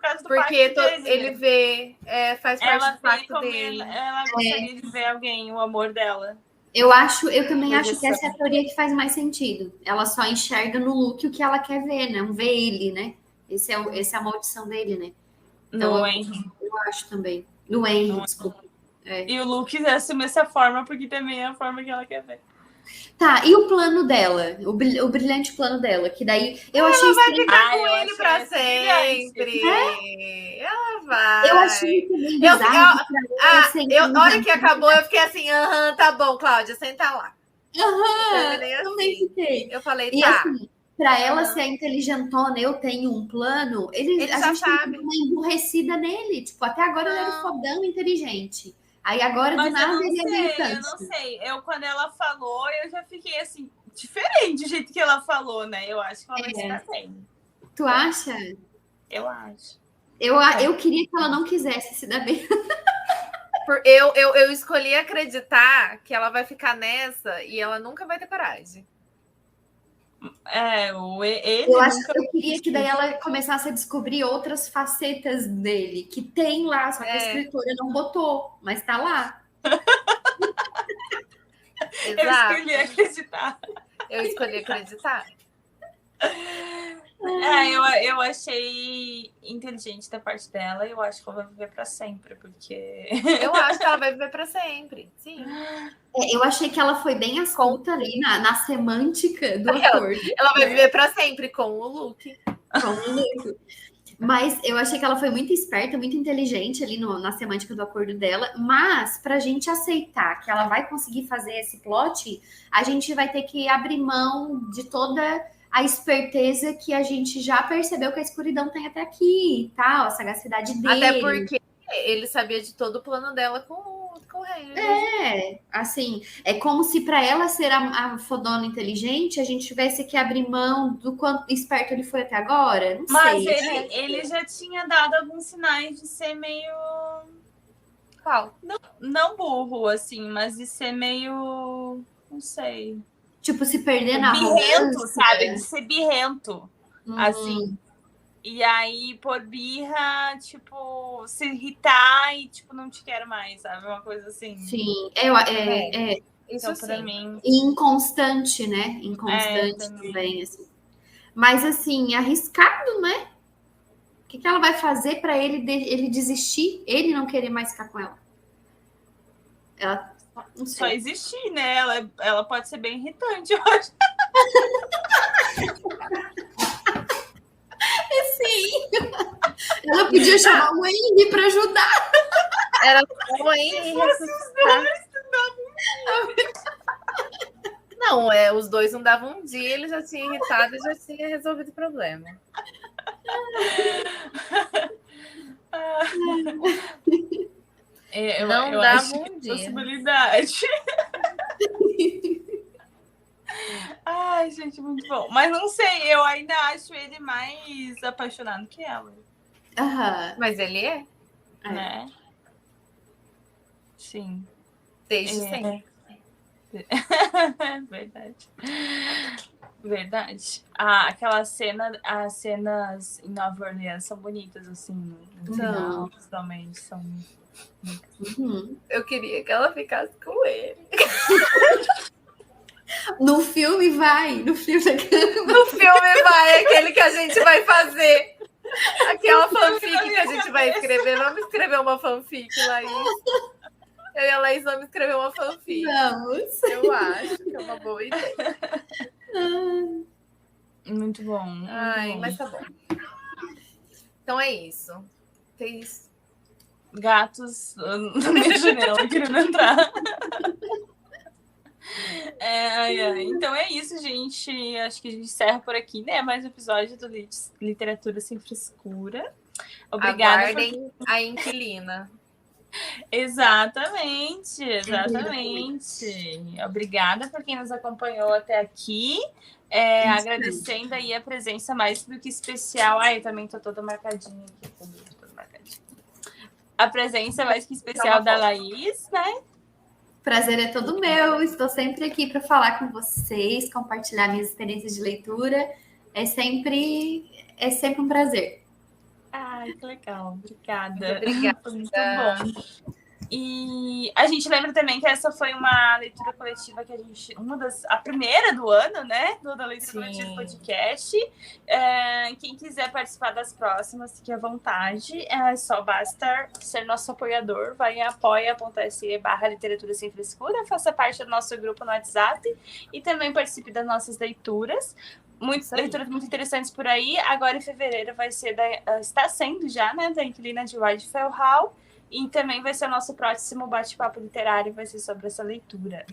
causa do pacto deles, né? ele vê, faz parte Ela do vê pacto como dele. ela gostaria de ver alguém, o amor dela. Eu também acho que essa é a teoria que faz mais sentido. Ela só enxerga no Luke o que ela quer ver, não vê ele, né? Essa é a maldição dele, né? Então, No Henry. eu acho também. No Henry, No desculpa. E o Luke assume essa forma porque também é a forma que ela quer ver. Tá, e o plano dela? O brilhante plano dela, que daí eu achei estranho. Ficar com eu ele achei pra essa sempre. Ela vai. Eu achei também Eu- bizarro pra ela ser A hora que acabou, eu fiquei assim, tá bom, Cláudia, senta lá. Terminei Eu também assim. fiquei. Eu falei, E tá. assim, pra ela ser a inteligentona, eu tenho um plano, Ele a já gente sabe. tem uma emburrecida nele. Tipo, até agora ele era Não. fodão inteligente. Aí agora, Mas do nada, eu ele é meio não tanso. sei. Quando ela falou, eu já fiquei assim, diferente do jeito que ela falou, né? Eu acho que ela vai se dar bem. Tu acha? Eu acho. Eu queria que ela não quisesse se dar bem. Eu escolhi acreditar que ela vai ficar nessa e ela nunca vai ter coragem. Ele Eu queria que daí ela começasse a descobrir outras facetas dele, que tem lá, só que a escritora não botou, mas tá lá. Exato. Eu escolhi acreditar. Eu escolhi acreditar. Eu achei inteligente da parte dela e eu acho que ela vai viver pra sempre, porque... Eu acho que ela vai viver pra sempre. Sim. Eu achei que ela foi bem astuta ali na semântica do acordo. Ela vai viver pra sempre com o Luke. Mas eu achei que ela foi muito esperta, muito inteligente ali na semântica do acordo dela. Mas pra gente aceitar que ela vai conseguir fazer esse plot, a gente vai ter que abrir mão de toda a esperteza que a gente já percebeu que a escuridão tem até aqui e tal, a sagacidade dele. Até porque ele sabia de todo o plano dela com o rei. É, assim, é como se para ela ser a fodona inteligente, a gente tivesse que abrir mão do quanto esperto ele foi até agora. Não Mas sei. ele já tinha dado alguns sinais de ser meio... Qual? Não burro, assim, mas de ser meio... Não sei. Tipo, se perder na birrento, arrogância. sabe? De ser birrento, Uhum. assim. E aí, por birra, tipo, se irritar e, tipo, não te quero mais, sabe? Uma coisa assim. Sim, Isso Então, pra sim. mim... E inconstante, né? Inconstante também. também, assim. Mas, assim, arriscado, né? O que ela vai fazer para ele desistir? Ele não querer mais ficar com ela? Ela, não Só sei. existir, né? Ela pode ser bem irritante, eu acho. Ela podia chamar o Andy para ajudar. Era só em ressuscitar. Não, os dois não davam um dia, ele já tinha irritado e já tinha resolvido o problema. Não eu dava acho um que dia. possibilidade. Ai, gente, muito bom. Mas não sei, eu ainda acho ele mais apaixonado que ela, Aham. Mas ele é, né? Sim. desde sempre. Verdade. Verdade. As cenas em Nova Orleans são bonitas, assim, no final, principalmente. São... Uhum. Eu queria que ela ficasse com ele. No filme vai. No filme No filme vai, aquele que a gente vai fazer. Aquela fanfic que a gente vai escrever. Vamos escrever uma fanfic, Laís. Eu e a Laís vamos escrever uma fanfic. Vamos. Eu acho que é uma boa ideia. Muito bom. Ai, bom. mas tá bom. Então é isso. Tem isso. Gatos na minha janela querendo entrar. Então é isso, gente. Acho que a gente encerra por aqui, né? Mais um episódio do Literatura Sem Frescura. Obrigada. Aguardem a inquilina. Exatamente. Obrigada por quem nos acompanhou até aqui. Agradecendo aí a presença mais do que especial. Eu também tô toda marcadinha aqui. Toda marcadinha. A presença mais que especial da Laís, né? Prazer é todo meu. Estou sempre aqui para falar com vocês, compartilhar minhas experiências de leitura. É sempre um prazer. Ai, que legal. Obrigada. Obrigada. Foi muito bom. E a gente lembra também que essa foi uma leitura coletiva que a primeira do ano, né? Da leitura coletiva podcast. Quem quiser participar das próximas, fique à vontade. Só basta ser nosso apoiador. Vai em apoia.se/literatura sem frescura. Faça parte do nosso grupo no WhatsApp e também participe das nossas leituras. Leituras muito interessantes por aí. Agora em fevereiro está sendo já, né? Da Inquilina de Wildfell Hall. E também vai ser o nosso próximo bate-papo literário, vai ser sobre essa leitura.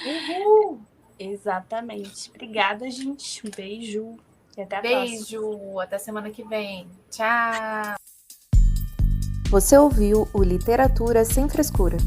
Uhul. Exatamente. Obrigada, gente. Um beijo. E até a próxima. Até semana que vem. Tchau. Você ouviu o Literatura Sem Frescura.